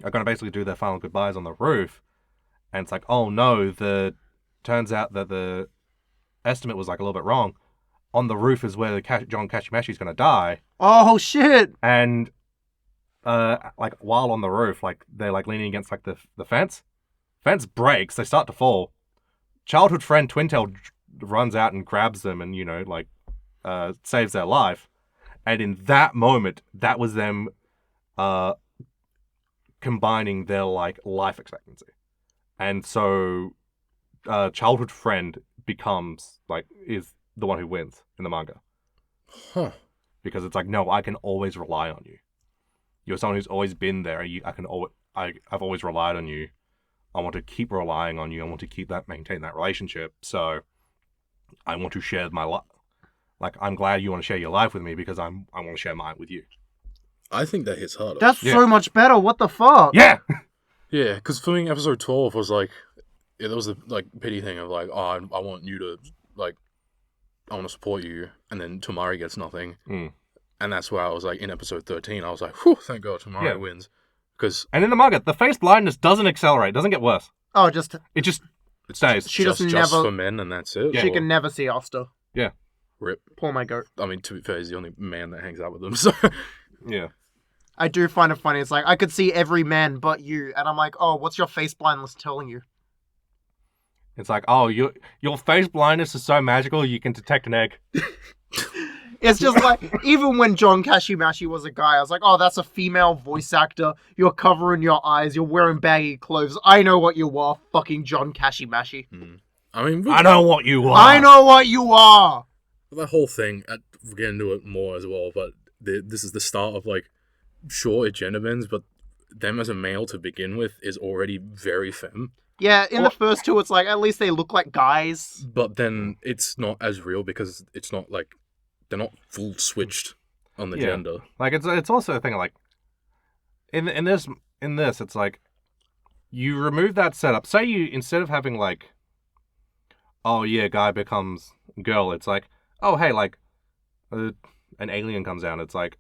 are going to basically do their final goodbyes on the roof. And it's like, oh no, turns out that the estimate was, like, a little bit wrong. On the roof is where John Kashimashi is going to die. Oh, shit! And, like, while on the roof, like, they're, like, leaning against, like, the fence. Fence breaks, they start to fall. Childhood friend twintail runs out and grabs them and, saves their life. And in that moment, that was them combining their, like, life expectancy. And so childhood friend becomes, like, is the one who wins in the manga. Huh. Because it's like, no, I can always rely on you. You're someone who's always been there. I've always relied on you. I want to keep relying on you. I want to maintain that relationship. So I want to share my life. Like, I'm glad you want to share your life with me because I want to share mine with you. I think that hits harder. That's so much better. What the fuck? Yeah. Yeah, because for me, episode 12 was like, there was the, like, pity thing of, like, oh, I want you to, like, I want to support you, and then Tamari gets nothing. And that's where I was like, in episode 13, I was like, whew, thank God Tamari wins. And in the manga, the face blindness doesn't accelerate, doesn't get worse. Oh, it just stays. She just never for men, and that's it. Yeah. She can never see Asta. Yeah. Rip. Poor my goat. I mean, to be fair, he's the only man that hangs out with them. So yeah. I do find it funny. It's like, I could see every man but you, and I'm like, oh, what's your face blindness telling you? It's like, oh, your face blindness is so magical, you can detect an egg. It's just like, even when John Kashimashi was a guy, I was like, oh, that's a female voice actor. You're covering your eyes. You're wearing baggy clothes. I know what you are, fucking John Kashimashi. I mean, I know what you are. I know what you are. That whole thing, we'll get into it more as well, but this is the start of, like, sure, it's Genderbends, but them as a male to begin with is already very femme. Yeah, in the first two, it's like, at least they look like guys. But then it's not as real because it's not, like, they're not full switched on the gender. Like, it's also a thing of, like, in this, it's like, you remove that setup. Say you, instead of having, like, oh yeah, guy becomes girl, it's like, oh hey, like, an alien comes down. It's like,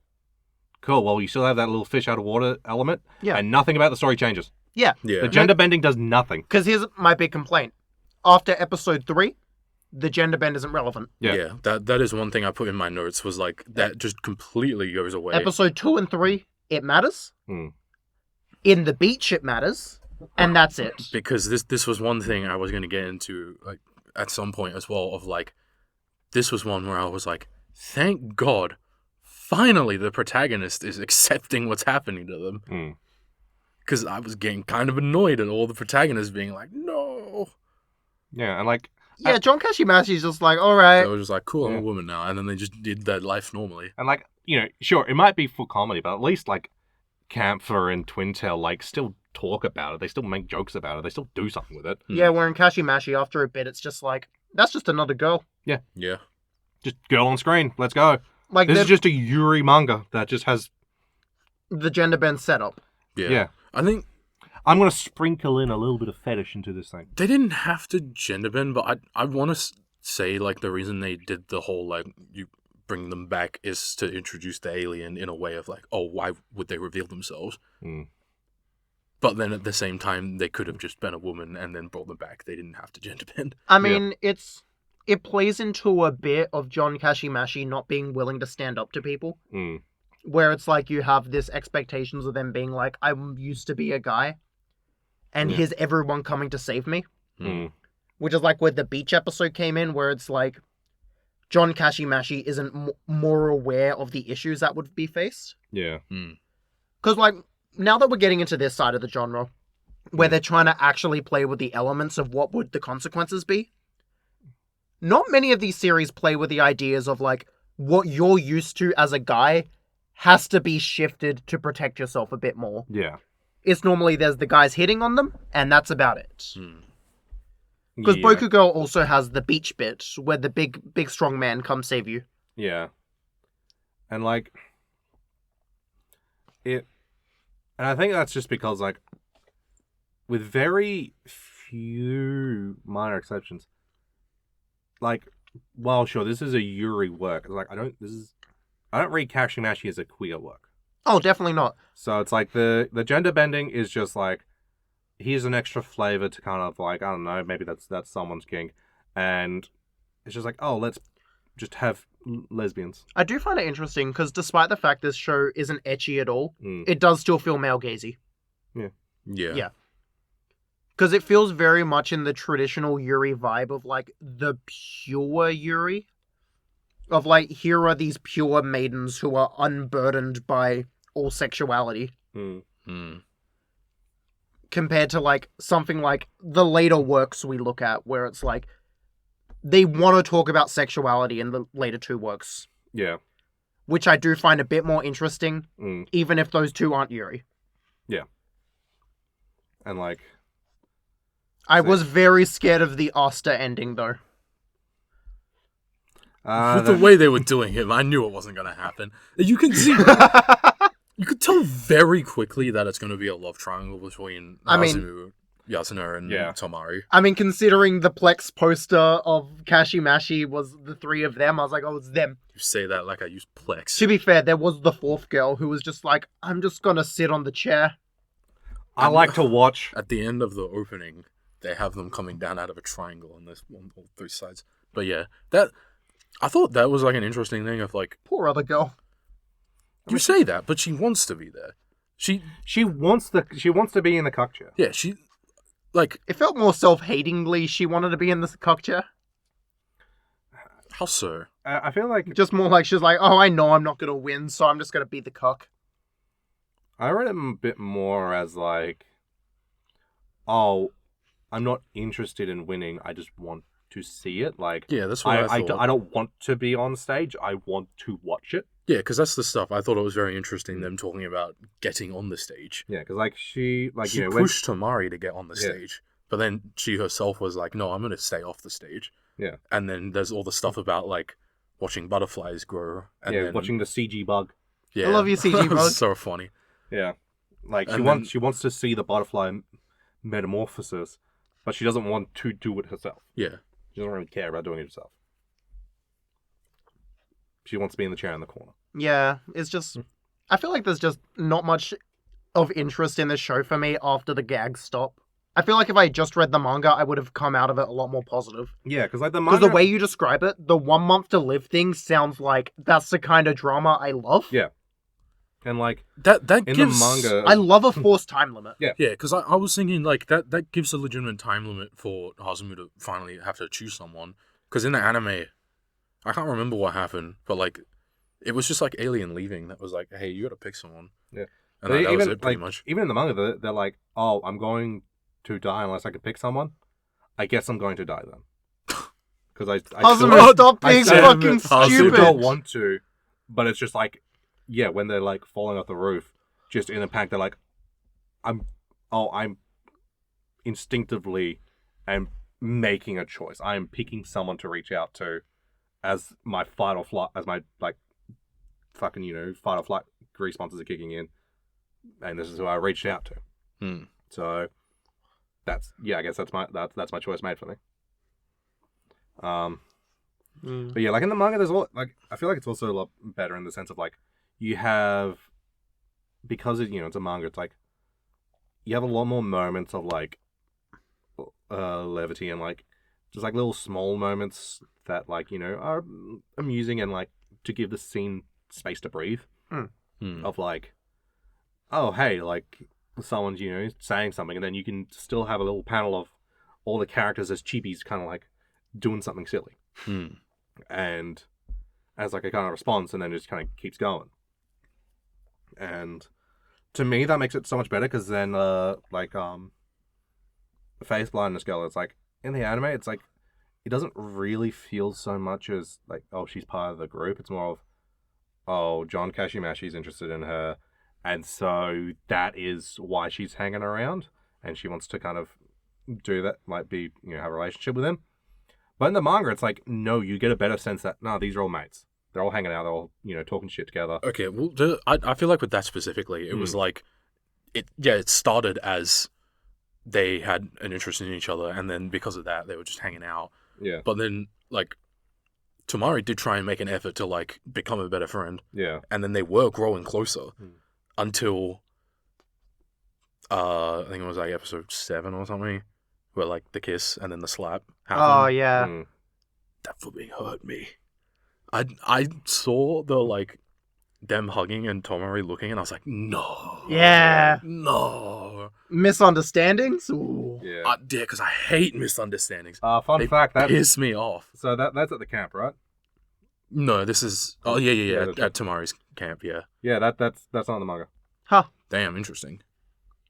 cool, well, you still have that little fish out of water element. Yeah. And nothing about the story changes. Yeah. The gender bending does nothing. Because here's my big complaint. After episode 3, the gender bend isn't relevant. Yeah, that is one thing I put in my notes, was like, that just completely goes away. Episode 2 and 3, it matters. In the beach, it matters. And that's it. Because this was one thing I was going to get into, like, at some point as well, of, like, this was one where I was like, thank God, finally the protagonist is accepting what's happening to them. Because I was getting kind of annoyed at all the protagonists being like, no. Yeah, and, like, yeah, John Kashimashi's just like, all right. So I was just like, cool, I'm a woman now. And then they just did their life normally. And, like, sure, it might be for comedy, but at least, like, Camphor and Twintail, like, still talk about it. They still make jokes about it. They still do something with it. Yeah, where in Kashimashi, after a bit, it's just like, that's just another girl. Yeah. Just girl on screen. Let's go. Like This is just a Yuri manga that just has the Genderbend setup. Yeah. I think I'm going to sprinkle in a little bit of fetish into this thing. they didn't have to genderbend, but I want to say, like, the reason they did the whole, like, you bring them back is to introduce the alien in a way of, like, oh, why would they reveal themselves? But then at the same time, they could have just been a woman and then brought them back. They didn't have to genderbend. I mean, it plays into a bit of John Kashimashi not being willing to stand up to people. Where it's like you have this expectations of them being like, I used to be a guy, and here's everyone coming to save me. Which is like where the beach episode came in, where it's like John Kashimashi isn't more aware of the issues that would be faced. Yeah. Because, like, now that we're getting into this side of the genre, where they're trying to actually play with the elements of what would the consequences be, not many of these series play with the ideas of, like, what you're used to as a guy has to be shifted to protect yourself a bit more. Yeah. It's normally there's the guys hitting on them, and that's about it. Because Boku Girl also has the beach bit, where the big strong man comes save you. Yeah. And, like, and I think that's just because, like, with very few minor exceptions, like, well, sure, this is a Yuri work. It's like, I don't read Kashimashi as a queer work. Oh, definitely not. So it's like the gender bending is just like, here's an extra flavor to kind of like, I don't know, maybe that's someone's king. And it's just like, oh, let's just have lesbians. I do find it interesting because despite the fact this show isn't ecchi at all, it does still feel male gazy. Yeah. Because it feels very much in the traditional Yuri vibe of like the pure Yuri. Of like, here are these pure maidens who are unburdened by all sexuality. Compared to like something like the later works we look at where it's like they want to talk about sexuality in the later two works. Yeah. Which I do find a bit more interesting, even if those two aren't Yuri. Yeah. And like... I was very scared of the Asta ending though. With the way they were doing it, I knew it wasn't going to happen. You can see... You could tell very quickly that it's going to be a love triangle between Hazumu, Yasuno, and Tomari. I mean, considering the Plex poster of Kashimashi was the three of them, I was like, oh, it's them. You say that like I use Plex. To be fair, there was the fourth girl who was just like, I'm just going to sit on the chair. I like to watch... At the end of the opening, they have them coming down out of a triangle on all three sides. But yeah, I thought that was like an interesting thing of like... Poor other girl. You say that, but she wants to be there. She wants to be in the cuck chair. Yeah, she like it felt more self-hatingly she wanted to be in the cuck chair. How so? I feel like just more like she's like, oh, I know I'm not gonna win, so I'm just gonna be the cuck. I read it a bit more as like, oh, I'm not interested in winning. I just want to see it. Like, yeah, that's what I thought. I don't want to be on stage. I want to watch it. Yeah, because that's the stuff. I thought it was very interesting, them talking about getting on the stage. Yeah, because like she pushed Tomari to get on the stage, but then she herself was like, no, I'm going to stay off the stage. Yeah. And then there's all the stuff about like watching butterflies grow. And then, watching the CG bug. Yeah. I love your CG bug. So funny. Yeah. Like and she wants to see the butterfly metamorphosis, but she doesn't want to do it herself. Yeah. She doesn't really care about doing it herself. She wants to be in the chair in the corner. Yeah, it's just... I feel like there's just not much of interest in this show for me after the gags stop. I feel like if I just read the manga, I would have come out of it a lot more positive. Yeah, because like the manga... Because the way you describe it, the 1 month to live thing sounds like that's the kind of drama I love. Yeah. And like... That in gives... the manga... I love a forced time limit. Yeah. Yeah, because I was thinking like that gives a legitimate time limit for Hazumu to finally have to choose someone. Because in the anime, I can't remember what happened, but like... It was just like Alien leaving. That was like, hey, you got to pick someone. Yeah, and that was it pretty much. Even in the manga, they're like, oh, I'm going to die unless I can pick someone. I guess I'm going to die then. Because stop being fucking stupid. I don't want to, but it's just like, yeah, when they're like falling off the roof, just in a pack, they're like, I'm oh, I'm instinctively am making a choice. I am picking someone to reach out to as my fight or flight, as my fucking fight or flight responses are kicking in, and this is who I reached out to. So I guess that's my choice made for me. But yeah, like in the manga, there's I feel like it's also a lot better in the sense of like you have, because it's a manga, it's like you have a lot more moments of like levity and like just like little small moments that like are amusing and like to give the scene space to breathe. Of like, oh hey, like someone's saying something, and then you can still have a little panel of all the characters as cheapies kind of like doing something silly, and as like a kind of response, and then just kind of keeps going. And to me that makes it so much better, because then the face blindness girl, it's like in the anime it's like it doesn't really feel so much as like, oh, she's part of the group. It's more of, oh, John Kashimashi's interested in her, and so that is why she's hanging around, and she wants to kind of do that, like be have a relationship with him. But in the manga, it's like, no, you get a better sense that no, these are all mates. They're all hanging out. They're all talking shit together. Okay, well, I feel like with that specifically, it was like, it started as they had an interest in each other, and then because of that, they were just hanging out. Yeah. But then like Tamari did try and make an effort to like become a better friend. Yeah. And then they were growing closer until I think it was like episode 7 or something, where like the kiss and then the slap happened. Oh yeah. That fucking hurt me. I saw the like them hugging and Tamari looking, and I was like, no. Yeah. No. Misunderstandings? Ooh. Yeah. Yeah, because I hate misunderstandings. Fun fact, that piss me off. So that's at the camp, right? No, this is... Oh, yeah. At Tamari's camp, yeah. Yeah, that's not in the manga. Huh. Damn, interesting.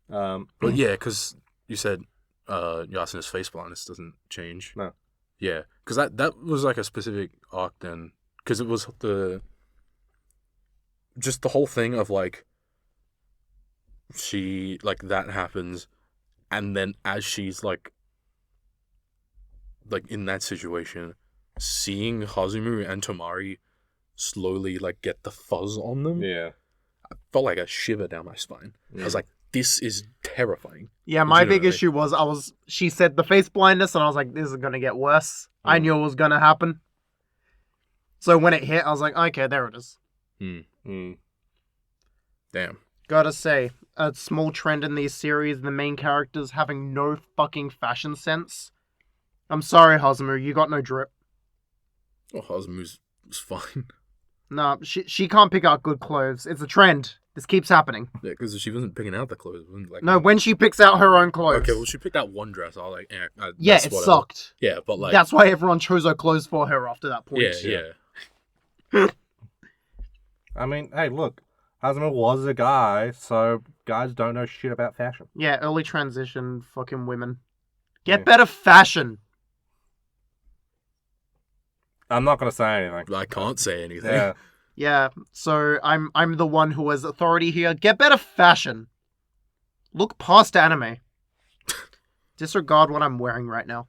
But But yeah, because you said Yasuna's face blindness doesn't change. No. Yeah, because that was like a specific arc then. Because it was just the whole thing of like, she, like, that happens, and then as she's like in that situation, seeing Hazumu and Tamari slowly like get the fuzz on them, yeah, I felt like a shiver down my spine. I was like, this is terrifying. Yeah, my big issue was she said the face blindness, and I was like, this is gonna get worse. I knew it was gonna happen. So when it hit, I was like, okay, there it is. Damn. Gotta say, a small trend in these series, the main characters having no fucking fashion sense. I'm sorry, Hazumu, you got no drip. Oh, Hazumu's was fine. No, she can't pick out good clothes. It's a trend. This keeps happening. Yeah, because she wasn't picking out the clothes. It wasn't like, no, when she picks out her own clothes. Okay, well, she picked out one dress. I was like, yeah, it whatever. sucked. Yeah, but like... That's why everyone chose her clothes for her after that point. Yeah. I mean, hey, look. Hazumu was a guy, so guys don't know shit about fashion. Yeah, early transition fucking women. Get better fashion. I'm not gonna say anything. I can't say anything. Yeah. Yeah, so I'm the one who has authority here. Get better fashion. Look past anime. Disregard what I'm wearing right now.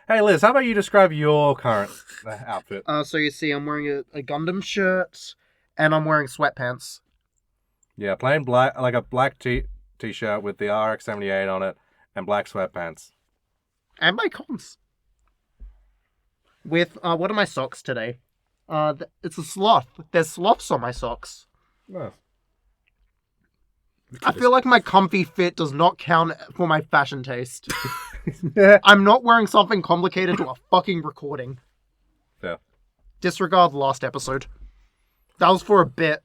Hey Liz, how about you describe your current outfit? So you see I'm wearing a Gundam shirt, and I'm wearing sweatpants. Yeah, plain black, like a black t-shirt with the RX-78 on it, and black sweatpants. And my cons. With, what are my socks today? It's a sloth. There's sloths on my socks. Oh. I feel like my comfy fit does not count for my fashion taste. I'm not wearing something complicated to a fucking recording. Yeah. Disregard last episode. That was for a bit.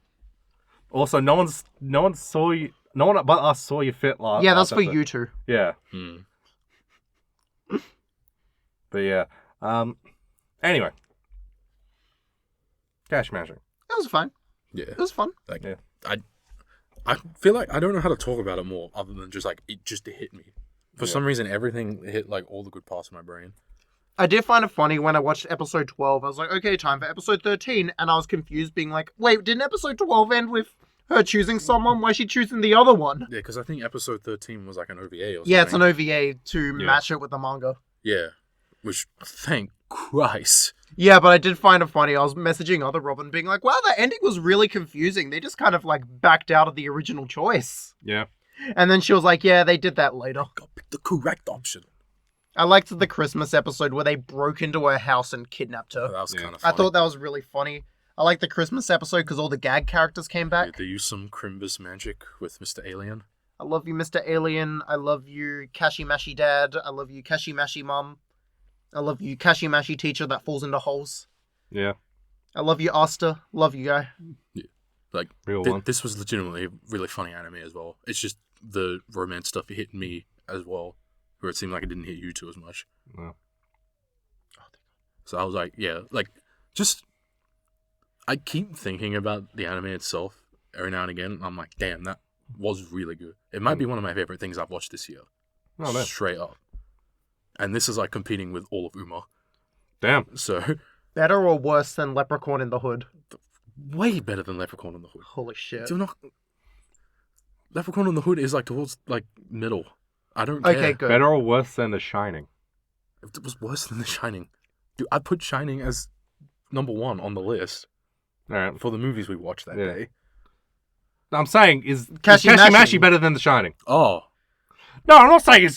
Also, no one saw you. No one but us saw you fit last. Yeah, that's last for episode. you two. Yeah. But yeah. Anyway. Kashimashi. It was fine. Yeah. It was fun. Like, Yeah. I feel like I don't know how to talk about it more other than just like it just hit me. For some reason, everything hit like all the good parts of my brain. I did find it funny when I watched episode 12. I was like, okay, time for episode 13. And I was confused, being like, wait, didn't episode 12 end with her choosing someone? Why is she choosing the other one? Yeah, because I think episode 13 was like an OVA or something. Yeah, it's an OVA to match it with the manga. Yeah, which, thank Christ. Yeah, but I did find it funny. I was messaging other Robin being like, wow, that ending was really confusing. They just kind of like backed out of the original choice. Yeah. And then she was like, yeah, they did that later. Gotta pick the correct option. I liked the Christmas episode where they broke into her house and kidnapped her. Oh, that was kind of funny. I thought that was really funny. I like the Christmas episode because all the gag characters came back. Yeah, they used some Crimbus magic with Mr. Alien. I love you, Mr. Alien. I love you, Kashimashi Dad. I love you, Kashimashi Mum. I love you, Kashimashi Teacher that falls into holes. Yeah. I love you, Asta. Love you, guy. Yeah. Like, this was legitimately a really funny anime as well. It's just the romance stuff hit me as well, where it seemed like it didn't hit you too as much. No. So I was like, yeah, like, just... I keep thinking about the anime itself every now and again. I'm like, damn, that was really good. It might be one of my favorite things I've watched this year. Oh, man. Straight up. And this is like competing with all of Uma. Damn. So... Better or worse than Leprechaun in the Hood? Way better than Leprechaun in the Hood. Holy shit. Do not... Leprechaun in the Hood is like towards like middle. I don't care. Okay, good. Better or worse than The Shining? If it was worse than The Shining. Dude, I'd put Shining as number 1 on the list. Alright. For the movies we watched that day. No, I'm saying, is Kashimashi Kashimashi better than The Shining? Oh. No, I'm not saying is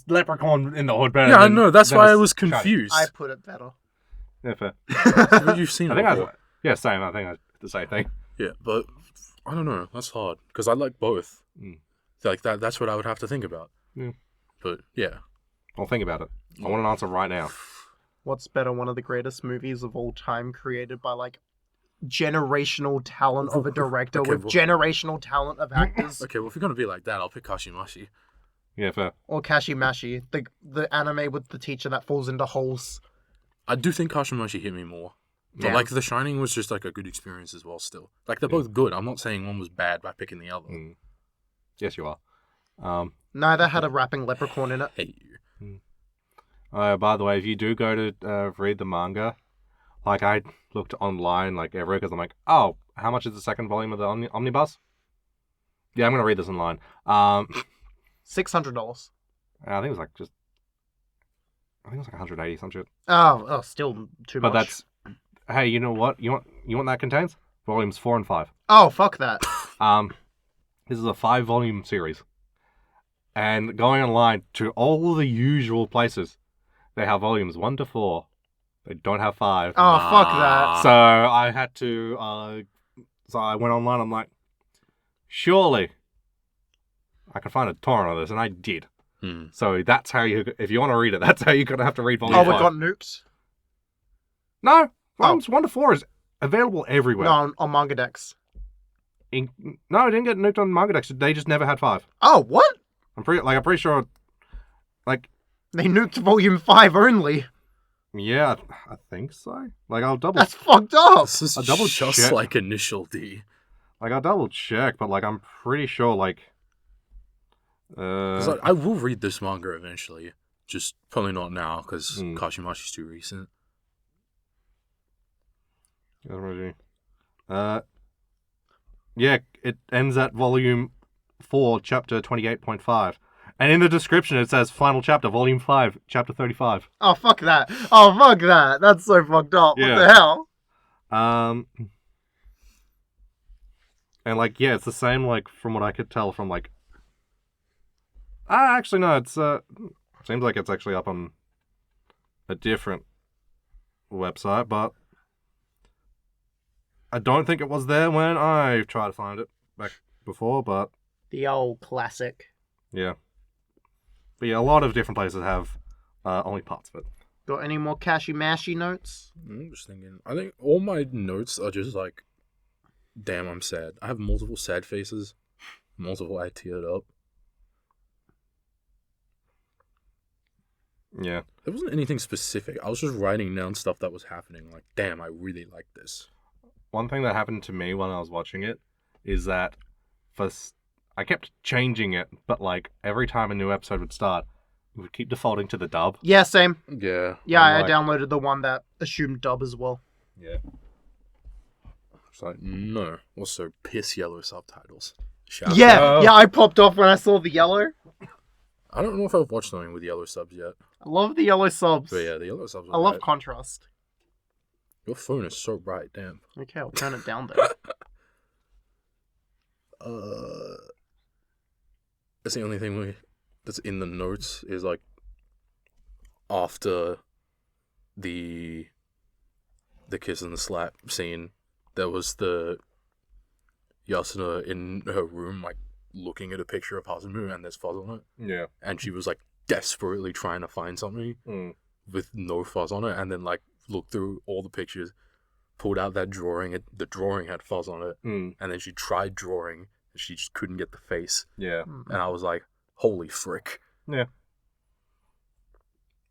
Leprechaun in the Hood better Yeah, than... I know. That's why I was Shining. confused. I put it better. Yeah, fair. You've seen it I think before. yeah, same. I think I did the same thing. Yeah, but I don't know. That's hard. Because I like both. Mm. Like, that's what I would have to think about. Yeah. But, yeah. I'll think about it. I want an answer right now. What's better? One of the greatest movies of all time created by, like, generational talent of a director with generational talent of actors. Okay, well, if you're going to be like that, I'll pick Kashimashi. Yeah, fair. Or Kashimashi, the anime with the teacher that falls into holes. I do think Kashimashi hit me more. But, like, The Shining was just, like, a good experience as well still. Like, they're both good. I'm not saying one was bad by picking the other. Mm. Yes, you are. Neither had a rapping leprechaun in it. Hate you. By the way, if you do go to read the manga, like, I looked online, like, everywhere, because I'm like, oh, how much is the second volume of the omnibus? Yeah, I'm going to read this online. $600. I think it was like like 180 some shit. Oh, still too much. But that's, hey, you know what? You want that contains? Volumes 4 and 5. Oh, fuck that. This is a 5-volume series. And going online to all the usual places, they have volumes 1 to 4. They don't have 5. Oh, fuck that. So I had to, so I went online, I'm like, surely I can find a torrent of this, and I did. So that's how if you want to read it, that's how you're going to have to read volume 5. Oh, it got nuked? No, volumes 1 to 4 is available everywhere. No, on Manga Decks. No, it didn't get nuked on Manga Decks. They just never had 5. Oh, what? I'm pretty sure, like... They nuked volume 5 only. Yeah, I think so. Like, I'll double... That's fucked up! This is I'll double just check. like Initial D. Like, I'll double check, but, like, I'm pretty sure, like... Like, I will read this manga eventually. Just probably not now, because Kashimashi's too recent. Yeah, it ends at volume 4, chapter 28.5. And in the description it says, final chapter, volume 5, chapter 35. Oh, fuck that. Oh, fuck that. That's so fucked up. Yeah. What the hell? And, like, yeah, it's the same, like, from what I could tell from, like... actually, no, it's, seems like it's actually up on a different website, but... I don't think it was there when I tried to find it back before, but... The old classic. Yeah. But yeah, a lot of different places have only parts of it. Got any more Kashimashi notes? I'm just thinking. I think all my notes are just like, damn, I'm sad. I have multiple sad faces. Multiple I teared up. Yeah. There wasn't anything specific. I was just writing down stuff that was happening. Like, damn, I really like this. One thing that happened to me when I was watching it is that I kept changing it, but like every time a new episode would start, it would keep defaulting to the dub. Yeah, same. Yeah. Yeah, I downloaded the one that assumed dub as well. Yeah. It's like, no. Also, piss yellow subtitles. Yeah, I popped off when I saw the yellow. I don't know if I've watched something with yellow subs yet. I love the yellow subs. But yeah, the yellow subs. I love contrast. Your phone is so bright, damn. Okay, I'll turn it down there. That's the only thing that's in the notes is like after the kiss and the slap scene, there was the Yasuna in her room like looking at a picture of Hazumu and there's fuzz on it. Yeah. And she was like desperately trying to find something with no fuzz on it, and then like looked through all the pictures, pulled out that drawing, the drawing had fuzz on it, and then she tried drawing, and she just couldn't get the face. Yeah. And I was like, holy frick. Yeah.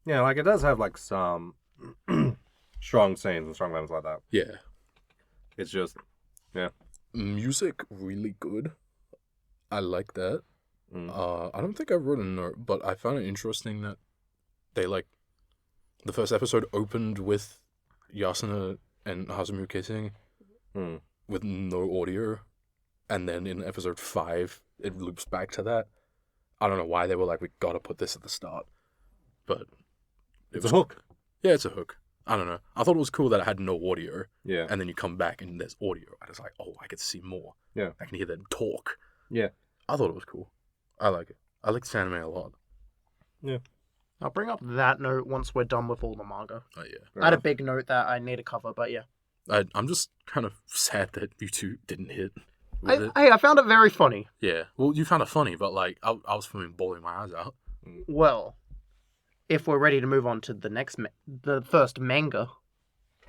Yeah, like it does have like some strong scenes and strong moments like that. Yeah. It's just, yeah. Music, really good. I like that. I don't think I wrote a note, but I found it interesting that they like the first episode opened with Yasuna and Hazumu kissing with no audio, and then in episode 5 it loops back to that. I don't know why they were like, we gotta put this at the start, but it's a hook. Yeah, it's a hook. I don't know. I thought it was cool that it had no audio. Yeah. And then you come back and there's audio. I was like, oh, I get to see more. Yeah. I can hear them talk. Yeah. I thought it was cool. I like it. I like this anime a lot. Yeah. I'll bring up that note once we're done with all the manga. Oh, yeah. I had a big note that I need to cover, but yeah. I'm just kind of sad that you two didn't hit with it. I found it very funny. Yeah. Well, you found it funny, but like, I was feeling bawling my eyes out. Well, if we're ready to move on to the first manga.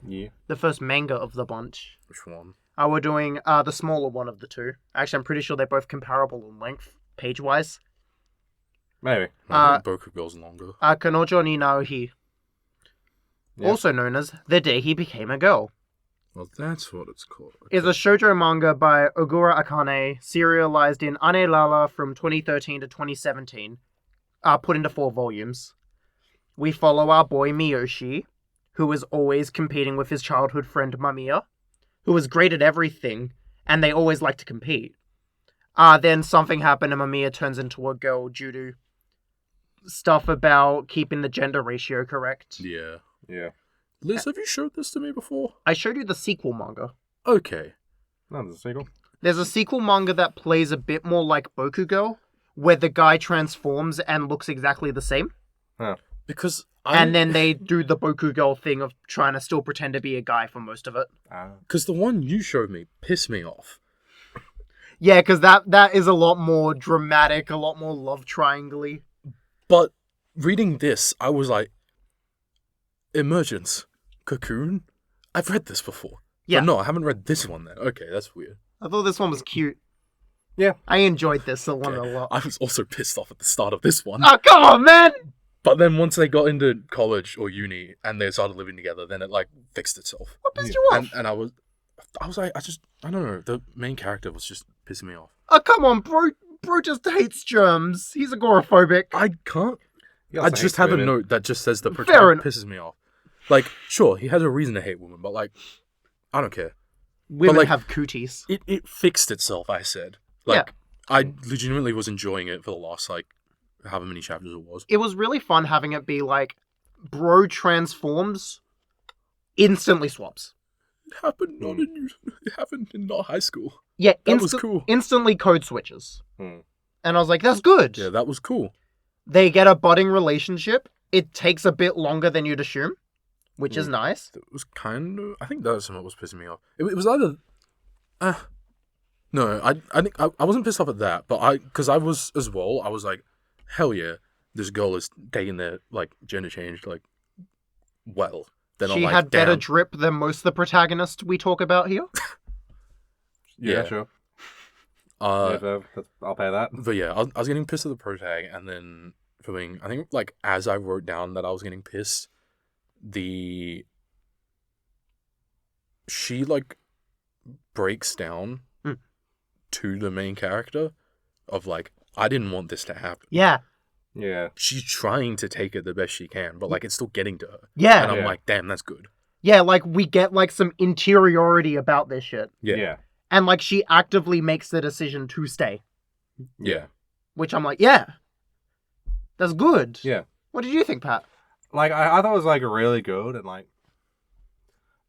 Yeah. The first manga of the bunch. Which one? We're doing the smaller one of the two. Actually, I'm pretty sure they're both comparable in length, page-wise. Maybe. I think Boku goes longer. Kanojo ni Naru Hi. Yeah. Also known as The Day He Became a Girl. Well, that's what it's called. Is a shoujo manga by Ogura Akane, serialized in Ane Lala from 2013 to 2017, put into 4 volumes. We follow our boy Miyoshi, who is always competing with his childhood friend Mamiya, who is great at everything, and they always like to compete. Then something happened and Mamiya turns into a girl due to stuff about keeping the gender ratio correct. Yeah. Yeah. Liz, have you showed this to me before? I showed you the sequel manga. Okay. No, there's a sequel. There's a sequel manga that plays a bit more like Boku Girl, where the guy transforms and looks exactly the same. Huh. Because And then they do the Boku Girl thing of trying to still pretend to be a guy for most of it. Because the one you showed me pissed me off. Yeah, because that is a lot more dramatic, a lot more love triangle-y. But reading this, I was like, Emergence, Cocoon? I've read this before. Yeah. But no, I haven't read this one then. Okay, that's weird. I thought this one was cute. Yeah. I enjoyed this one a lot. I was also pissed off at the start of this one. Oh, come on, man! But then once they got into college or uni and they started living together, then it like fixed itself. What pissed you off? And I was like, I don't know. The main character was just pissing me off. Oh, come on, bro. Bro just hates germs. He's agoraphobic. I can't. He I also just hates have a women. note that just says the Fair protagonist pisses me off. Like, sure, he has a reason to hate women, but like, I don't care. Women like, have cooties. It fixed itself, I said. Like, Yeah. I legitimately was enjoying it for the last, like, however many chapters it was. It was really fun having it be like, bro transforms, instantly swaps. It happened it happened in not high school. Yeah, That was cool. Instantly code switches. Hmm. And I was like, that's good. Yeah, that was cool. They get a budding relationship. It takes a bit longer than you'd assume, which is nice. It was kind of... I think that was something that was pissing me off. It was either... no, I think... I wasn't pissed off at that, but because I was as well, I was like, hell yeah, this girl is taking their, like, gender change, like, well. They're not She like, had better damn. drip than most of the protagonists we talk about here. Yeah, Yeah. sure. Uh, I'll pay that. But yeah, I was getting pissed at the protag, and then for being... I think, like, as I wrote down that I was getting pissed, she, like, breaks down to the main character of, like, I didn't want this to happen. Yeah. Yeah. She's trying to take it the best she can, but, like, it's still getting to her. Yeah. And I'm Yeah. like, damn, that's good. Yeah, like, we get, like, some interiority about this shit. Yeah. And, like, she actively makes the decision to stay. Yeah. Which I'm like, yeah. That's good. Yeah. What did you think, Pat? Like, I thought it was, like, really good, and, like,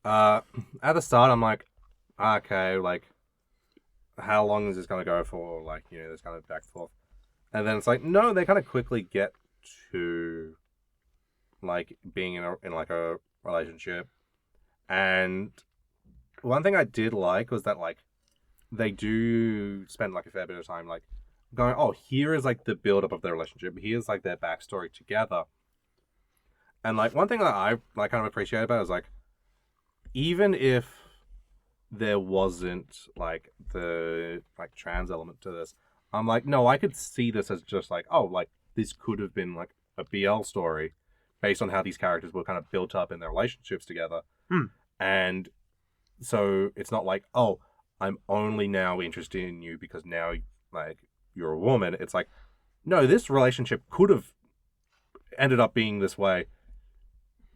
at the start, I'm like, okay, like, how long is this gonna go for? Like, you know, this kind of back and forth. And then it's like, no, they kind of quickly get to, like, being in like, a relationship. And one thing I did like was that, like, they do spend, like, a fair bit of time, like, going, oh, here is, like, the build-up of their relationship. Here's, like, their backstory together. And, like, one thing that I, like, kind of appreciate about it is, like, even if there wasn't, like, the, like, trans element to this, I'm like, no, I could see this as just, like, oh, like, this could have been, like, a BL story based on how these characters were kind of built up in their relationships together. And so it's not like, oh, I'm only now interested in you because now, like, you're a woman. It's like, no, this relationship could have ended up being this way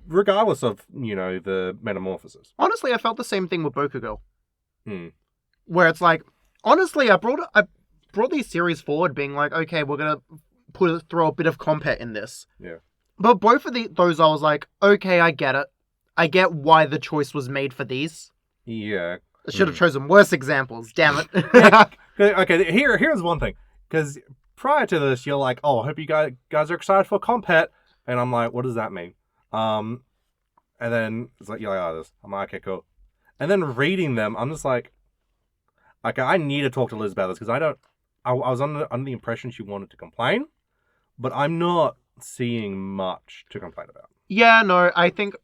regardless of, you know, the metamorphosis. Honestly, I felt the same thing with Boku Girl. Where it's like, honestly, I brought these series forward being like, okay, we're going to throw a bit of compet in this. Yeah. But both of those, I was like, okay, I get it. I get why the choice was made for these. Yeah. I should have chosen worse examples, damn it. Okay, here's one thing. Because prior to this, you're like, oh, I hope you guys are excited for compet. And I'm like, what does that mean? And then it's like, you're like, oh, this. I'm like, okay, cool. And then reading them, I'm just like, okay, I need to talk to Liz about this because I was under the impression she wanted to complain, but I'm not seeing much to complain about. Yeah, no, I think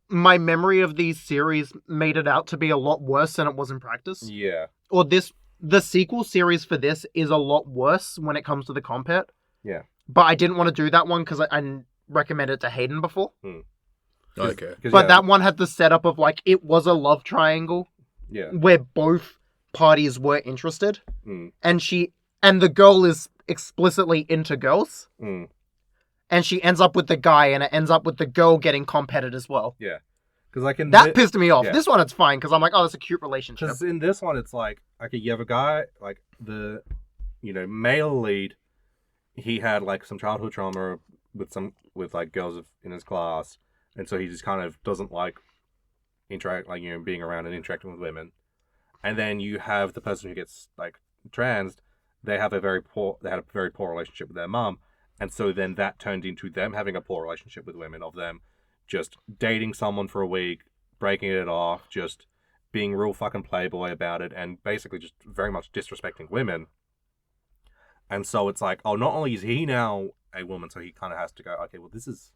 my memory of these series made it out to be a lot worse than it was in practice. Yeah. Or the sequel series for this is a lot worse when it comes to the compet. Yeah. But I didn't want to do that one because I recommended it to Hayden before. Okay. But that one had the setup of, like, it was a love triangle. Yeah. Where both parties were interested. And the girl is explicitly into girls. And she ends up with the guy, and it ends up with the girl getting competited as well. Yeah. Because like that pissed me off. Yeah. This one, it's fine, because I'm like, oh, that's a cute relationship. Because in this one, it's like, okay, you have a guy, like, the, you know, male lead, he had, like, some childhood trauma with like, girls in his class, and so he just kind of doesn't like being around and interacting with women. And then you have the person who gets, like, trans, they had a very poor relationship with their mum, and so then that turned into them having a poor relationship with women, of them just dating someone for a week, breaking it off, just being real fucking playboy about it, and basically just very much disrespecting women. And so it's like, oh, not only is he now a woman, so he kind of has to go, okay, well, this is,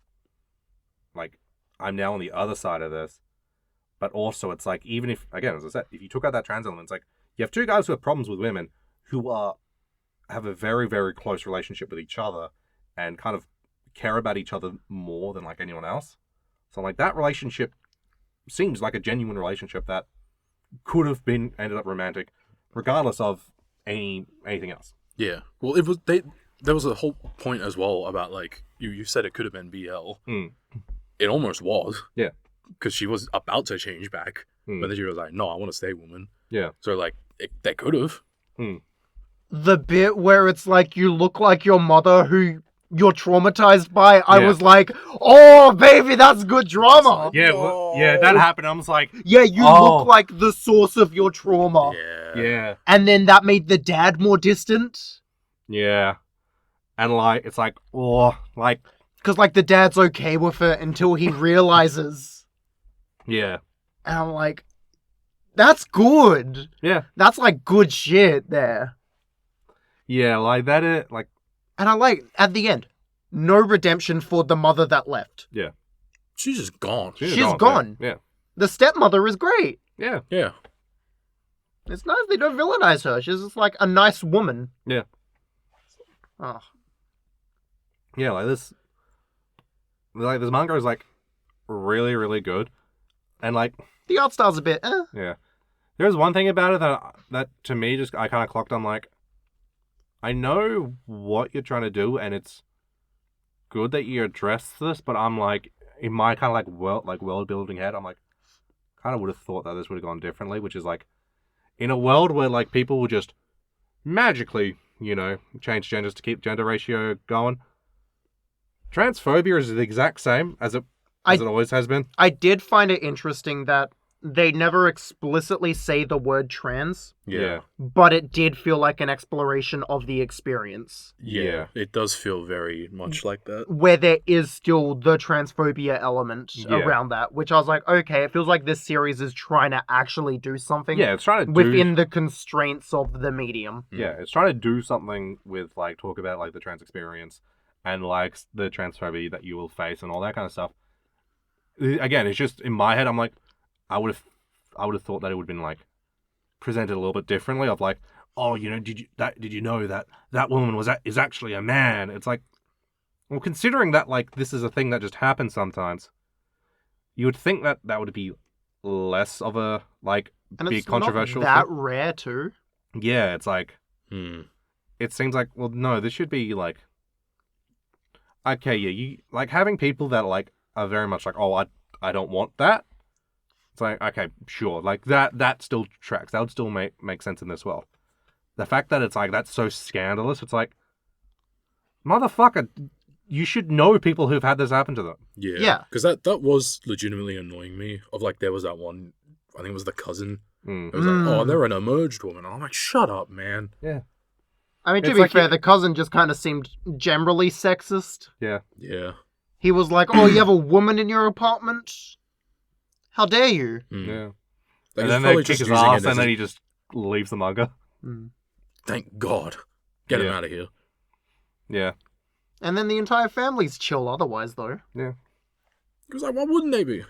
like, I'm now on the other side of this. But also, it's like, even if, again, as I said, if you took out that trans element, it's like, you have two guys who have problems with women who have a very, very close relationship with each other and kind of care about each other more than, like, anyone else. So, like, that relationship seems like a genuine relationship that could have ended up romantic, regardless of anything else. Yeah. Well, there was a whole point as well about, like, you said it could have been BL. It almost was. Yeah. Because she was about to change back, but then she was like, no, I want to stay woman. Yeah. So, like, they could have. The bit where it's like, you look like your mother who you're traumatized by, I was like, oh, baby, that's good drama. Yeah, yeah, that happened. I was like, yeah, you look like the source of your trauma. Yeah. And then that made the dad more distant. Yeah. And, like, it's like, oh, like... Because, like, the dad's okay with it until he realizes... Yeah. And I'm like, that's good. Yeah. That's, like, good shit there. Yeah, like, that is, like... And I like, at the end, no redemption for the mother that left. Yeah. She's just gone. She's gone. Yeah. The stepmother is great. Yeah. Yeah. It's nice they don't villainize her. She's just, like, a nice woman. Yeah. Oh. Yeah, like, this manga is, like, really, really good. And, like... The art style's a bit, Yeah. There's one thing about it that to me, just, I kind of clocked on, like, I know what you're trying to do, and it's good that you address this, but I'm, like, in my kind of, like, world building head, I'm like, kind of would have thought that this would have gone differently, which is like, in a world where like people will just magically, change genders to keep gender ratio going, transphobia is the exact same as it always has been. I did find it interesting that they never explicitly say the word trans. Yeah. But it did feel like an exploration of the experience. Yeah. It does feel very much like that. Where there is still the transphobia element around that, which I was like, okay, it feels like this series is trying to actually do something. Yeah, it's trying to within the constraints of the medium. Yeah, it's trying to do something with, like, talk about, like, the trans experience and, like, the transphobia that you will face and all that kind of stuff. Again, it's just, in my head, I'm like, I would have thought that it would have been like presented a little bit differently. Of like, oh, did you know that woman is actually a man? It's like, well, considering that like this is a thing that just happens sometimes, you would think that would be less of a like and big controversial. Not that rare too. Yeah, it's like, it seems like, well, no, this should be like, okay, yeah, you like having people that like are very much like, oh, I don't want that. It's like, okay, sure, like that still tracks. That would still make sense in this world. The fact that it's like, that's so scandalous, it's like, motherfucker, you should know people who've had this happen to them. Yeah. Because that was legitimately annoying me. Of like, there was that one, I think it was the cousin. It was like, oh, they're an emerged woman. And I'm like, shut up, man. Yeah. I mean, to be fair, the cousin just kind of seemed generally sexist. Yeah. Yeah. He was like, oh, you have a woman in your apartment? How dare you? Yeah. Like, and then they kick his ass, and then he just leaves the manga. Thank God. Get him out of here. Yeah. And then the entire family's chill otherwise, though. Yeah. Because like, why wouldn't they be?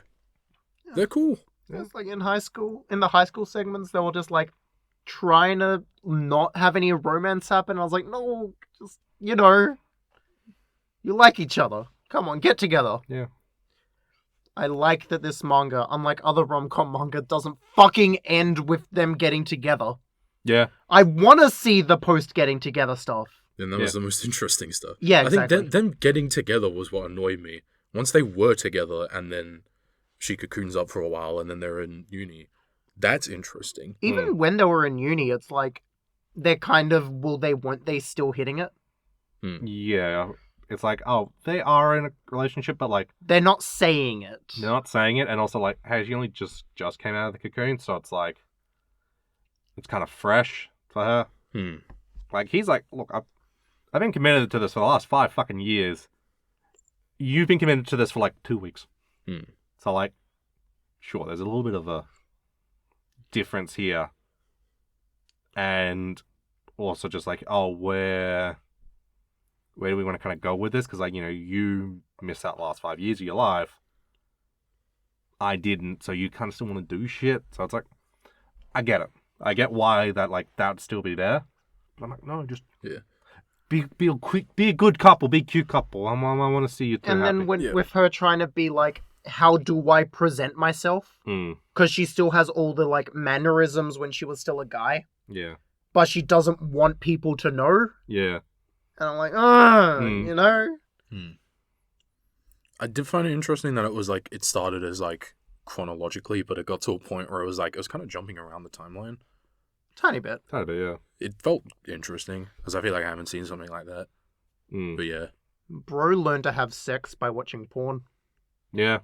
They're cool. It's like in the high school segments, they were just like trying to not have any romance happen. I was like, no, just, you like each other. Come on, get together. Yeah. I like that this manga, unlike other rom-com manga, doesn't fucking end with them getting together. Yeah. I want to see the post-getting together stuff. And that was the most interesting stuff. Yeah, exactly. I think them getting together was what annoyed me. Once they were together and then she cocoons up for a while and then they're in uni, that's interesting. Even when they were in uni, it's like, they're kind of, won't they still hitting it? Yeah. It's like, oh, they are in a relationship, but like... They're not saying it. They're not saying it, and also like, hey, she only just came out of the cocoon, so it's like... It's kind of fresh for her. Like, he's like, look, I've been committed to this for the last 5 fucking years. You've been committed to this for like 2 weeks. So like, sure, there's a little bit of a difference here. And also just like, oh, where do we want to kind of go with this? Because, like, you missed out the last 5 years of your life. I didn't, so you kind of still want to do shit. So it's like, I get it. I get why that, like, that would still be there. But I'm like, no, just be a good couple, be a cute couple. I want to see you two And happy. then with her trying to be like, how do I present myself? Because she still has all the, like, mannerisms when she was still a guy. Yeah. But she doesn't want people to know. Yeah. And I'm like, I did find it interesting that it was like, it started as like chronologically, but it got to a point where it was kind of jumping around the timeline. Tiny bit, yeah. It felt interesting, because I feel like I haven't seen something like that. But yeah. Bro learned to have sex by watching porn. Yeah.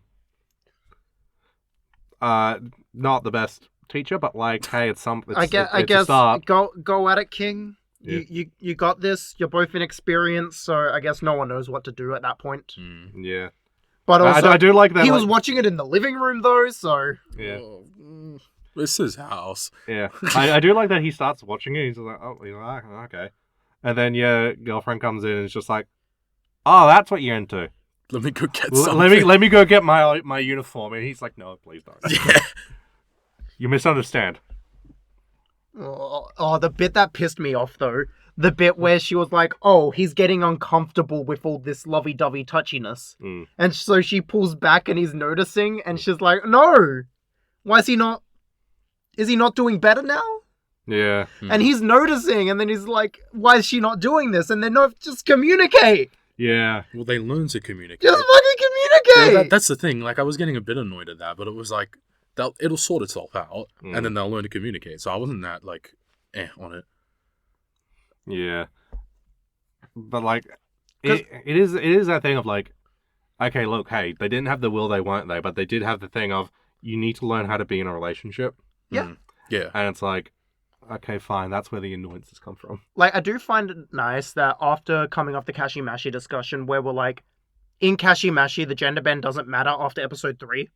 Not the best teacher, but like, hey, it's something. I guess go at it, King. Yeah. You got this. You're both inexperienced, so I guess no one knows what to do at that point. Yeah. But also, I do like that. He was watching it in the living room, though, so... Yeah. This is house. Yeah. I do like that he starts watching it. He's like, oh, okay. And then, girlfriend comes in and is just like, oh, that's what you're into. Let me go get something. Let me go get my uniform. And he's like, no, please don't. Yeah. You misunderstand. Oh, the bit that pissed me off, though. The bit where she was like, oh, he's getting uncomfortable with all this lovey-dovey touchiness. And so she pulls back and he's noticing, and she's like, no! Why is he not... Is he not doing better now? Yeah. And he's noticing, and then he's like, why is she not doing this? And then, no, just communicate! Yeah. Well, they learn to communicate. Just fucking communicate! Well, that's the thing. Like, I was getting a bit annoyed at that, but it was like, it'll sort itself out, and then they'll learn to communicate. So I wasn't that like on it. Yeah, but like it is that thing of like, okay, look, hey, they didn't have the will, they weren't they, but they did have the thing of you need to learn how to be in a relationship. Yeah. Yeah. And it's like, okay, fine, that's where the annoyances come from. Like, I do find it nice that after coming off the Kashimashi discussion, where we're like, in Kashimashi, the gender bend doesn't matter after episode 3.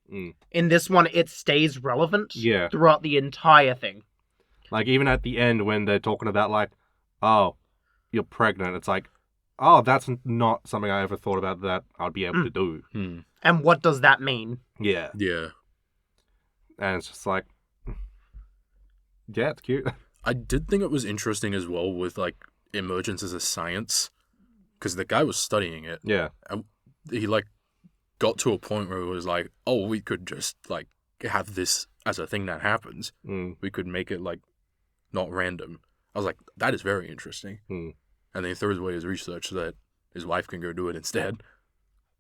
In this one, it stays relevant throughout the entire thing. Like, even at the end, when they're talking about, like, oh, you're pregnant, it's like, oh, that's not something I ever thought about that I'd be able to do. And what does that mean? Yeah. Yeah. And it's just like, yeah, it's cute. I did think it was interesting as well with, like, emergence as a science, because the guy was studying it. Yeah. He, like, got to a point where it was like, oh, we could just, like, have this as a thing that happens. We could make it, like, not random. I was like, that is very interesting. And then he throws away his research so that his wife can go do it instead.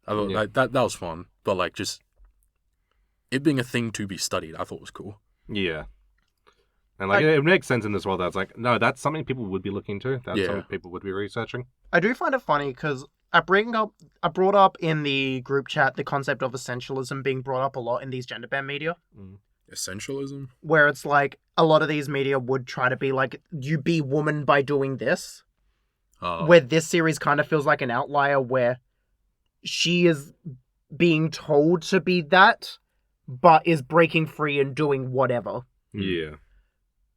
I thought like, that was fun. But, like, just it being a thing to be studied, I thought was cool. Yeah. And, like, it makes sense in this world. That's like, no, that's something people would be looking to. That's something people would be researching. I do find it funny because I brought up in the group chat the concept of essentialism being brought up a lot in these genderbend media. Essentialism? Where it's like, a lot of these media would try to be like, you be woman by doing this. Where this series kind of feels like an outlier where she is being told to be that, but is breaking free and doing whatever. Yeah.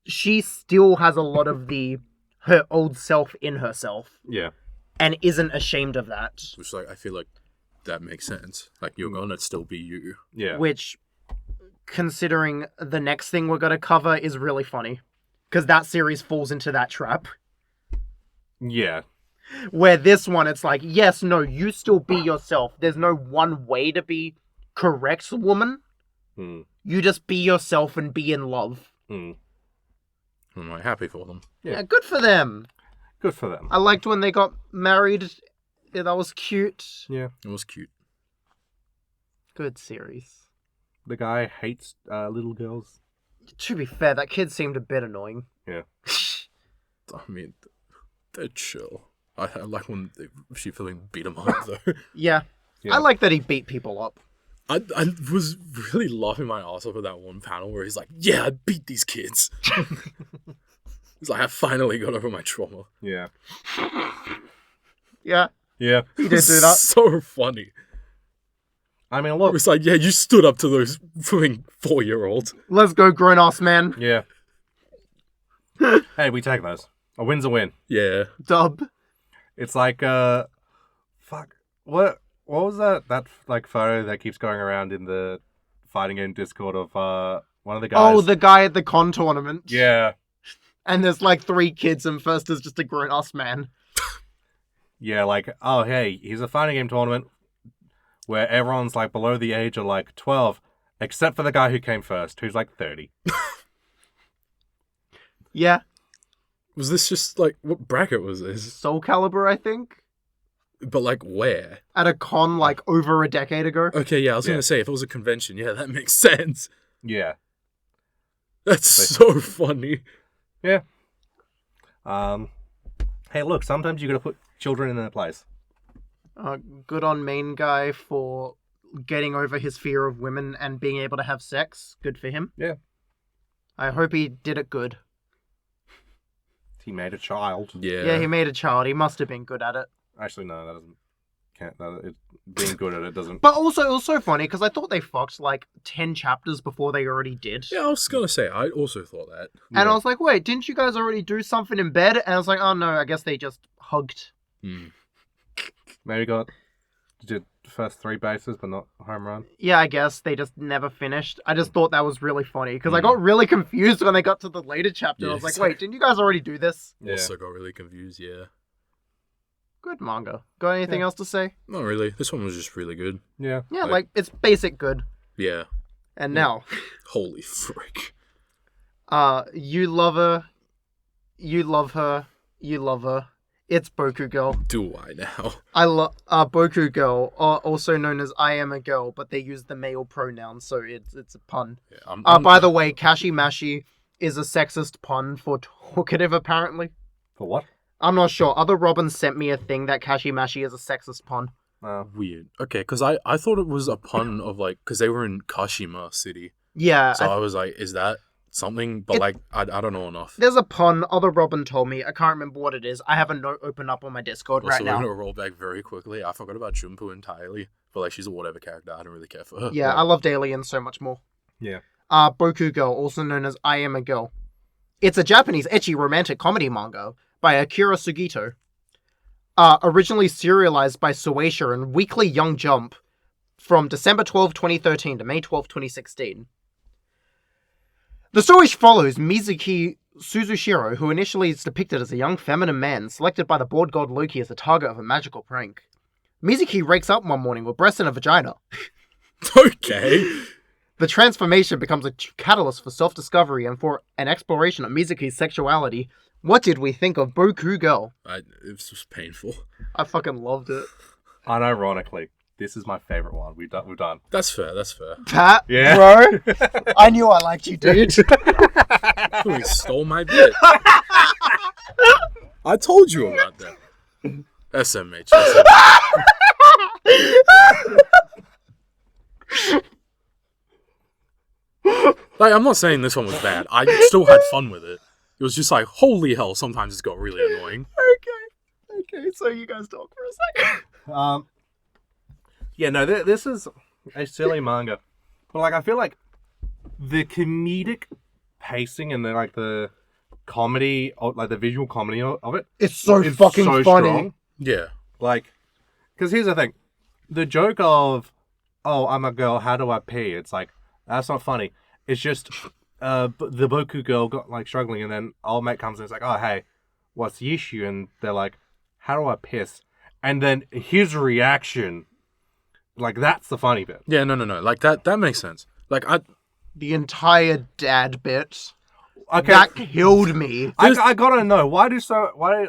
She still has a lot of her old self in herself. Yeah. And isn't ashamed of that. Which, like, I feel like that makes sense. Like, you're gonna still be you. Yeah. Which, considering the next thing we're gonna cover, is really funny. Because that series falls into that trap. Yeah. Where this one, it's like, yes, no, you still be yourself. There's no one way to be correct woman. You just be yourself and be in love. I'm like, happy for them. Yeah, good for them. Good for them. I liked when they got married. Yeah, that was cute. Yeah. It was cute. Good series. The guy hates little girls. To be fair, that kid seemed a bit annoying. Yeah. I mean, they're chill. I like when she feeling beat him up, though. Yeah. I like that he beat people up. I was really laughing my ass off at that one panel where he's like, yeah, I beat these kids. He's like, I finally got over my trauma. Yeah. Yeah. Yeah. He did do that. So funny. I mean, look. It's like, yeah, you stood up to those fucking 4-year-olds. Let's go, grown-ass man. Yeah. Hey, we take those. A win's a win. Yeah. Dub. It's like, fuck. What was that like photo that keeps going around in the fighting game Discord of one of the guys? Oh, the guy at the con tournament. Yeah. And there's like 3 kids, and first is just a grown-ass man. Yeah, like, oh, hey, here's a fighting game tournament where everyone's like below the age of like 12, except for the guy who came first, who's like 30. Yeah. Was this just like, what bracket was this? Soul Calibur, I think. But like, where? At a con like over a decade ago. Okay, yeah, I was gonna say, if it was a convention, yeah, that makes sense. Yeah. That's so funny. Yeah. Hey, look, sometimes you gotta put children in their place. Good on main guy for getting over his fear of women and being able to have sex. Good for him. Yeah. I hope he did it good. He made a child. Yeah. Yeah, he made a child. He must have been good at it. Actually, no, that doesn't count. Being good at it doesn't. But also, it was so funny because I thought they fucked like 10 chapters before they already did. Yeah, I was gonna say, I also thought that. And I was like, wait, didn't you guys already do something in bed? And I was like, oh no, I guess they just hugged. Maybe did the first 3 bases, but not home run. Yeah, I guess they just never finished. I just thought that was really funny because I got really confused when they got to the later chapter. I was like, wait, didn't you guys already do this? Yeah. Also got really confused, yeah. Good manga. Got anything else to say? Not really. This one was just really good. Yeah. Yeah, like it's basic good. Yeah. And now. Holy frick. You love her. You love her. You love her. It's Boku Girl. Do I now? I love Boku Girl, also known as I am a girl, but they use the male pronoun, so it's a pun. Yeah, By the way, Kashimashi is a sexist pun for talkative, apparently. For what? I'm not sure. Other Robins sent me a thing that Kashimashi is a sexist pun. Weird. Okay, because I thought it was a pun of like, because they were in Kashima City. Yeah. So I was like, is that something? But like, I don't know enough. There's a pun. Other Robin told me. I can't remember what it is. I have a note open up on my Discord right now. So we're going to roll back very quickly. I forgot about Junpei entirely. But like, she's a whatever character. I don't really care for her. Yeah, I loved Alien so much more. Yeah. Boku Girl, also known as I Am a Girl. It's a Japanese ecchi romantic comedy manga by Akira Sugito. Originally serialized by Shueisha and Weekly Young Jump from December 12, 2013 to May 12, 2016. The story follows Mizuki Suzushiro, who initially is depicted as a young feminine man selected by the board god Loki as the target of a magical prank. Mizuki wakes up one morning with breasts and a vagina. Okay. The transformation becomes a catalyst for self-discovery and for an exploration of Mizuki's sexuality. What did we think of Boku Girl? It was just painful. I fucking loved it. Unironically, this is my favorite one we've done. That's fair. Pat, Yeah. bro, I knew I liked you, dude. You stole my bit. I told you about that. SMH. Like, I'm not saying this one was bad. I still had fun with it. It was just like, holy hell, sometimes it's got really annoying. Okay, so you guys talk for a second. Yeah, no, this is a silly manga. But, like, I feel like the comedic pacing and the comedy, like, the visual comedy of it. It's so fucking funny. Strong. Yeah. Like, because here's the thing. The joke of, oh, I'm a girl, how do I pee? It's like, that's not funny. It's just the Boku girl got, like, struggling, and then old mate comes and it's like, oh, hey, what's the issue? And they're like, how do I piss? And then his reaction, like, that's the funny bit. Yeah, no. Like, that makes sense. Like, The entire dad bit. Okay. That killed me. I gotta know, why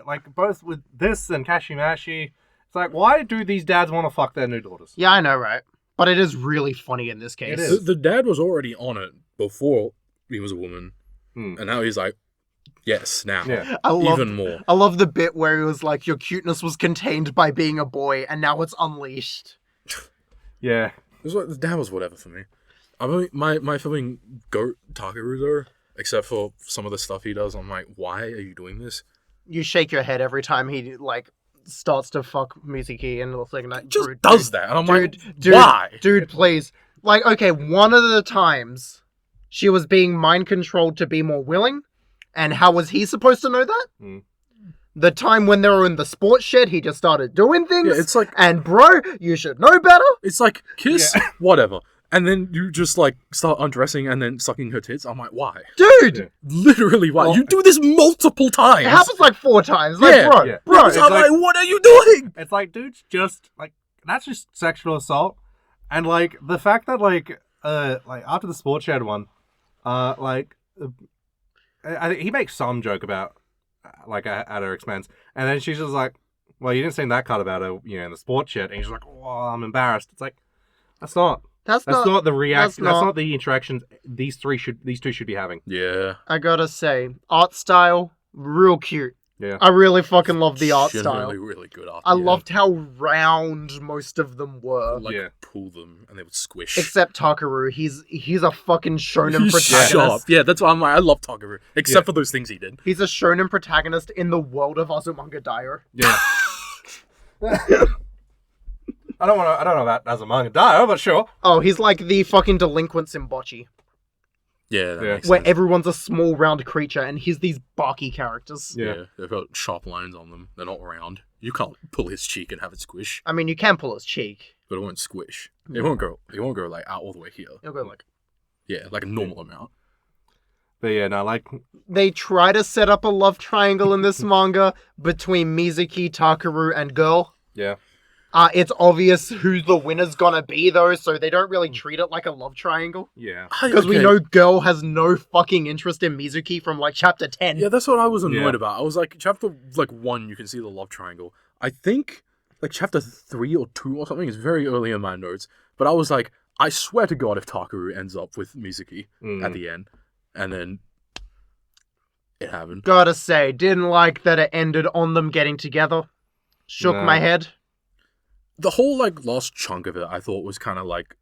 like, both with this and Kashimashi, it's like, why do these dads want to fuck their new daughters? Yeah, I know, right? But it is really funny in this case. It is. The dad was already on it before he was a woman. And now he's like, yes, now. Yeah. Even more. I love the bit where he was like, your cuteness was contained by being a boy, and now it's unleashed. Yeah. The dad was whatever for me. I mean, my feeling goat Takeru though, except for some of the stuff he does, I'm like, why are you doing this? You shake your head every time he, like, starts to fuck Mizuki and looks like that. Just does that, and I'm like, dude, why? Dude, please. Like, okay, one of the times she was being mind controlled to be more willing, and how was he supposed to know that? The time when they were in the sports shed, he just started doing things. Yeah, it's like, and bro, you should know better. it's like kiss, whatever, and then you just like start undressing and then sucking her tits. I'm like, why? Dude! Yeah. Literally, why? Well, you do this multiple times. It happens like 4 times. Like, Yeah. bro, Yeah. bro. It's I'm like- like, what are you doing? It's like, dude's just, like, that's just sexual assault. And, like, the fact that, like after the sports shed one, I think he makes some joke about, like, at her expense. And then she's just like, well, you didn't see that cut about her, in the sports shed. And he's like, oh, I'm embarrassed. It's like, that's not the reaction. That's not the interactions these two should be having. Yeah, I gotta say, art style, real cute. Yeah. I really fucking love the art style. Genuinely really good art. I loved how round most of them were. like Yeah. pull them and they would squish. Except Takeru, he's a fucking shonen He's protagonist. sharp. Yeah, that's why I'm like, I love Takeru, except for those things he did. He's a shonen protagonist in the world of Azumanga Daioh. Yeah. I don't know about Azumanga Daioh, but sure. Oh, he's like the fucking delinquents in Bocce, Yeah, that Yeah. makes where sense. everyone's a small round creature and he's these barky characters. Yeah. They've got sharp lines on them. They're not round. You can't pull his cheek and have it squish, I mean, you can pull his cheek. but it won't squish. It won't go. It won't go like out all the way here. He'll go like... Yeah, like a normal amount. But yeah, no, like, They try to set up a love triangle in this manga between Mizuki, Takeru, and Girl. yeah. It's obvious who the winner's gonna be, though, so they don't really treat it like a love triangle. Yeah. Because we know Girl has no fucking interest in Mizuki from, like, chapter 10. Yeah, that's what I was annoyed about. I was like, chapter, 1, you can see the love triangle. I think, like, chapter 3 or 2 or something is very early in my notes. But I was like, I swear to God if Takaru ends up with Mizuki at the end. And then it happened. Gotta say, didn't like that it ended on them getting together. Shook my head. The whole, like, last chunk of it, I thought was kind of like,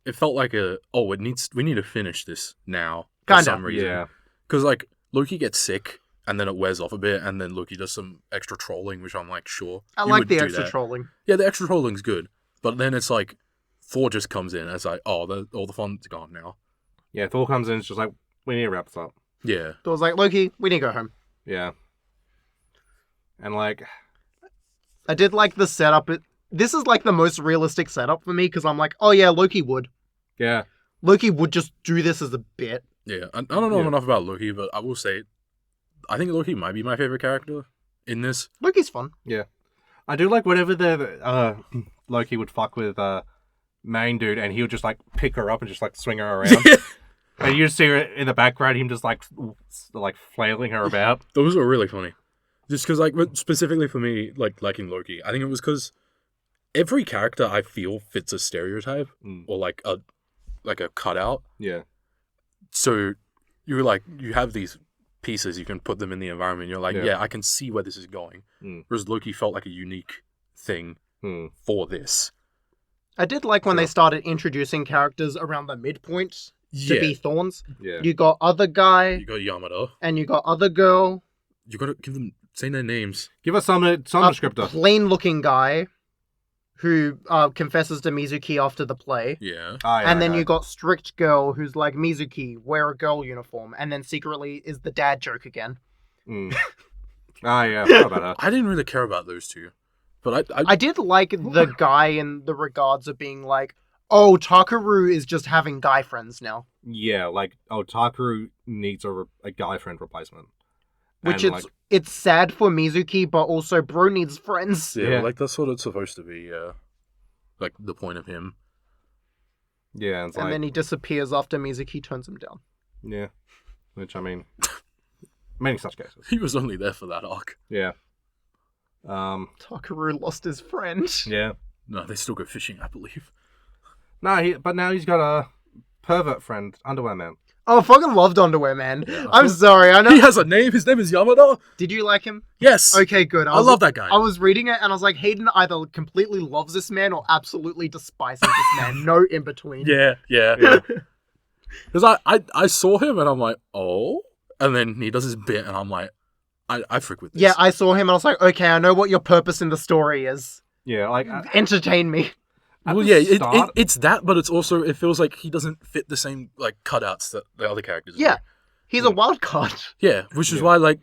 it felt like we need to finish this now. For some reason. Yeah. Because, like, Loki gets sick, and then it wears off a bit, and then Loki does some extra trolling, which I'm like, sure. I like the extra trolling. Yeah, the extra trolling's good. But then it's like, Thor just comes in, and it's like, all the fun's gone now. Yeah, Thor comes in, it's just like, we need to wrap this up. Yeah. Thor's like, Loki, we need to go home. Yeah. And, like... I did like the setup. This is, like, the most realistic setup for me, because I'm like, oh yeah, Loki would. Yeah. Loki would just do this as a bit. Yeah, I don't know enough about Loki, but I will say, I think Loki might be my favorite character in this. Loki's fun. Yeah. I do like whatever Loki would fuck with main dude, and he would just, like, pick her up and just, like, swing her around. And you just see her in the background, him just, like flailing her about. Those were really funny. Just because, like, specifically for me, like, liking Loki, I think it was because every character I feel fits a stereotype or like a cutout. Yeah. So you have these pieces, you can put them in the environment. You're like, yeah I can see where this is going. Whereas Loki felt like a unique thing for this. I did like when they started introducing characters around the midpoint to be thorns. Yeah. You got other guy. You got Yamada. And you got other girl. You gotta say their names. Give us some descriptor. Plain-looking guy who confesses to Mizuki after the play. Yeah. And then you got strict girl who's like, Mizuki, wear a girl uniform. And then secretly is the dad joke again. Yeah. I forgot about that. I didn't really care about those two. But I did like the guy in the regards of being like, oh, Takaru is just having guy friends now. Yeah, like, Takaru needs a guy friend replacement. Which and, it's sad for Mizuki, but also bro needs friends. Yeah, like that's what it's supposed to be, like the point of him. Yeah, it's and then he disappears after Mizuki turns him down. Yeah. Which, I mean, many such cases. He was only there for that arc. Yeah. Takaru lost his friend. Yeah. No, they still go fishing, I believe. No, but now he's got a pervert friend, Underwear Man. Oh, I fucking loved Underwear Man. Yeah. I'm sorry, I know. He has a name, his name is Yamada. Did you like him? Yes. Okay, good. I love that guy. I was reading it and I was like, Hayden either completely loves this man or absolutely despises this man. No in between. Yeah. Because I saw him and I'm like, oh? And then he does his bit and I'm like, I freak with this. Yeah, I saw him and I was like, okay, I know what your purpose in the story is. Yeah, like... Entertain me. Well, yeah, it's that, but it's also, it feels like he doesn't fit the same, like, cutouts that the other characters do. Yeah, he's a wild card. Yeah, which is why, like,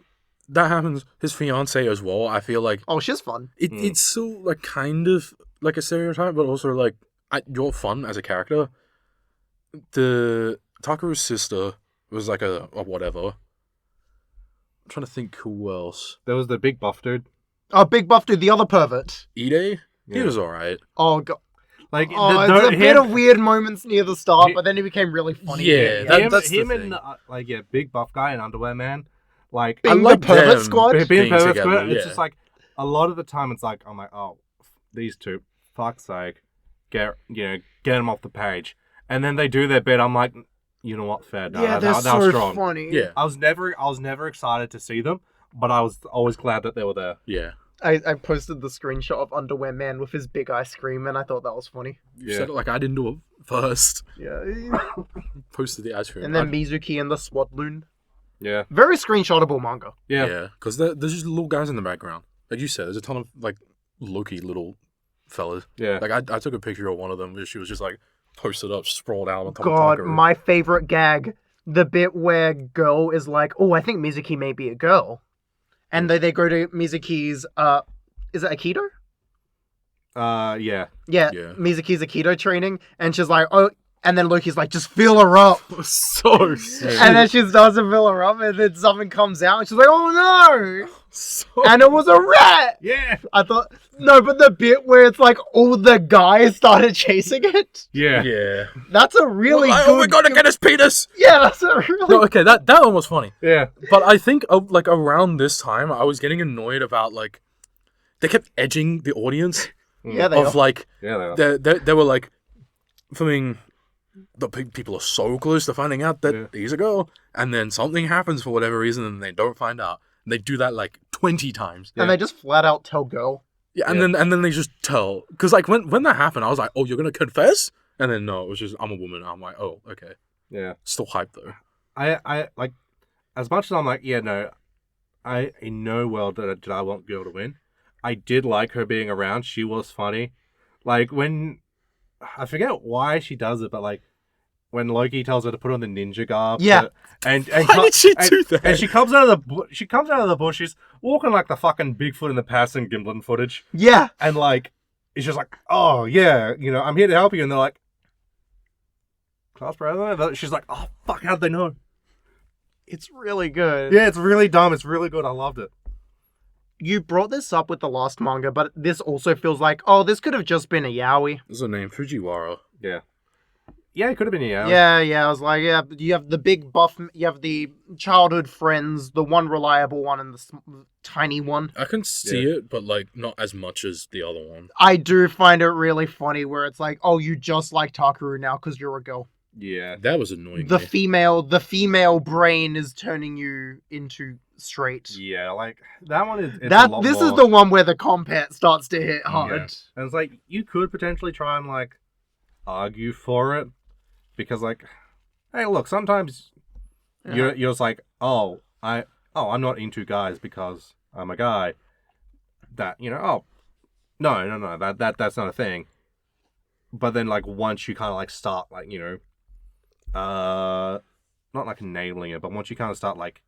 that happens, his fiancée as well, I feel like... Oh, she's fun. It's still, like, kind of like a stereotype, but also, like, you're fun as a character. The Takaru's sister was, like, a whatever. I'm trying to think who else. There was the big buff dude. Oh, big buff dude, the other pervert. Ide? He was alright. Oh, God. Like, it's a bit of weird moments near the start, but then he became really funny. Yeah, that's him the and thing. big buff guy and Underwear Man, like being the pervert squad. Being pervert together, squad. It's just like a lot of the time. It's like I'm like, oh, these two, fuck's sake, get them off the page, and then they do their bit. I'm like, you know what, fair. No, yeah, they're so strong. Funny. Yeah, I was never excited to see them, but I was always glad that they were there. Yeah. I posted the screenshot of Underwear Man with his big ice cream, and I thought that was funny. You said it like I didn't do it first. Yeah. Posted the ice cream. And then Mizuki and the Swadloon. Yeah. Very screenshotable manga. Yeah. Because there's just little guys in the background. Like you said, there's a ton of, like, Loki little fellas. Yeah. Like, I took a picture of one of them where she was just, like, posted up, sprawled out on top of God, Takaru. my favorite gag. The bit where Girl is like, oh, I think Mizuki may be a girl. And they go to Mizuki's, is it Aikido? Yeah. Yeah, Mizuki's Aikido training. And she's like, oh, and then Loki's like, just fill her up. So sick. And then she doesn't fill her up, and then something comes out, and she's like, oh no! And it was a rat! Yeah! I thought, No, but the bit where it's like all the guys started chasing it. Yeah. Yeah. That's a really good... Oh, we gotta get his penis! Yeah, that's a really... No, okay, that one was funny. Yeah. But I think, like, around this time, I was getting annoyed about, like, they kept edging the audience. Yeah, they of, are. like, Yeah, they are. they were, like, filming... The people are so close to finding out that he's a girl, and then something happens for whatever reason, and they don't find out. And they do that, like, 20 times. And they just flat out tell girl. Yeah, and then they just tell. Because, like, when that happened, I was like, oh, you're gonna confess? And then, no, it was just, I'm a woman. I'm like, oh, okay. Yeah. Still hype, though. I like, as much as I'm like, yeah, no, in no world did I want girl to win. I did like her being around. She was funny. Like, when, I forget why she does it, but, like, when Loki tells her to put on the ninja garb. Yeah. And Why did she do that? And she comes out of the bushes, walking like the fucking Bigfoot in the past in Gimlin footage. Yeah. And, like, it's just like, oh, yeah, you know, I'm here to help you. And they're like, class president? She's like, oh, fuck, how'd they know? It's really good. Yeah, it's really dumb. It's really good. I loved it. You brought this up with the last manga, but this also feels like, oh, this could have just been a yaoi. What's her name? Fujiwara. Yeah. Yeah, it could have been a yaoi. Yeah, I was like, yeah, you have the big buff, you have the childhood friends, the one reliable one and the tiny one. I can see it, but, like, not as much as the other one. I do find it really funny where it's like, oh, you just like Takaru now because you're a girl. Yeah. That was annoying. The female brain is turning you into straight. Yeah, like, that one is... This is the one where the compet starts to hit hard. Yeah. And it's like, you could potentially try and, like, argue for it. Because, like, hey, look, sometimes you're just like, I'm not into guys because I'm a guy. That, you know, no, that's not a thing. But then, like, once you kind of, like, start, like, you know, not, like, nailing it, but once you kind of start, like,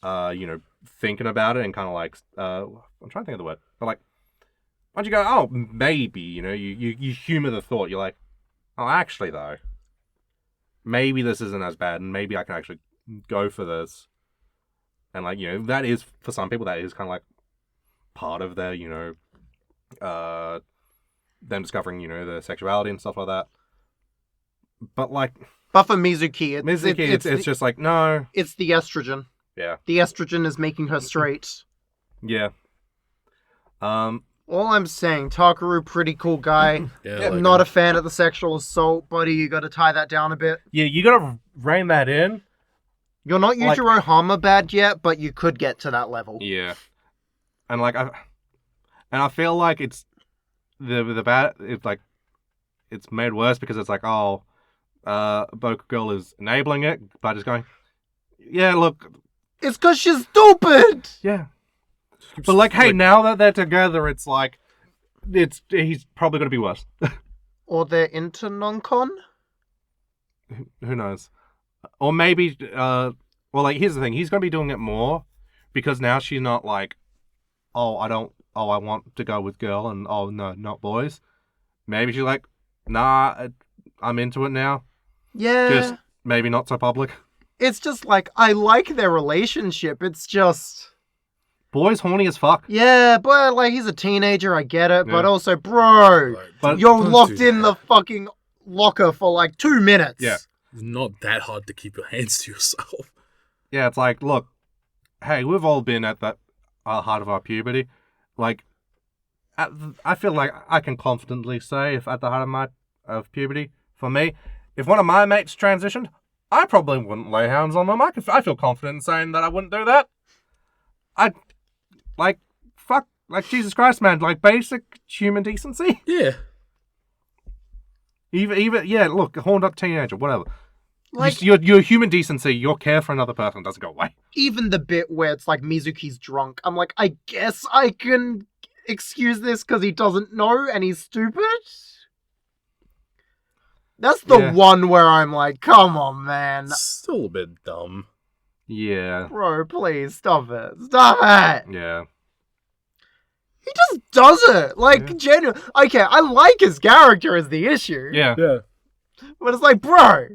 you know, thinking about it and kind of, like, I'm trying to think of the word, but, like, once you go, oh, maybe, you know, you humor the thought, you're like, oh, actually, though, maybe this isn't as bad, and maybe I can actually go for this. And, like, you know, that is, for some people, that is kind of, like, part of their, you know, them discovering, you know, their sexuality and stuff like that. But, like... But for Mizuki, it's just like, no. It's the estrogen. Yeah. The estrogen is making her straight. Yeah. All I'm saying, Takaru, pretty cool guy. Yeah, I'm not a fan of the sexual assault, buddy. You gotta tie that down a bit. Yeah, you gotta rein that in. You're not Yujiro Hama bad yet, but you could get to that level. Yeah. And, like, I feel like it's the bad, it's like, it's made worse because it's like, oh, Boku Girl is enabling it by just going, yeah, look. It's because she's stupid! Yeah. But, like, hey, now that they're together, it's like, he's probably going to be worse. Or they're into non-con? Who knows? Or maybe, well, like, here's the thing. He's going to be doing it more because now she's not like, I want to go with girl and, oh, no, not boys. Maybe she's like, nah, I'm into it now. Yeah. Just maybe not so public. It's just like, I like their relationship. It's just... Boy's horny as fuck. Yeah, but, like, he's a teenager, I get it. Yeah. But also, bro, but you're locked in the fucking locker for, like, 2 minutes. Yeah. It's not that hard to keep your hands to yourself. Yeah, it's like, look, hey, we've all been at that heart of our puberty. Like, I feel like I can confidently say, if at the heart of puberty, for me, if one of my mates transitioned, I probably wouldn't lay hands on them. I feel confident in saying that I wouldn't do that. Like, fuck, like, Jesus Christ, man, like, basic human decency. Yeah. Even, yeah, look, horned up teenager, whatever. Like, your human decency, your care for another person doesn't go away. even the bit where it's like Mizuki's drunk, I'm like, I guess I can excuse this because he doesn't know and he's stupid? That's the one where I'm like, come on, man. Still a bit dumb. Yeah. Bro, please, stop it. Stop it! Yeah. He just does it! Like, genuinely. Okay, I like his character is the issue. Yeah. Yeah. But it's like, bro.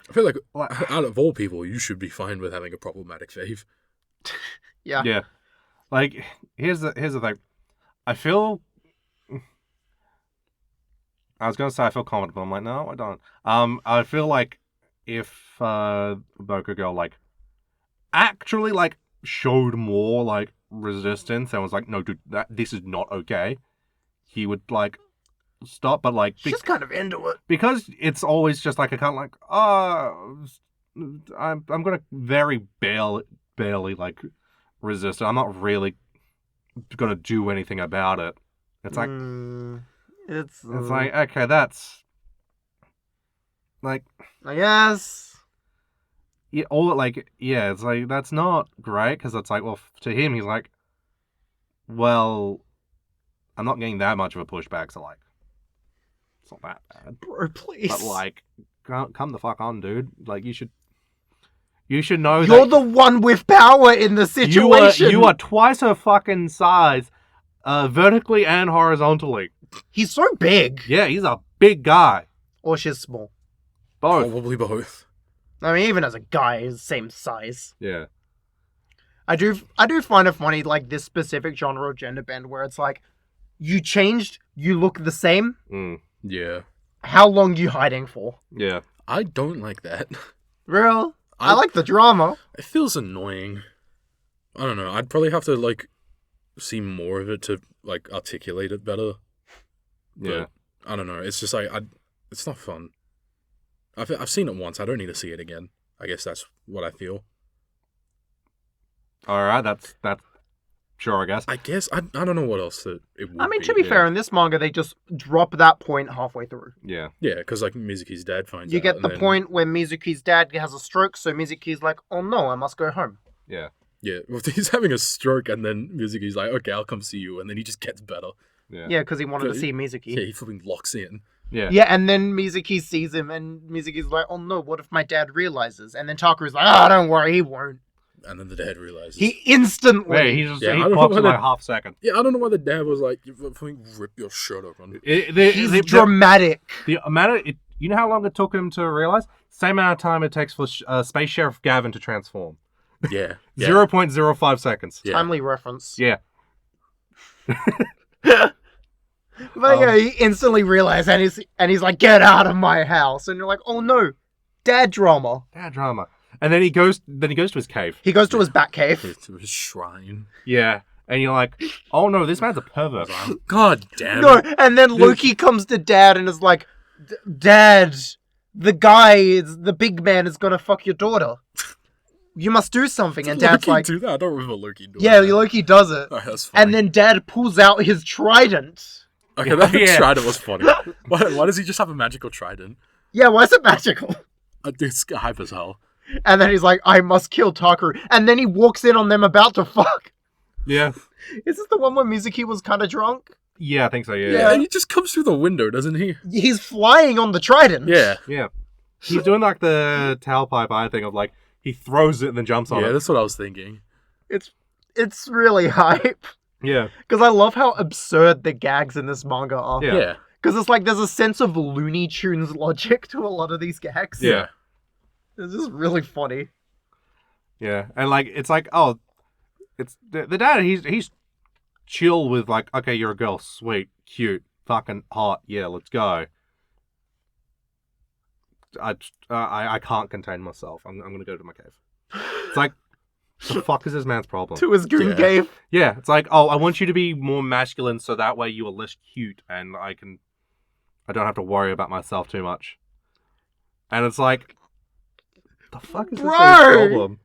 I feel like, out of all people, you should be fine with having a problematic fave. Yeah. Yeah. Like, here's the thing. I feel. I was gonna say I feel confident, but I'm like, no, I don't. I feel like if Boku Girl like actually like showed more like resistance and was like, no, dude, this is not okay, he would like stop. But like, She's kind of into it because it's always just like a kind of like, I'm gonna very barely like resist it. I'm not really gonna do anything about it. It's like. It's like, okay, that's like, I guess. yeah, all like, yeah, it's like that's not great because it's like, well, to him, he's like, well, I'm not getting that much of a pushback, so like, it's not that bad. Bro, please. But like, come the fuck on, dude. Like, you should know You're that the one with power in the situation. you are twice her fucking size, vertically and horizontally. He's so big. Yeah, he's a big guy. Or she's small. Both. Probably both. I mean, even as a guy, he's the same size. Yeah. I do find it funny, like, this specific genre of Genderbend, where it's like, you changed, you look the same. Yeah. How long you hiding for? Yeah. I don't like that. Real? I like the drama. It feels annoying. I don't know. I'd probably have to, like, see more of it to, like, articulate it better. Yeah. But, I don't know. It's just like, it's not fun. I've seen it once. I don't need to see it again. I guess that's what I feel. All right, that's sure, I guess. I guess I don't know what else it would be. I mean, to be fair, in this manga, they just drop that point halfway through. Yeah. Yeah, because like Mizuki's dad finds You out. get the point where Mizuki's dad has a stroke, so Mizuki's like, oh no, I must go home. Yeah. Yeah, well, he's having a stroke, and then Mizuki's like, okay, I'll come see you, and then he just gets better. Yeah, because he wanted to see Mizuki. Yeah, he fucking locks in. Yeah. Yeah, and then Mizuki sees him, and Mizuki's like, oh no, what if my dad realizes? And then Takuru's like, oh, don't worry, he won't. And then the dad realizes. He instantly... Wait, he just Yeah, I he don't pops know in why like half a second. Yeah, I don't know why the dad was like, you fucking rip your shirt open. He's dramatic. The amount of... you know how long it took him to realize? Same amount of time it takes for Space Sheriff Gavin to transform. Yeah. 0.05 seconds. Yeah. Timely reference. Yeah. But yeah, he instantly realized, and he's like, get out of my house. And you're like, oh no, dad drama. Dad drama. And then he goes to his cave. He goes to his bat cave. To his shrine. Yeah. And you're like, oh no, this man's a pervert. God damn No, it. and then Loki comes to dad and is like, Dad, the big man is gonna fuck your daughter. You must do something. And dad's Loki like, do that? I don't remember Loki doing yeah, that. Loki does it. Alright, that's funny. And then dad pulls out his trident. Okay, that Yeah. trident was funny. Why does he just have a magical trident? Yeah, why is it magical? It's hype as hell. And then he's like, I must kill Takeru. And then he walks in on them about to fuck. Yeah. Is this the one where Mizuki was kind of drunk? Yeah, I think so, yeah. Yeah, he just comes through the window, doesn't he? He's flying on the trident. Yeah. Yeah. He's doing like the tailpipe eye thing of like, he throws it and then jumps on Yeah, it. that's what I was thinking. It's really hype. Yeah. Because I love how absurd the gags in this manga are. Yeah. Yeah. Because it's like there's a sense of Looney Tunes logic to a lot of these gags. Yeah. It's just really funny. Yeah. And like, it's like, oh, it's the dad, he's chill with like, okay, you're a girl, sweet, cute, fucking hot, yeah, let's go. I can't contain myself. I'm gonna go to my cave. It's like, the fuck is this man's problem? To his goon Yeah. cave. Yeah, it's like, oh, I want you to be more masculine so that way you are less cute and I don't have to worry about myself too much. And it's like, the fuck is this Bro! man's problem?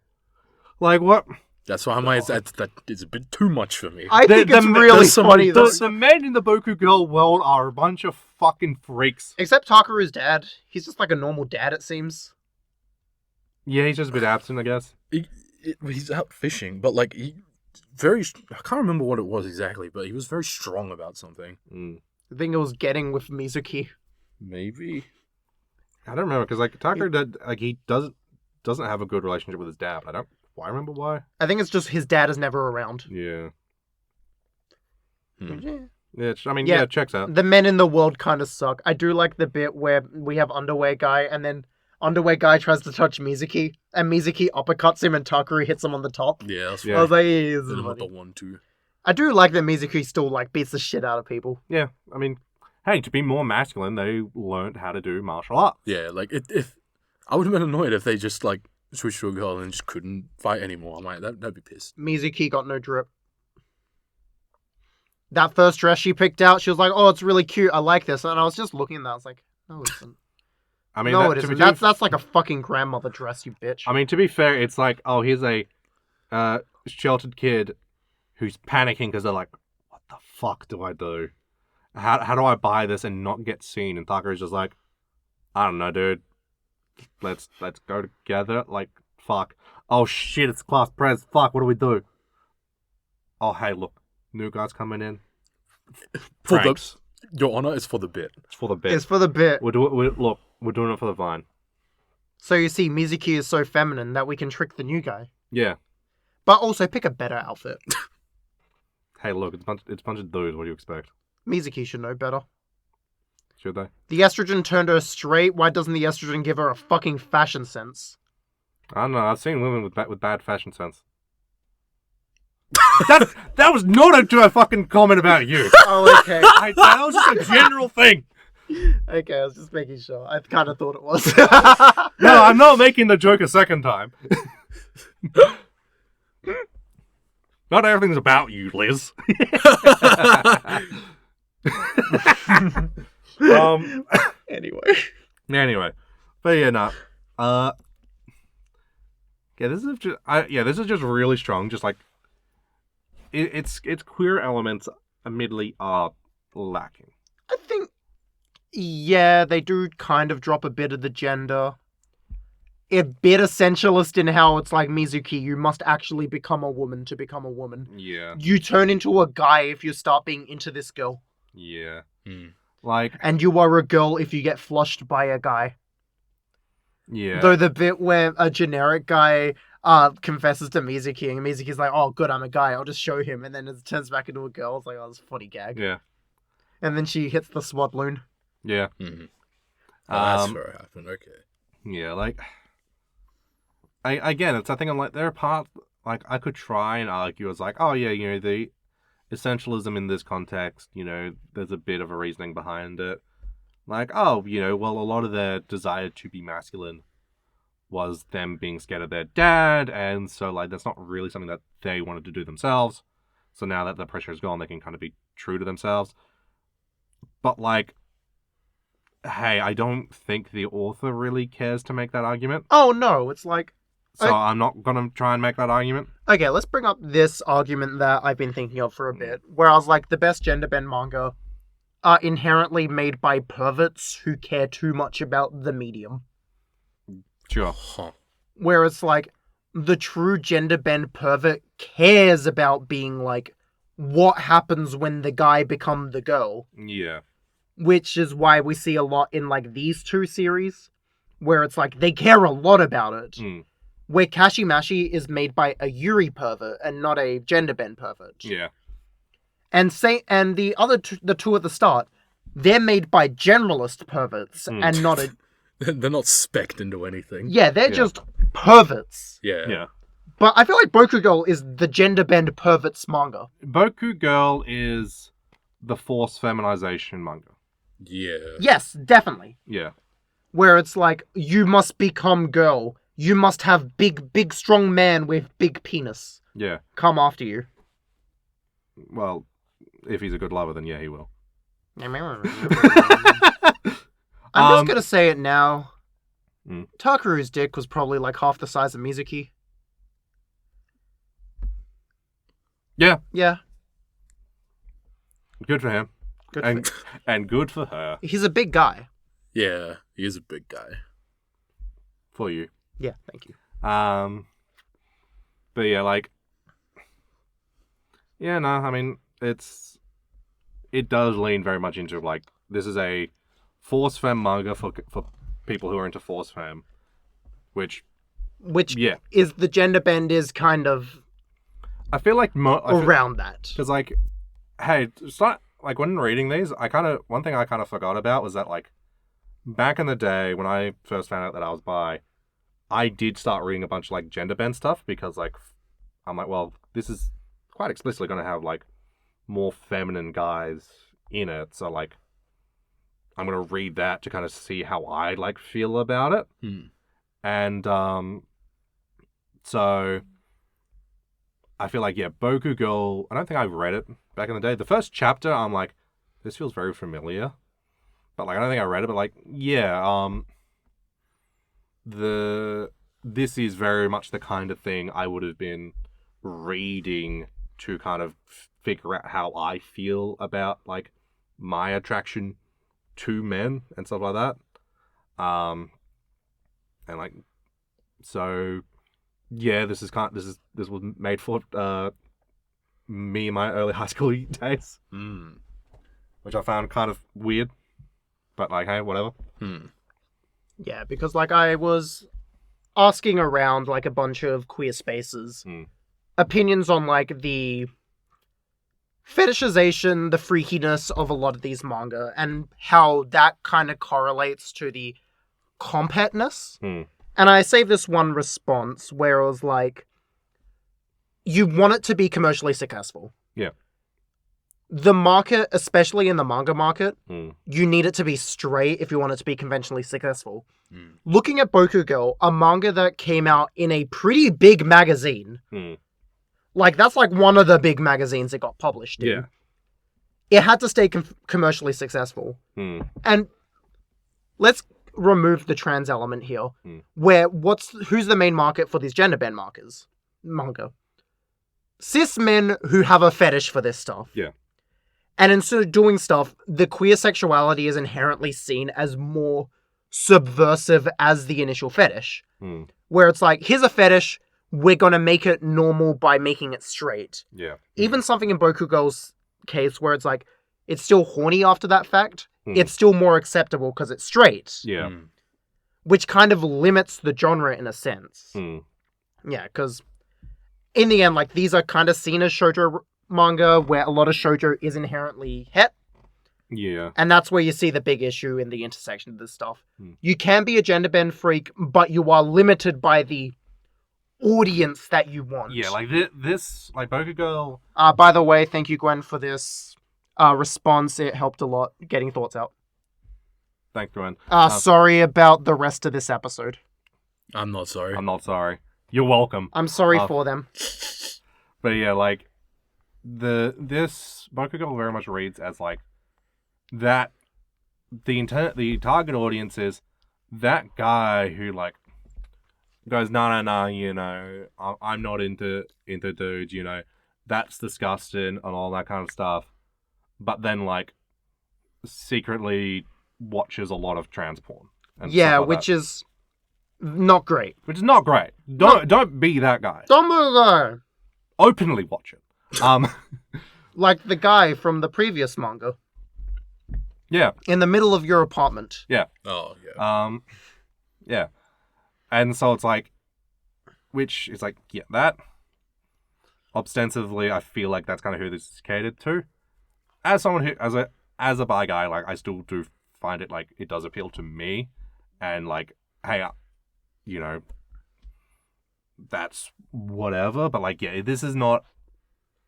Like, what? That's why that is a bit too much for me. I think it's really there's some- funny though. The men in the Boku Girl world are a bunch of fucking freaks. Except Takeru's dad. He's just like a normal dad, it seems. Yeah, he's just a bit absent, I guess. He's out fishing, but like I can't remember what it was exactly, but he was very strong about something. I think it was getting with Mizuki. Maybe. I don't remember because like Takeru he doesn't have a good relationship with his dad. But I don't quite remember why. I think it's just his dad is never around. Yeah. Hmm. Yeah, Yeah. it checks out. The men in the world kind of suck. I do like the bit where we have Underwear Guy, and then Underwear Guy tries to touch Mizuki, and Mizuki uppercuts him, and Takeru hits him on the top. Yeah, that's Yeah. I was like, hey, this is Hit him with funny. the 1-2. I do like that Mizuki still, like, beats the shit out of people. Yeah, I mean, hey, to be more masculine, they learned how to do martial arts. Yeah, like, if I would have been annoyed if they just, like, switched to a girl and just couldn't fight anymore. I'm like, that'd be pissed. Mizuki got no drip. That first dress she picked out, she was like, oh, it's really cute, I like this. And I was just looking at that, I was like, no, it isn't. I mean, no, it isn't. That's like a fucking grandmother dress, you bitch. I mean, to be fair, it's like, oh, here's a sheltered kid who's panicking because they're like, what the fuck do I do? How do I buy this and not get seen? And Takaru's just like, I don't know, dude. Let's go together. Like, fuck. Oh shit, it's class press. Fuck, what do we do? Oh, hey, look, new guy's coming in. Your Honor, it's for the bit. It's for the bit. It's for the bit. We're doing it for the vine. So you see, Mizuki is so feminine that we can trick the new guy. Yeah. But also pick a better outfit. Hey, look, it's a bunch of dudes. What do you expect? Mizuki should know better. Should they? The estrogen turned her straight. Why doesn't the estrogen give her a fucking fashion sense? I don't know. I've seen women with bad fashion sense. that was not a fucking comment about you. Oh, okay. That was just a general thing. Okay, I was just making sure. I kind of thought it was. No, I'm not making the joke a second time. Not everything's about you, Liz. Anyway. But yeah, no. Yeah, this is just really strong. Just like its queer elements, admittedly, are lacking. I think, yeah, they do kind of drop a bit of the gender. A bit essentialist in how it's like, Mizuki, you must actually become a woman to become a woman. Yeah. You turn into a guy if you start being into this girl. Yeah. Hmm. Like, and you are a girl if you get flushed by a guy. Yeah. Though the bit where a generic guy confesses to Mizuki, and Mizuki's like, oh, good, I'm a guy, I'll just show him, and then it turns back into a girl. It's like, oh, it's a funny gag. Yeah. And then she hits the SWAT loon. Yeah. Mm-hmm. That's where it happened, okay. Yeah, like, again, it's a thing. I'm like, there are parts, like, I could try and argue as like, oh yeah, you know, the essentialism in this context, you know, there's a bit of a reasoning behind it. Like, oh, you know, well, a lot of their desire to be masculine was them being scared of their dad, and so, like, that's not really something that they wanted to do themselves. So now that the pressure is gone, they can kind of be true to themselves. But, like, hey, I don't think the author really cares to make that argument. Oh, no, it's like... So I'm not going to try and make that argument. Okay, let's bring up this argument that I've been thinking of for a bit, where I was like, the best Genderbend manga are inherently made by perverts who care too much about the medium. Sure. Where it's like, the true Genderbend pervert cares about being like, what happens when the guy becomes the girl. Yeah. Which is why we see a lot in like these two series, where it's like, they care a lot about it. Mm. Where Kashimashi is made by a Yuri pervert and not a Genderbend pervert. Yeah. And the other the two at the start, they're made by generalist perverts and not a... They're not specced into anything. Yeah, they're just perverts. Yeah. Yeah. But I feel like Boku Girl is the Genderbend perverts manga. Boku Girl is the forced feminization manga. Yeah. Yes, definitely. Yeah. Where it's like, you must become girl. You must have big, strong man with big penis. Yeah. Come after you. Well, if he's a good lover, then yeah, he will. I'm just gonna say it now. Takuru's dick was probably like half the size of Mizuki. Yeah. Yeah. Good for him. And good for her. He's a big guy. Yeah, he is a big guy. For you. Yeah, thank you. But yeah, like, yeah, no, I mean, it does lean very much into like, this is a force femme manga for people who are into force femme, which yeah, is the Genderbend is kind of. I feel like around that, because like, hey, it's not like when reading these, one thing I kind of forgot about was that like, back in the day when I first found out that I was bi, I did start reading a bunch of like Genderbend stuff because like, I'm like, well, this is quite explicitly going to have like more feminine guys in it. So, like, I'm going to read that to kind of see how I, like, feel about it. And, so I feel like, Boku Girl, I don't think I've read it back in the day. The first chapter, I'm like, this feels very familiar. But, like, I don't think I read it, but, like, this is very much the kind of thing I would have been reading to kind of figure out how I feel about, like, my attraction to men and stuff like that. And, like, so, this was made for me in my early high school days. Which I found kind of weird. But, like, hey, whatever. Yeah, because, like, I was asking around, like, a bunch of queer spaces, opinions on, like, the fetishization, the freakiness of a lot of these manga, and how that kind of correlates to the competness. And I saved this one response where it was like, you want it to be commercially successful. Yeah. The market, especially in the manga market, you need it to be straight if you want it to be conventionally successful. Looking at Boku Girl, a manga that came out in a pretty big magazine, like, that's like one of the big magazines it got published in. Yeah. It had to stay commercially successful. And let's remove the trans element here, where who's the main market for these genderbend manga? Cis men who have a fetish for this stuff. Yeah. And instead of doing stuff, the queer sexuality is inherently seen as more subversive as the initial fetish. Where it's like, here's a fetish, we're gonna make it normal by making it straight. Yeah. Even something in Boku Girl's case where it's like, it's still horny after that fact, it's still more acceptable because it's straight. Yeah. Which kind of limits the genre in a sense. Yeah, because in the end, like, these are kind of seen as shoujo manga where a lot of shoujo is inherently het. Yeah. And that's where you see the big issue in the intersection of this stuff. You can be a genderbend freak, but you are limited by the audience that you want. Yeah, like this, like Boku Girl. By the way, thank you, Gwen, for this response. It helped a lot getting thoughts out. Thanks, Gwen. Sorry about the rest of this episode. I'm not sorry. I'm not sorry. You're welcome. I'm sorry for them. But yeah, like, this Boku Girl very much reads as, like, that the target audience is that guy who, like, goes, no, you know, I'm not into dudes, you know, that's disgusting and all that kind of stuff. But then, like, secretly watches a lot of trans porn. Yeah, which is not great. Which is not great. Don't be that guy. Don't be that. Openly watch it. Like the guy from the previous manga. Yeah. In the middle of your apartment. Yeah. Oh, yeah. Yeah. And so it's like, which is like, yeah, that. Ostensibly, I feel like that's kind of who this is catered to. As someone who, as a bi guy, like, I still do find it, like, it does appeal to me. And, like, hey, you know, that's whatever. But, like, yeah, this is not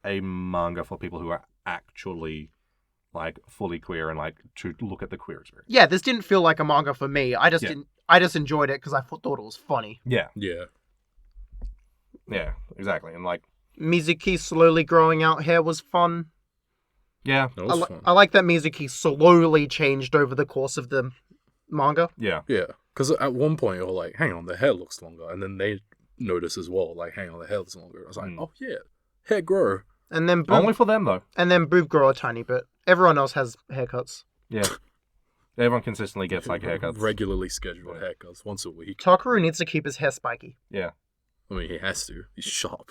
a manga for people who are actually, like, fully queer and, like, to look at the queer experience. Yeah, this didn't feel like a manga for me. I just enjoyed it because I thought it was funny. Yeah. Yeah. Yeah, exactly. And, like, Mizuki slowly growing out hair was fun. Yeah. That was fun. I like that Mizuki slowly changed over the course of the manga. Yeah. Yeah. Because at one point, you're like, hang on, the hair looks longer. And then they notice as well, like, hang on, the hair looks longer. I was like, oh, yeah, hair grow. And then Only for them, though. And then boob grow a tiny bit. Everyone else has haircuts. Yeah. Everyone consistently gets, like, haircuts. Regularly scheduled haircuts once a week. Takaru needs to keep his hair spiky. Yeah. I mean, he has to. He's sharp.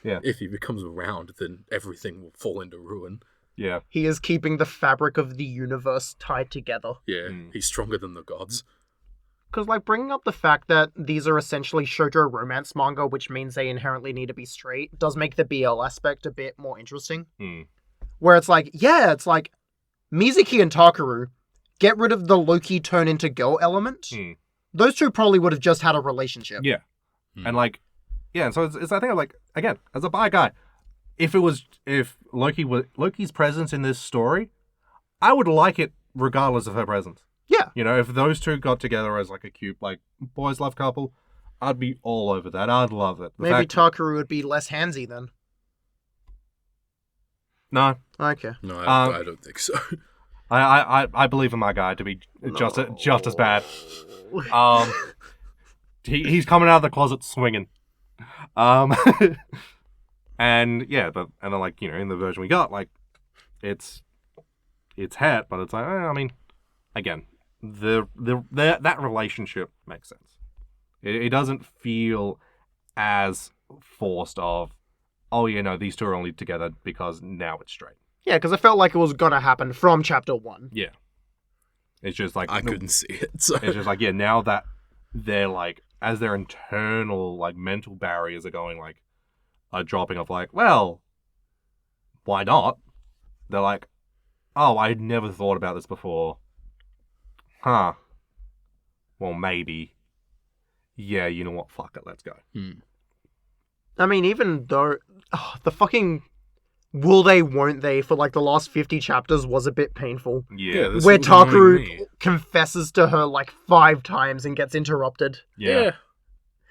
Yeah. If he becomes round, then everything will fall into ruin. Yeah. He is keeping the fabric of the universe tied together. Yeah, he's stronger than the gods. Because, like, bringing up the fact that these are essentially shoujo romance manga, which means they inherently need to be straight, does make the BL aspect a bit more interesting. Where it's like, yeah, it's like, Mizuki and Takaru, get rid of the Loki turn into girl element. Those two probably would have just had a relationship. Yeah. And, like, yeah, and so it's I think, like, again, as a bi guy, if Loki's presence in this story, I would like it regardless of her presence. Yeah. You know, if those two got together as like a cute, like, boys love couple, I'd be all over that. I'd love it. Maybe Takaru would be less handsy then. No. Okay. No, I don't think so. I believe in my guy to be just as bad. He's coming out of the closet swinging. And yeah, then like, you know, in the version we got, like, it's het, but it's like, I mean, again, that relationship makes sense. It doesn't feel as forced of, oh, you know, these two are only together because now it's straight. Yeah, because it felt like it was gonna happen from chapter 1. Yeah. It's just like... I couldn't see it, so... It's just like, yeah, now that they're like, as their internal, like, mental barriers are going, like, are dropping off, like, well, why not? They're like, oh, I had never thought about this before. Huh. Well, maybe. Yeah, you know what? Fuck it, let's go. I mean, even though the fucking will they, won't they for like the last 50 chapters was a bit painful. Yeah. Where Takaru confesses to her like 5 times and gets interrupted. Yeah.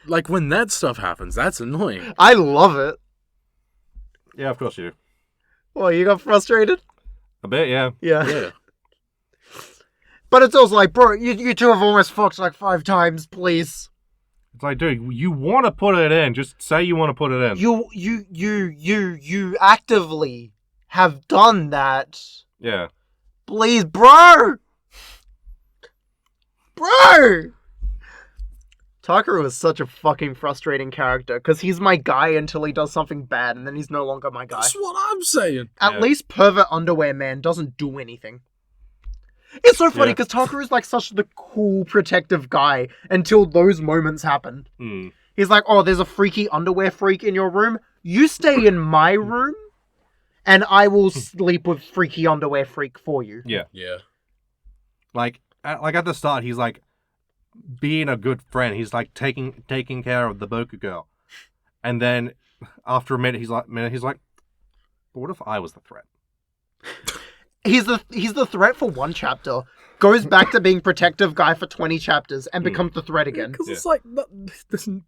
Like when that stuff happens, that's annoying. I love it. Yeah, of course you do. Well, you got frustrated? A bit, yeah. Yeah. But it's also like, bro, you two have almost fucked like 5 times, please. It's like, dude, you want to put it in. Just say you want to put it in. You actively have done that. Yeah. Please, bro! Bro! Takaru is such a fucking frustrating character, because he's my guy until he does something bad, and then he's no longer my guy. That's what I'm saying. At least Pervert Underwear Man doesn't do anything. It's so funny, because Takaru is like such the cool, protective guy until those moments happen. He's like, oh, there's a freaky underwear freak in your room. You stay in my room, and I will sleep with freaky underwear freak for you. Yeah. Yeah. Like at the start, he's like being a good friend. He's like taking care of the Boku girl, and then after a minute, he's like, but what if I was the threat? He's the threat for 1 chapter, goes back to being protective guy for 20 chapters, and becomes the threat again. Because it's like,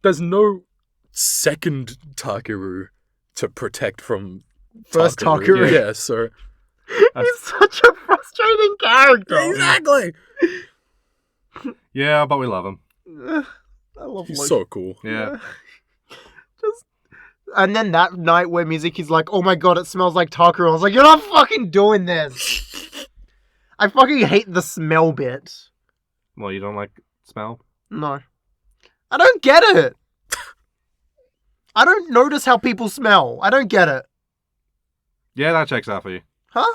there's no second Takaru to protect from First Takaru. Yeah, so... He's such a frustrating character. Exactly! Yeah, but we love him. I love He's Loki. so cool. Yeah. And then that night where Mizuki's like, oh my god, it smells like Takaru. I was like, you're not fucking doing this. I fucking hate the smell bit. Well, you don't like smell? No. I don't get it. I don't notice how people smell. I don't get it. Yeah, that checks out for you. Huh?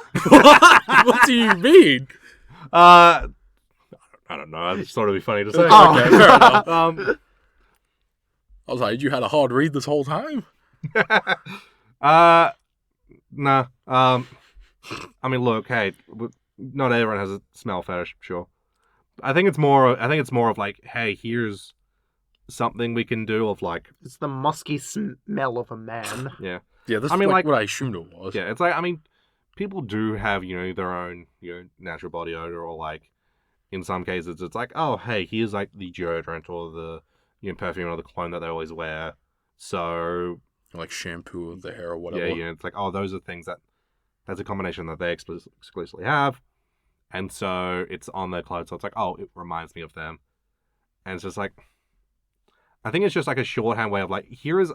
What do you mean? I don't know. I just thought it'd be funny to say. Oh. Okay, fair enough. I was like, you had a hard read this whole time? Nah. I mean, look, hey, not everyone has a smell fetish, sure. I think it's more of like, hey, here's something we can do of like... It's the musky smell of a man. Yeah. Yeah, that's like what I assumed it was. Yeah, it's like, I mean, people do have, you know, their own, you know, natural body odor, or like, in some cases, it's like, oh, hey, here's like the deodorant or the, you know, perfume or the cologne that they always wear. So... Like shampoo of the hair or whatever. Yeah, it's like, oh, those are things that's a combination that they exclusively have. And so it's on their clothes. So it's like, oh, it reminds me of them. And it's just like, I think it's just like a shorthand way of like, here is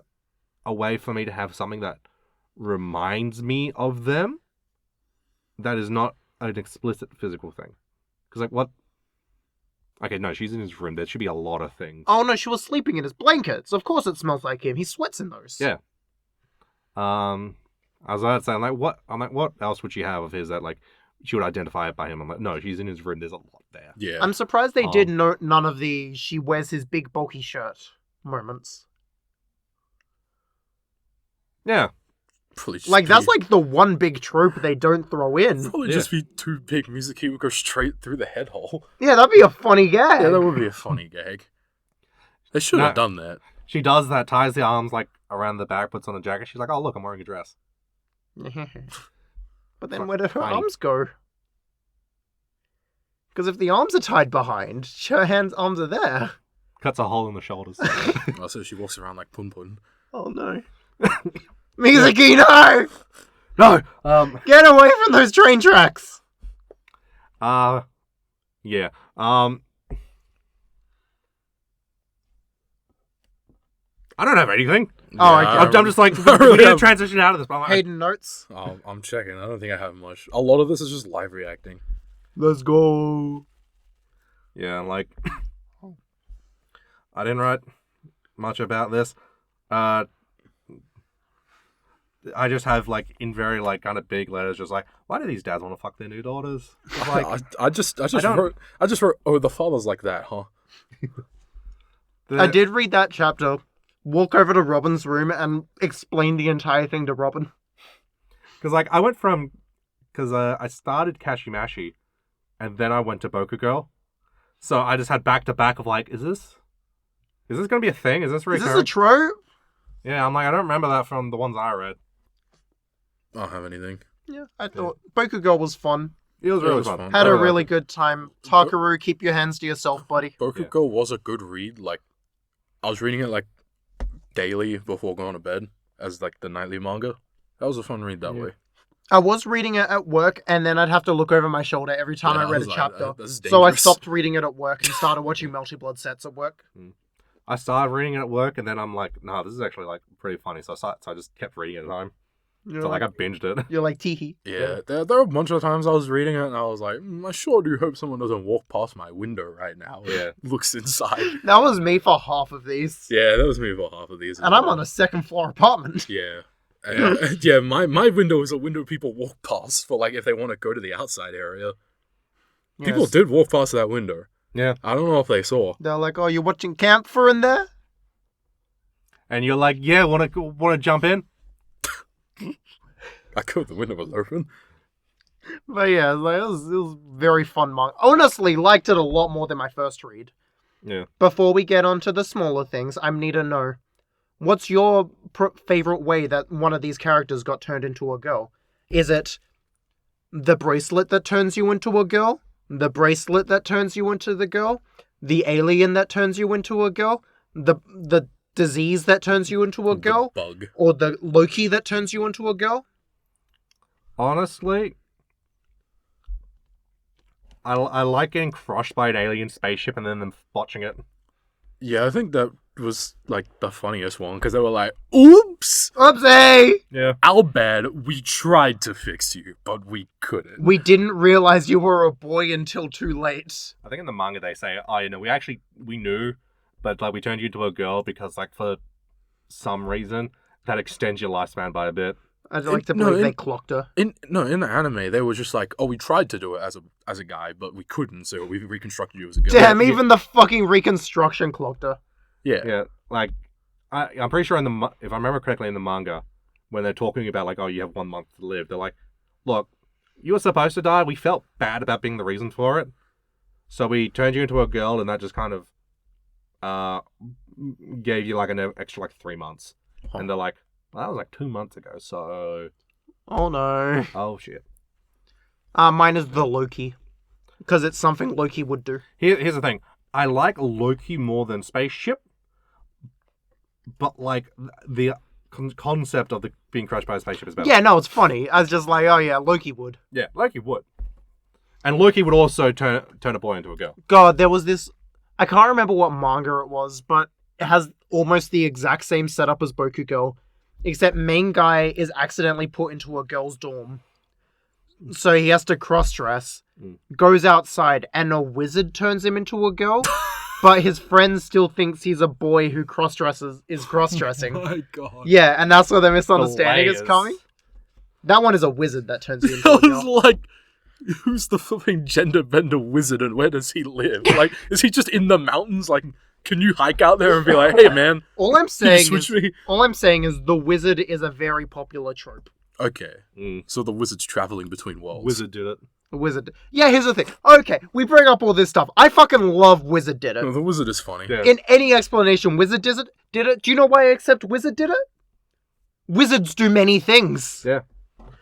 a way for me to have something that reminds me of them that is not an explicit physical thing. Because like, what? Okay, no, she's in his room. There should be a lot of things. Oh no, she was sleeping in his blankets. Of course it smells like him. He sweats in those. Yeah. I was about to say, what else would she have of his that like she would identify it by him? I'm like, no, she's in his room. There's a lot there. Yeah. I'm surprised they did none of the she wears his big bulky shirt moments. Yeah. Like that's like the one big trope they don't throw in. Probably just be too big. Mizuki would go straight through the head hole. Yeah, that'd be a funny gag. Yeah, that would be a funny gag. They should have done that. She does that, ties the arms like around the back, puts on a jacket. She's like, oh look, I'm wearing a dress. But then where do her arms go? Because if the arms are tied behind, her arms are there. Cuts a hole in the shoulders. Oh, so she walks around like Pun Pun. Oh no. Mizuki, no! No! Get away from those train tracks! Yeah. I don't have anything. Oh, okay. I'm just like, we need to transition out of this. But Hayden notes. Oh, I'm checking. I don't think I have much. A lot of this is just live reacting. Let's go. Yeah, like, I didn't write much about this. I just have, like, in very, like, kind of big letters, just like, why do these dads want to fuck their new daughters? Like, I just wrote, oh, the father's like that, huh? I did read that chapter. Walk over to Robin's room and explain the entire thing to Robin. Because, like, I went from... Because I started Kashimashi, and then I went to Boku Girl. So I just had back-to-back of, like, is this going to be a thing? Is this recurring? Is this a trope? Yeah, I'm like, I don't remember that from the ones I read. I don't have anything. Yeah, I thought Boku Girl was fun. It was really fun. Had a really good time. Takaru, keep your hands to yourself, buddy. Boku Girl was a good read. Like, I was reading it, like, daily before going to bed as, like, the nightly manga. That was a fun read that way. I was reading it at work, and then I'd have to look over my shoulder every time I read a chapter. That's so I stopped reading it at work and started watching Melty Blood sets at work. I started reading it at work, and then I'm like, nah, this is actually, like, pretty funny. So I just kept reading it at the time. So, like, I binged it. You're like, teehee. Yeah, there were a bunch of times I was reading it, and I was like, I sure do hope someone doesn't walk past my window right now. Yeah. Looks inside. That was me for half of these. Yeah, that was me for half of these. And I'm on a second floor apartment. Yeah. Yeah, my window is a window people walk past for, like, if they want to go to the outside area. Yes. People did walk past that window. Yeah. I don't know if they saw. They're like, oh, you're watching Camphor in there? And you're like, yeah, want to jump in? I could, the window was open. But yeah, like, it was very fun manga. Honestly, liked it a lot more than my first read. Yeah. Before we get on to the smaller things, I need to know, what's your favorite way that one of these characters got turned into a girl? Is it the bracelet that turns you into a girl? The bracelet that turns you into the girl? The alien that turns you into a girl? The disease that turns you into a girl? The bug. Or the Loki that turns you into a girl? Honestly, I like getting crushed by an alien spaceship and then them botching it. Yeah, I think that was, like, the funniest one, because they were like, oops! Oopsie! Yeah. Our bad, we tried to fix you, but we couldn't. We didn't realize you were a boy until too late. I think in the manga they say, oh, you know, we knew, but, like, we turned you into a girl because, like, for some reason, that extends your lifespan by a bit. I'd like to believe they clocked her. In the anime, they were just like, oh, we tried to do it as a guy, but we couldn't, so we reconstructed you as a girl. Damn, even the fucking reconstruction clocked her. Yeah. Yeah, like, I'm pretty sure if I remember correctly in the manga, when they're talking about, like, oh, you have 1 month to live, they're like, look, you were supposed to die, we felt bad about being the reason for it, so we turned you into a girl, and that just kind of gave you, like, an extra, like, 3 months. Huh. And they're like, well, that was like 2 months ago, so... Oh no. Oh shit. Mine is the Loki. Because it's something Loki would do. Here's the thing. I like Loki more than Spaceship, but, like, the concept of being crushed by a spaceship is better. Yeah, no, it's funny. I was just like, oh yeah, Loki would. Yeah, Loki would. And Loki would also turn a boy into a girl. God, there was this... I can't remember what manga it was, but it has almost the exact same setup as Boku Girl. Except main guy is accidentally put into a girl's dorm. So he has to cross-dress, goes outside, and a wizard turns him into a girl. But his friend still thinks he's a boy who is cross-dressing. Oh my god. Yeah, and that's where the misunderstanding is coming. That one is a wizard that turns you into a girl. I was like, who's the flipping genderbender wizard and where does he live? Like, is he just in the mountains, like... Can you hike out there and be like, hey man, all I'm saying is the wizard is a very popular trope. Okay. So the wizard's traveling between worlds. Wizard did it. The wizard. Yeah, here's the thing. Okay, we bring up all this stuff. I fucking love Wizard did it. No, the wizard is funny. Yeah. In any explanation, Wizard did it. Do you know why I accept Wizard did it? Wizards do many things. Yeah.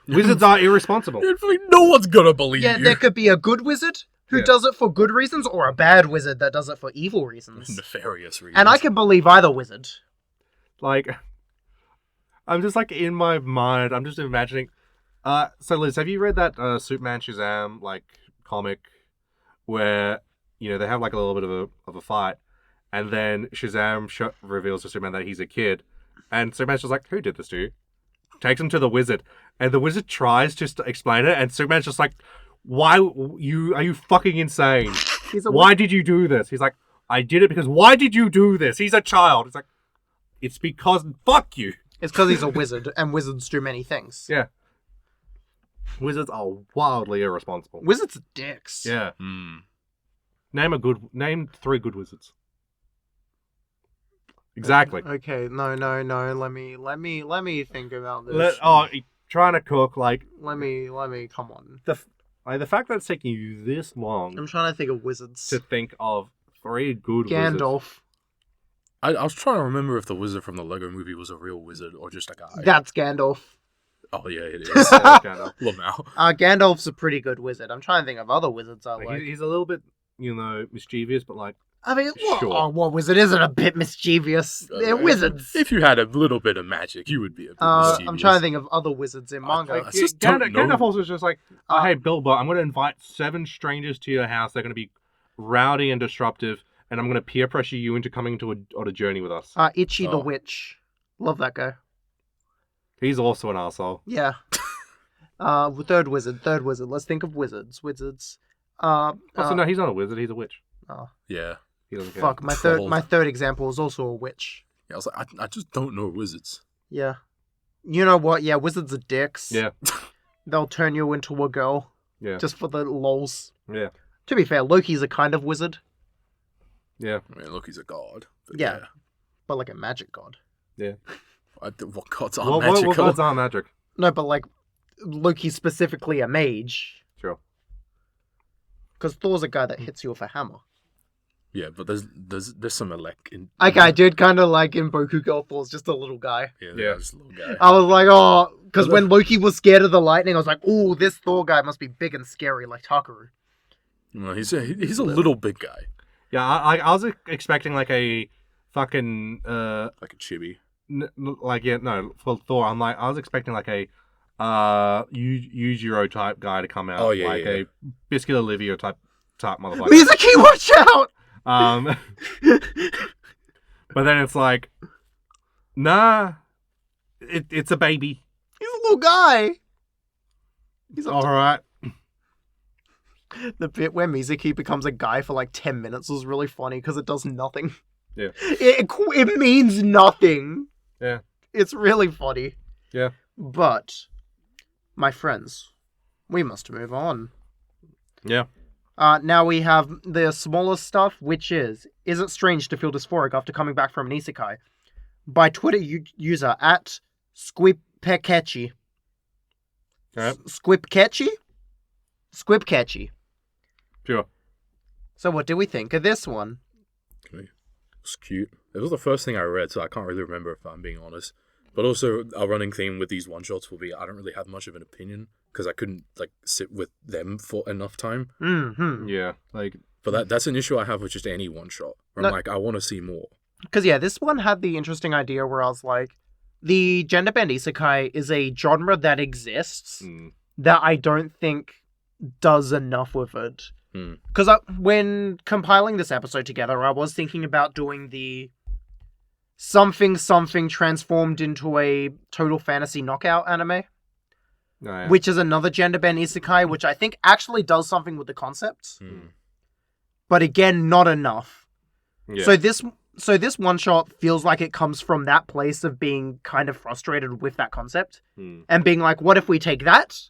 Wizards are irresponsible. No one's gonna believe Yeah, you. there could be a good wizard who does it for good reasons, or a bad wizard that does it for evil reasons. Nefarious reasons. And I can believe either wizard. Like, I'm just like in my mind, I'm just imagining. So Liz, have you read that Superman Shazam like comic where they have like a little bit of a fight, and then Shazam reveals to Superman that he's a kid, and Superman's just like, "Who did this to you?" Takes him to the wizard, and the wizard tries to explain it, and Superman's just like, "Why are you fucking insane? Why did you do this?" He's like, "I did it because why did you do this? He's a child." It's like, it's because fuck you. It's because he's a wizard, and wizards do many things. Yeah. Wizards are wildly irresponsible. Wizards are dicks. Yeah. Name 3 good wizards. Exactly. Okay, no. Let me think about this. Trying to cook like. Let me. Come on. The fact that it's taking you this long. I'm trying to think of wizards. To think of 3 good wizards. Gandalf. I was trying to remember if the wizard from the Lego movie was a real wizard or just a guy. That's Gandalf. Oh yeah, it is. Gandalf. Lamau. Gandalf's a pretty good wizard. I'm trying to think of other wizards I like. He's a little bit, mischievous, but like. I mean, sure. What wizard isn't a bit mischievous? They're wizards. If you had a little bit of magic, you would be a bit mischievous. I'm trying to think of other wizards in manga. Gandalf also is just like, hey, Bilbo, I'm going to invite 7 strangers to your house. They're going to be rowdy and disruptive, and I'm going to peer pressure you into coming on a journey with us. Itchy the Witch. Love that guy. He's also an arsehole. Yeah. Third wizard. Let's think of wizards. No, he's not a wizard. He's a witch. Yeah. He doesn't care. Fuck, my third example is also a witch. Yeah, I was like, I just don't know wizards. Yeah. You know what? Yeah, wizards are dicks. Yeah. They'll turn you into a girl. Yeah. Just for the lols. Yeah. To be fair, Loki's a kind of wizard. Yeah. I mean, Loki's a god. Yeah. But like a magic god. Yeah. What gods are magical? What gods are magic? No, but like Loki's specifically a mage. Sure. Because Thor's a guy that hits you with a hammer. Yeah, but there's some in. Okay, I did kind of like in Boku Girl, Thor's just a little guy. Yeah, just a little guy. I was like, because when Loki was scared of the lightning, I was like, oh, this Thor guy must be big and scary like Takaru. No, he's a little big guy. Yeah, I was expecting like a fucking like a chibi. For Thor, I was expecting like a Yujiro type guy to come out. Oh yeah, a Biscuit Olivia type motherfucker. Mizuki, watch out! But then it's like, nah, it's a baby. He's a little guy. He's all right. The bit where Mizuki becomes a guy for like 10 minutes was really funny because it does nothing. Yeah. It means nothing. Yeah. It's really funny. Yeah. But, my friends, we must move on. Yeah. Now we have the smaller stuff, which is it strange to feel dysphoric after coming back from an isekai? By Twitter user at Squipkechi. Right. Squipkechi. Sure. So what do we think of this one? It's cute. It was the first thing I read, so I can't really remember if I'm being honest. But also, our running theme with these one-shots will be I don't really have much of an opinion because I couldn't sit with them for enough time. Mm-hmm. Yeah, But that's an issue I have with just any one-shot. Where I'm I want to see more. Because this one had the interesting idea where I was like, the Genderbend Isekai is a genre that exists that I don't think does enough with it. Because when compiling this episode together, I was thinking about doing the something transformed into a total fantasy knockout anime. Oh, yeah. Which is another Genderbend Isekai, which I think actually does something with the concept. But again, not enough. Yeah. So this one shot feels like it comes from that place of being kind of frustrated with that concept. And being like, what if we take that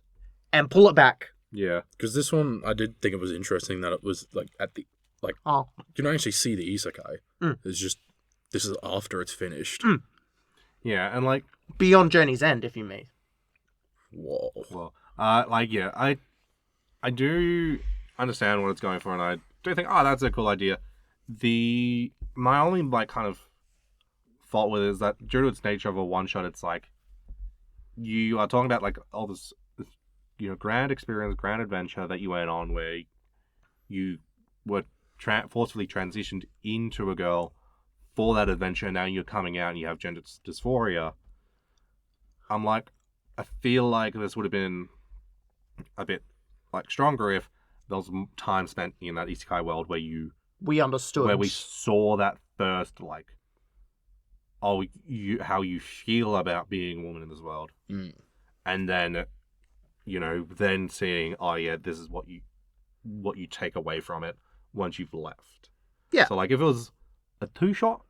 and pull it back? Yeah. Because this one, I did think it was interesting that it was at the you don't actually see the isekai. It's just this is after it's finished. Yeah, and Beyond Journey's End, if you may. Whoa. Well, I do understand what it's going for, and I do think, that's a cool idea. My only kind of fault with it is that due to its nature of a one shot, it's like you are talking about all this grand experience, grand adventure that you went on where you were forcefully transitioned into a girl for that adventure, and now you're coming out and you have gender dysphoria. I'm like, I feel like this would have been a bit like stronger if there was time spent in that isekai world where we understood, where we saw that first, like, how you feel about being a woman in this world, and then, then seeing, oh yeah, this is what you take away from it once you've left. Yeah. So like, if it was a 2-shot,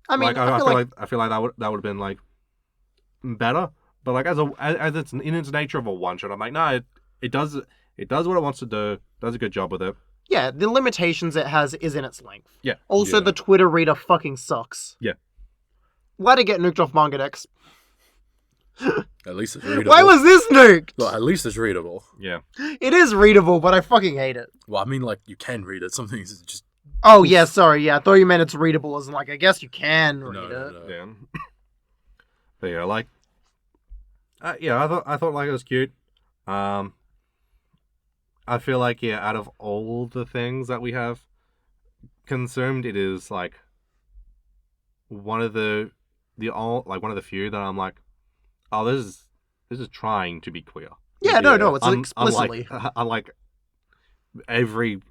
I mean, like, I feel like that would have been like better. But like, as it's in its nature of a 1-shot, I'm like, no, it does what it wants to do. Does a good job with it. Yeah, the limitations it has is in its length. Yeah. Also, the Twitter reader fucking sucks. Yeah. Why'd it get nuked off Manga Dex? At least it's readable. Why was this nuked? Well, at least it's readable. Yeah. It is readable, but I fucking hate it. Well, I mean, like, you can read it. Some things is just... Oh, yeah, sorry, yeah. I thought you meant it's readable as in, like, I guess you can read it. No. Yeah. But yeah, like... I thought like it was cute. I feel like, out of all the things that we have consumed, it is like one of the few that I'm like, oh, this is trying to be queer. Yeah, no, it's explicitly. Unlike every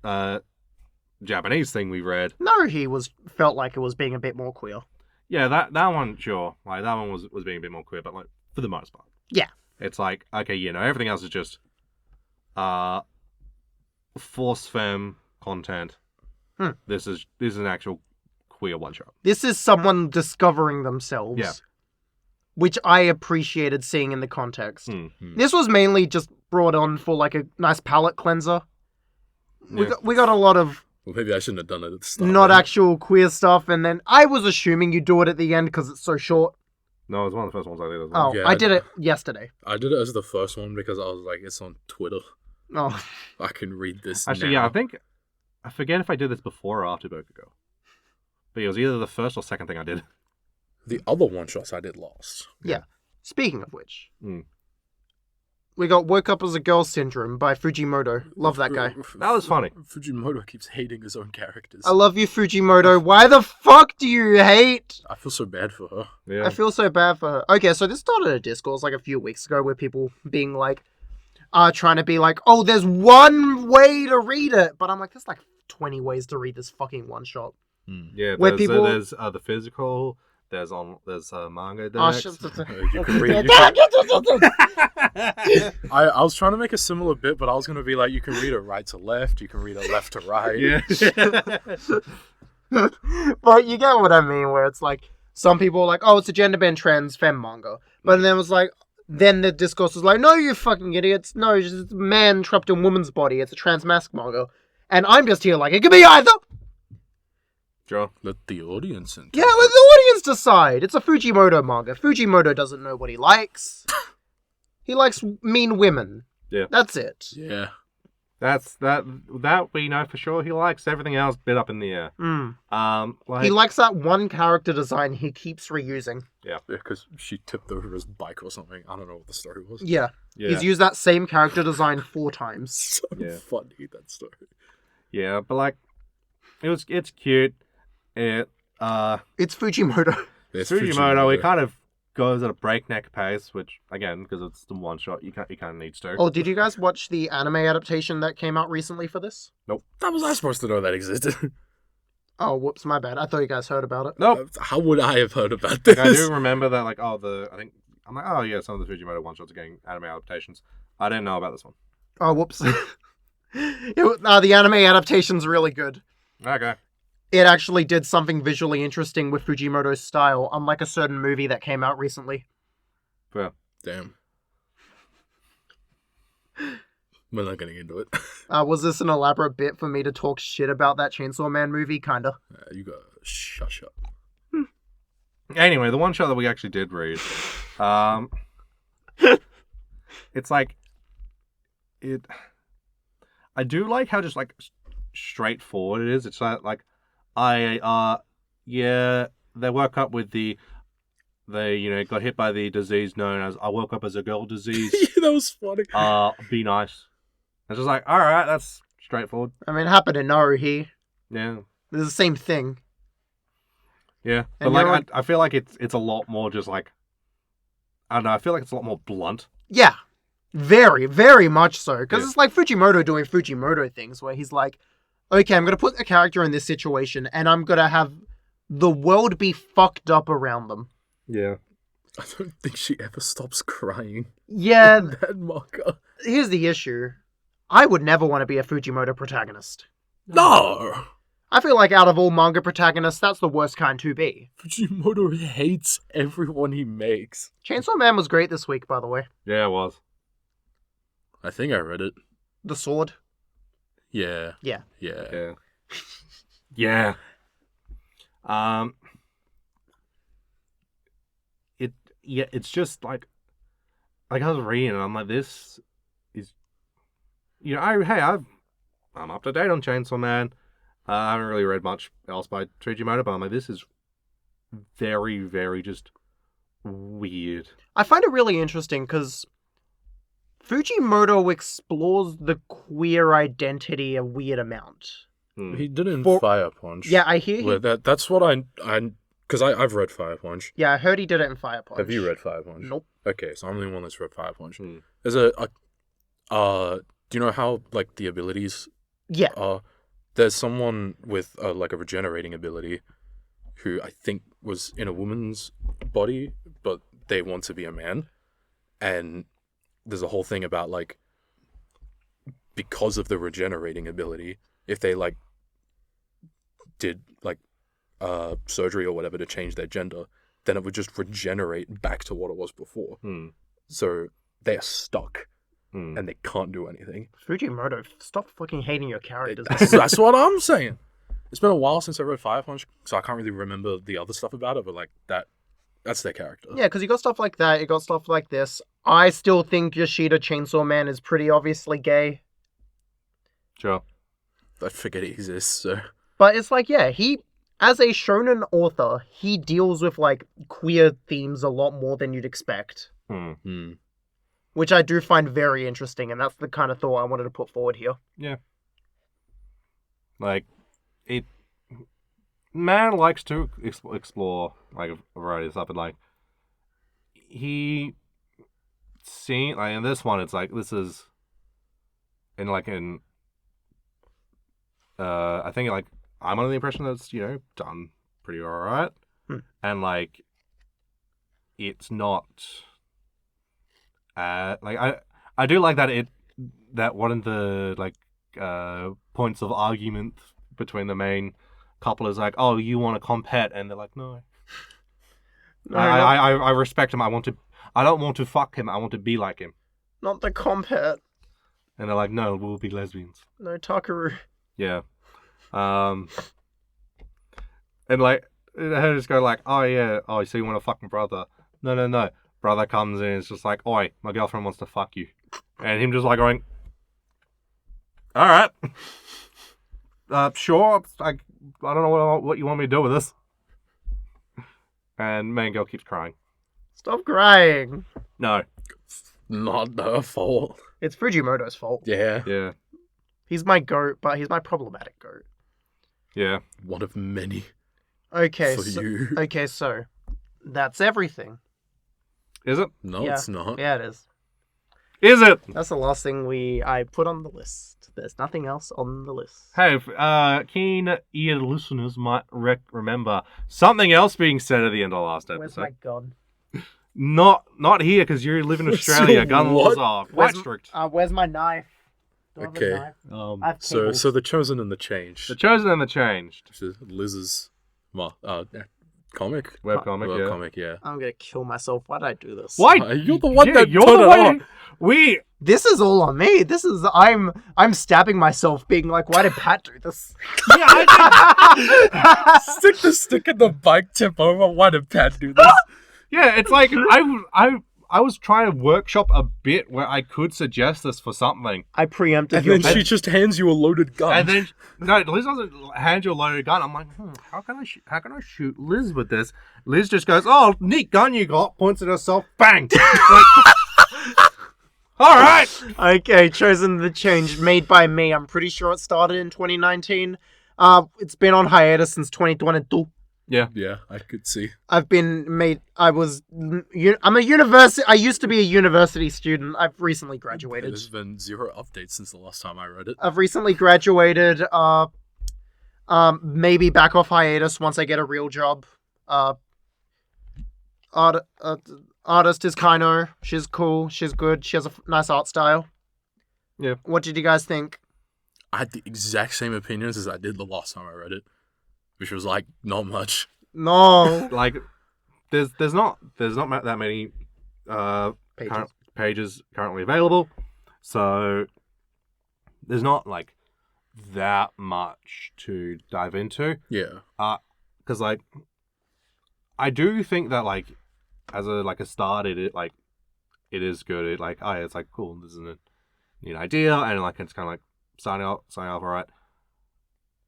Japanese thing we read. Naru Hi felt like it was being a bit more queer. Yeah, that one, sure. Like, that one was being a bit more queer, but like, for the most part. Yeah. It's like, okay, everything else is just force femme content. This is an actual queer 1-shot. This is someone discovering themselves. Yeah. Which I appreciated seeing in the context. This was mainly just brought on for like a nice palate cleanser. Yeah. We got a lot of Well, maybe I shouldn't have done it at the start. not actual queer stuff, and then I was assuming you do it at the end because it's so short. No, it was one of the first ones I did as well. Oh, Yeah, I did it yesterday. I did it as the first one because I was like, it's on Twitter. Oh, I can read this Actually, now. yeah, I forget if I did this before or after Boku Girl. But it was either the first or second thing I did. The other 1-shots I did last. yeah. Speaking of which, we got Woke Up as a Girl Syndrome by Fujimoto. Love that guy. That was funny. Fujimoto keeps hating his own characters. I love you, Fujimoto. Why the fuck do you hate? I feel so bad for her. Yeah. I feel so bad for her. Okay, so this started a discourse like a few weeks ago where people being like, trying to be like, oh, there's one way to read it. But I'm like, there's like 20 ways to read this fucking 1-shot. Yeah, Where there's, people- there's the physical, there's Manga Oh, decks. shit. You can read. I was trying to make a similar bit, but I was going to be like, you can read it right to left, you can read it left to right. Yeah. But you get what I mean, where it's like, some people are like, oh, it's a Genderbend trans femme manga. But then it was like, then the discourse was like, no, you fucking idiots. No, it's just a man trapped in a woman's body. It's a trans mask manga. And I'm just here like, it could be either. Sure. Let the audience in. Yeah, let the audience decide. It's a Fujimoto manga. Fujimoto doesn't know what he likes. He likes mean women. Yeah. That's it. Yeah. That we know for sure. He likes everything else bit up in the air. Like, He likes that one character design he keeps reusing. Yeah, because she tipped over his bike or something. I don't know what the story was. Yeah. yeah. He's used that same character design 4 times. So Yeah. funny, that story. Yeah, but like, it's cute. It's Fujimoto. There's Fujimoto, he kind of goes at a breakneck pace, which again, because it's the 1-shot, you kind of needs to. Oh, did you guys watch the anime adaptation that came out recently for this? How was I supposed to know that existed? Oh, whoops, my bad. I thought you guys heard about it. Nope. How would I have heard about this? Like, I do remember that, like, I'm like, oh yeah, some of the Fujimoto 1-shots are getting anime adaptations. I didn't know about this one. Oh, whoops. The anime adaptation's really good. Okay. It actually did something visually interesting with Fujimoto's style, unlike a certain movie that came out recently. Well, Damn. We're not getting into it. Was this an elaborate bit for me to talk shit about that Chainsaw Man movie? Kinda. You got shush up. anyway, the 1-shot that we actually did read, it's like, I do like how just like straightforward it is. It's like, they work up with the they got hit by the disease known as I woke up as a girl disease. Yeah, that was funny. Be nice. It's just like, all right, that's straightforward. I mean, it happened in Naru Hi. Yeah. It's the same thing. Yeah, And but like, I feel like it's a lot more just like, I don't know. I feel like it's a lot more blunt. Yeah, very, very much so. Because Yeah. it's like Fujimoto doing Fujimoto things where he's like, okay, I'm going to put a character in this situation and I'm going to have the world be fucked up around them. Yeah. I don't think she ever stops crying. Yeah, That manga. here's the issue. I would never want to be a Fujimoto protagonist. No! I feel like out of all manga protagonists, that's the worst kind to be. Fujimoto hates everyone he makes. Chainsaw Man was great this week, by the way. Yeah, it was. I think I read it. The sword. Yeah. Yeah. Yeah. Yeah. It's just like I was reading and I'm like, this is, I'm up to date on Chainsaw Man. I haven't really read much else by Fujimoto, but I'm like, this is very, very just weird. I find it really interesting because Fujimoto explores the queer identity a weird amount. He did it in For- Fire Punch. Yeah, I hear Well, that's what I because I've read Fire Punch. Yeah, I heard he did it in Fire Punch. Have you read Fire Punch? Nope. Okay, so I'm the only one that's read Fire Punch. Hmm. There's do you know how like the abilities Yeah. there's someone with like a regenerating ability who I think was in a woman's body, but they want to be a man. And there's a whole thing about like, because of the regenerating ability, if they like did like surgery or whatever to change their gender, then it would just regenerate back to what it was before. So they are stuck and they can't do anything. Fujimoto, stop fucking hating your characters. That's what I'm saying. It's been a while since I read Fire Punch, so I can't really remember the other stuff about it, but like that's their character. Yeah, because you got stuff like that, you got stuff like this. I still think Yoshida Chainsaw Man is pretty obviously gay. Sure. I forget it exists, so. But it's like, yeah, he, as a shonen author, he deals with like queer themes a lot more than you'd expect. Which I do find very interesting, and that's the kind of thought I wanted to put forward here. Yeah. Like, man likes to explore like a variety of stuff, and like he seen like in this one, it's like this is I think like I'm under the impression that it's done pretty alright, and like it's not like I do like that one of the like points of argument between the main couple is like, oh, you want to compet, and they're like, no. I respect him. I don't want to fuck him. I want to be like him. Not the compet. And they're like, no, we'll be lesbians. No, Takaru. Yeah. And like they just go like, oh yeah, oh, so you want to fuck my brother? No. Brother comes in and it's just like, oi, my girlfriend wants to fuck you. And him just like going, all right. Sure. I don't know what you want me to do with this. And main girl keeps crying. Stop crying. No. Not her fault. It's Fujimoto's fault. Yeah. Yeah. He's my goat, but he's my problematic goat. Yeah. One of many. Okay, For so, you. okay, so that's everything. Is it? No, Yeah. it's not. Yeah, it is. Is it? That's the last thing I put on the list. There's nothing else on the list. Hey, keen-eared listeners might remember something else being said at the end of the last episode. Where's my gun? Not here, because you live in Australia. Gun laws are quite strict. Where's my knife? Do I have a Okay. knife? I have So cables. the Chosen and the Changed. The Chosen and the Changed. Which is Liz's comic. Webcomic, yeah. Webcomic, yeah. I'm gonna kill myself. Why did I do this? Why? You're the one that you're put the it one. on. We. This is all on me. I'm stabbing myself, being like, why did Pat do this? Yeah, I think. Stick the stick in the bike, tip over. Why did Pat do this? Yeah, it's like was trying to workshop a bit where I could suggest this for something. I preempted And then she just hands you a loaded gun. And then Liz doesn't hand you a loaded gun. I'm like, how can I shoot Liz with this? Liz just goes, "Oh, neat gun you got." Points at herself, bang. All right. Okay, chosen the change made by me. I'm pretty sure it started in 2019. It's been on hiatus since 2022. Yeah. Yeah, I could see. I'm a university. I used to be a university student. I've recently graduated. There's been 0 updates since the last time I read it. I've recently graduated. Maybe back off hiatus once I get a real job. Artist is Kano. She's cool. She's good. She has a nice art style. Yeah. What did you guys think? I had the exact same opinions as I did the last time I read it, which was like not much. No. Like, there's not that many pages currently available, so there's not like that much to dive into. Yeah. Because like, I do think that like, as a start, it is good. It's like cool. This is a neat idea, and like it's kind of like starting off all right.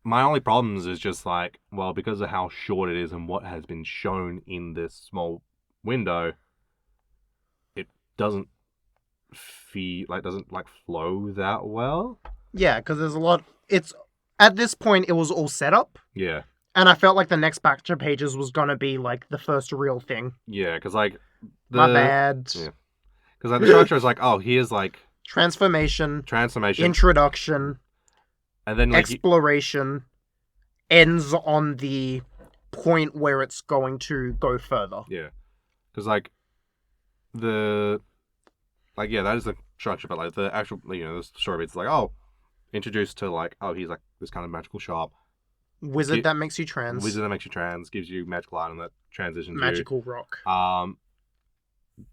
My only problems is just like, well, because of how short it is and what has been shown in this small window, it doesn't flow that well. Yeah, because there's a lot. It's at this point it was all set up. Yeah. And I felt like the next batch of pages was gonna be like the first real thing. Yeah, because like my bad. Yeah. Because like the structure is like, oh, here's like transformation, introduction, and then like, exploration, ends on the point where it's going to go further. Yeah, because that is the structure, but like the actual, the story bits like, oh, introduced to like, oh, he's like this kind of magical shop. Wizard that makes you trans. Gives you magical item that transitions magical rock.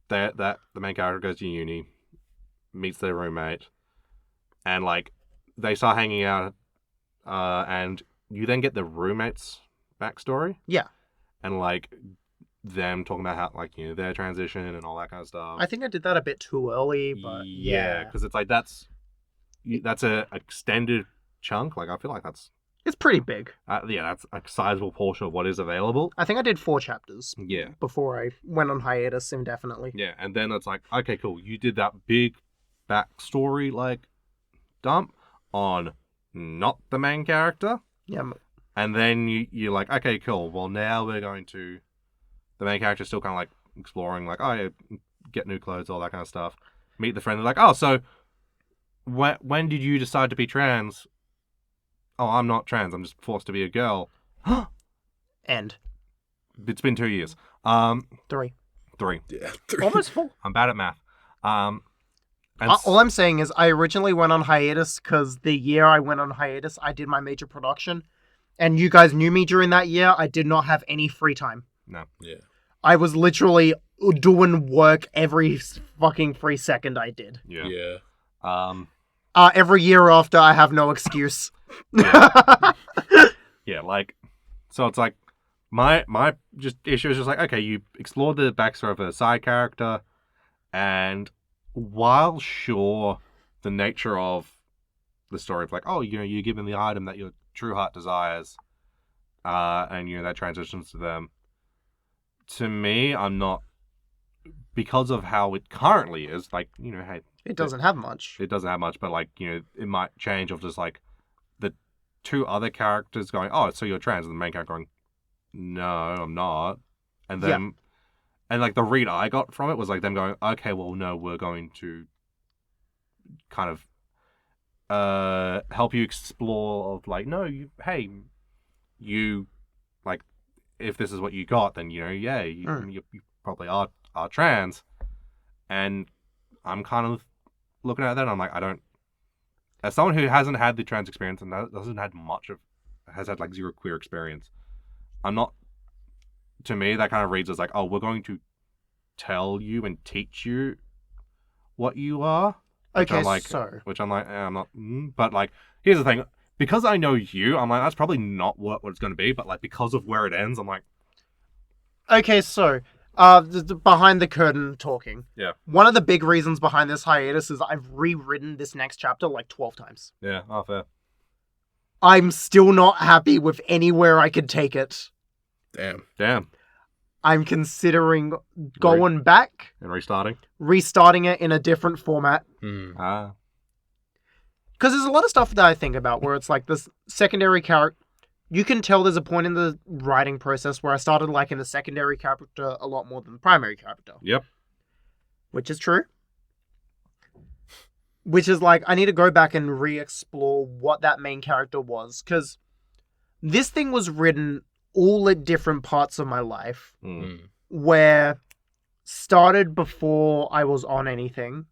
The main character goes to uni, meets their roommate, and like they start hanging out, and you then get the roommate's backstory. Yeah. And like them talking about how like their transition and all that kind of stuff. I think I did that a bit too early, but yeah, because it's like that's a extended chunk. Like I feel like it's pretty big. That's a sizable portion of what is available. I think I did 4 chapters. Yeah. Before I went on hiatus indefinitely. Yeah, and then it's like, okay, cool. You did that big backstory, like, dump on not the main character. Yeah. And then you're like, okay, cool. Well, now we're going to... The main character's still kind of like exploring, like, oh, yeah, get new clothes, all that kind of stuff. Meet the friend. They're like, oh, so when did you decide to be trans? Oh, I'm not trans. I'm just forced to be a girl. End. It's been 2 years. 3. Yeah, 3. Almost 4. I'm bad at math. All I'm saying is I originally went on hiatus because the year I went on hiatus, I did my major production. And you guys knew me during that year. I did not have any free time. No. Yeah. I was literally doing work every fucking free second I did. Yeah. Yeah. Every year after, I have no excuse. Yeah, like, so it's like, my just issue is just like, okay, you explored the backstory of a side character, and while sure, the nature of the story of like, oh, you're given the item that your true heart desires, and that transitions to them. To me, I'm not, because of how it currently is, like, hey, it doesn't have much. It doesn't have much, but like, it might change of just like the 2 other characters going, oh, so you're trans, and the main character going, no, I'm not. And then, and like the read I got from it was like them going, okay, well, no, we're going to kind of help you explore of like, no, you like, if this is what you got, then you probably are trans. And I'm kind of looking at that and I'm like, I don't, as someone who hasn't had the trans experience and has had like 0 queer experience, I'm not, to me that kind of reads as like, oh, we're going to tell you and teach you what you are. Which I'm like, I'm not, but like, here's the thing, because I know you, I'm like, that's probably not what it's going to be, but like, because of where it ends, I'm like... Okay, so, Behind the curtain talking. Yeah. One of the big reasons behind this hiatus is I've rewritten this next chapter like 12 times. Yeah, fair. I'm still not happy with anywhere I could take it. Damn. I'm considering going back and restarting it in a different format. Ah. Because there's a lot of stuff that I think about where it's like this secondary character. You can tell there's a point in the writing process where I started liking the secondary character a lot more than the primary character. Yep. Which is true. Which is like, I need to go back and re-explore what that main character was. Because this thing was written all at different parts of my life. Where started before I was on anything.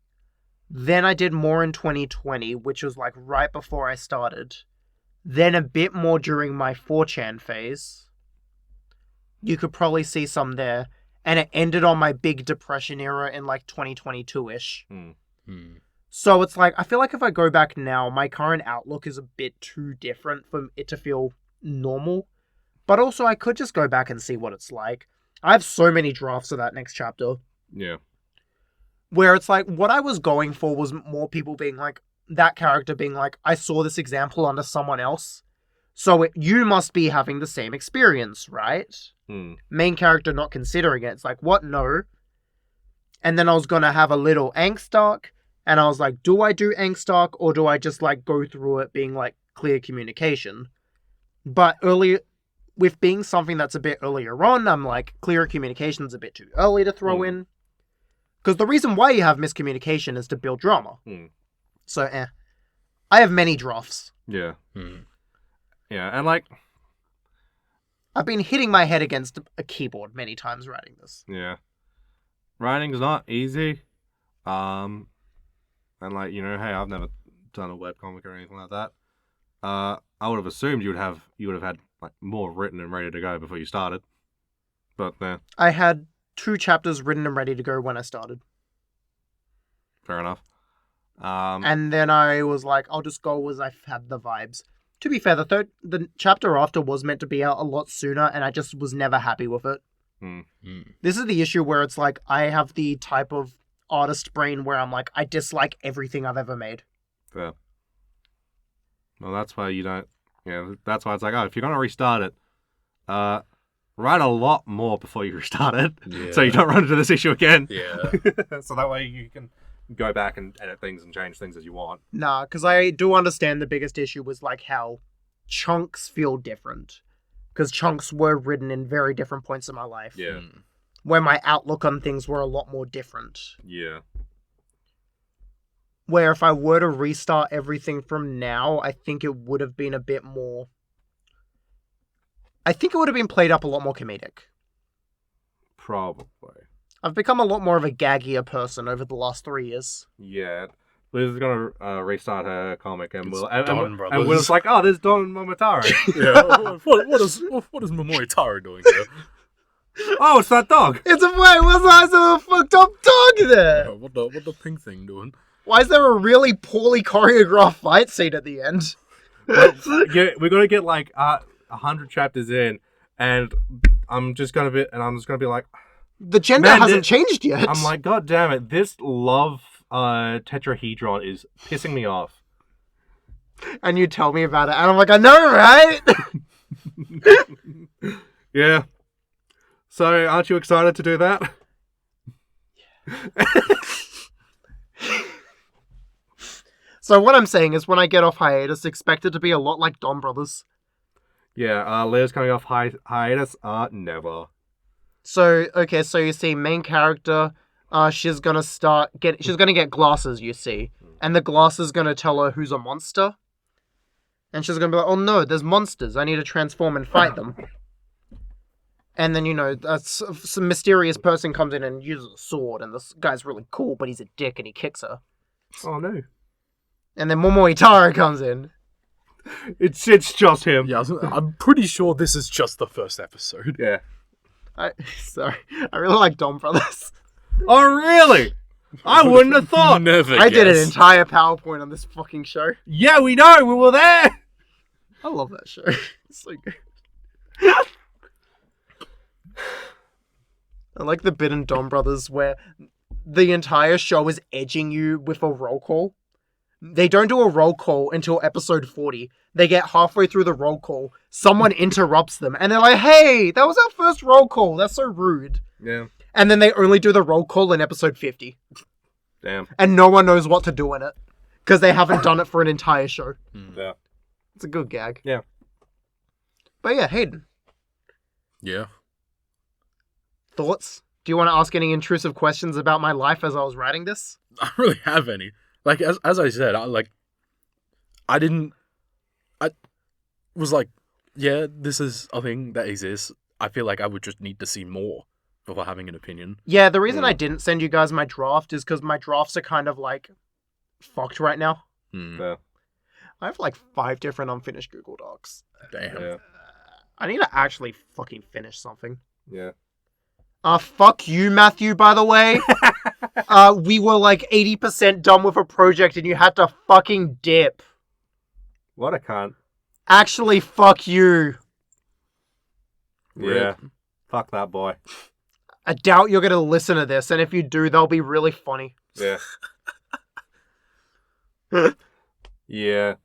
Then I did more in 2020, which was like right before I started. Then a bit more during my 4chan phase. You could probably see some there. And it ended on my big depression era in like 2022-ish. So it's like, I feel like if I go back now, my current outlook is a bit too different for it to feel normal. But also I could just go back and see what it's like. I have so many drafts of that next chapter. Yeah. Where it's like, what I was going for was more people being like, that character being like, I saw this example under someone else, so you must be having the same experience, right? Main character not considering it. It's like, what? No. And then I was gonna have a little angst arc, and I was like, do I do angst arc, or do I just like go through it being like clear communication? But with being something that's a bit earlier on, I'm like, clear communication's a bit too early to throw in. Because the reason why you have miscommunication is to build drama. So, I have many drafts. Yeah. Yeah, and like... I've been hitting my head against a keyboard many times writing this. Yeah. Writing's not easy. And like, you know, hey, I've never done a webcomic or anything like that. I would have assumed you would have had like more written and ready to go before you started. But, I had 2 chapters written and ready to go when I started. Fair enough. And then I was like, I'll just go as I've had the vibes. To be fair, the chapter after was meant to be out a lot sooner, and I just was never happy with it. This is the issue where it's like, I have the type of artist brain where I'm like, I dislike everything I've ever made. Fair. Well, that's why you don't... Yeah, that's why it's like, if you're going to restart it, write a lot more before you restart it, so you don't run into this issue again. Yeah. So that way you can go back and edit things and change things as you want. Nah, because I do understand the biggest issue was like how chunks feel different. Because chunks were written in very different points in my life. Yeah. Where my outlook on things were a lot more different. Yeah. Where if I were to restart everything from now, I think it would have been a bit more... I think it would have been played up a lot more comedic. Probably. I've become a lot more of a gaggier person over the last 3 years. Yeah. Liz is going to restart her comic, and we'll... And Brothers. Will's like, there's Don Momotaro. Yeah. What is Momoitaro doing here? Oh, it's that dog. It's a wait, what's the little fucked up dog there? What the pink thing doing? Why is there a really poorly choreographed fight scene at the end? Yeah, we're going to get like 100 chapters in, and I'm just going to be like... The gender hasn't changed yet. I'm like, God damn it, this love tetrahedron is pissing me off. And you tell me about it, and I'm like, I know, right? Yeah. So, aren't you excited to do that? So what I'm saying is when I get off hiatus, expect it to be a lot like Don Brothers. Yeah, Leah's coming off hiatus. Never. So, okay, so you see, main character, she's gonna get glasses, you see. And the glasses gonna tell her who's a monster. And she's gonna be like, oh no, there's monsters, I need to transform and fight them. And then, some mysterious person comes in and uses a sword, and this guy's really cool, but he's a dick and he kicks her. Oh no. And then Momoitaro comes in. It's just him. Yeah, I'm pretty sure this is just the first episode. Yeah. Sorry, I really like Don Brothers. Oh really? I wouldn't have thought. Never I did an entire PowerPoint on this fucking show. Yeah, we know. We were there. I love that show. It's so good. I like the bit in Don Brothers where the entire show is edging you with a roll call. They don't do a roll call until episode 40. They get halfway through the roll call, someone interrupts them, and they're like, hey, that was our first roll call. That's so rude. Yeah. And then they only do the roll call in episode 50. Damn. And no one knows what to do in it. Because they haven't done it for an entire show. Yeah. It's a good gag. Yeah. But yeah, Hayden. Yeah. Thoughts? Do you want to ask any intrusive questions about my life as I was writing this? I don't really have any. Like, as I said, I was like, yeah, this is a thing that exists. I feel like I would just need to see more before having an opinion. Yeah, the reason I didn't send you guys my draft is because my drafts are kind of like fucked right now. Yeah. I have like 5 different unfinished Google Docs. Damn. Yeah. I need to actually fucking finish something. Yeah. Fuck you, Matthew, by the way. We were like 80% done with a project and you had to fucking dip. What a cunt. Actually, fuck you. Yeah. Fuck that boy. I doubt you're going to listen to this, and if you do, they'll be really funny. Yeah. Yeah.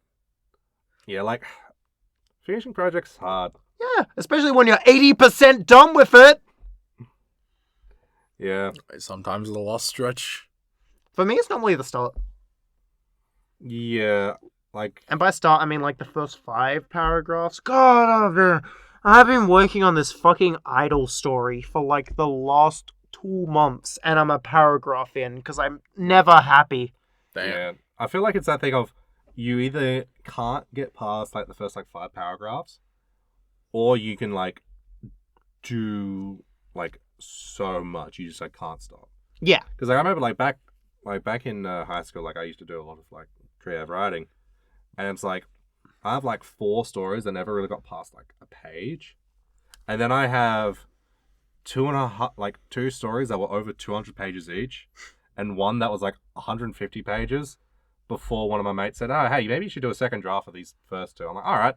Yeah, like, finishing projects is hard. Yeah, especially when you're 80% done with it. Yeah. Sometimes the last stretch. For me, it's normally the start. Yeah. Like, And by start, I mean like the first 5 paragraphs. God, I've been working on this fucking idol story for like the last 2 months, and I'm a paragraph in because I'm never happy. Damn. yeah. I feel like it's that thing of you either can't get past like the first like 5 paragraphs, or you can like do like so much you just like can't stop. Yeah. Because like, I remember back in high school, like I used to do a lot of like creative writing, and it's like I have like 4 stories that never really got past like a page, and then I have 2 stories that were over 200 pages each, and one that was like 150 pages. Before one of my mates said, "Oh, hey, maybe you should do a second draft of these first 2." I'm like, "All right,"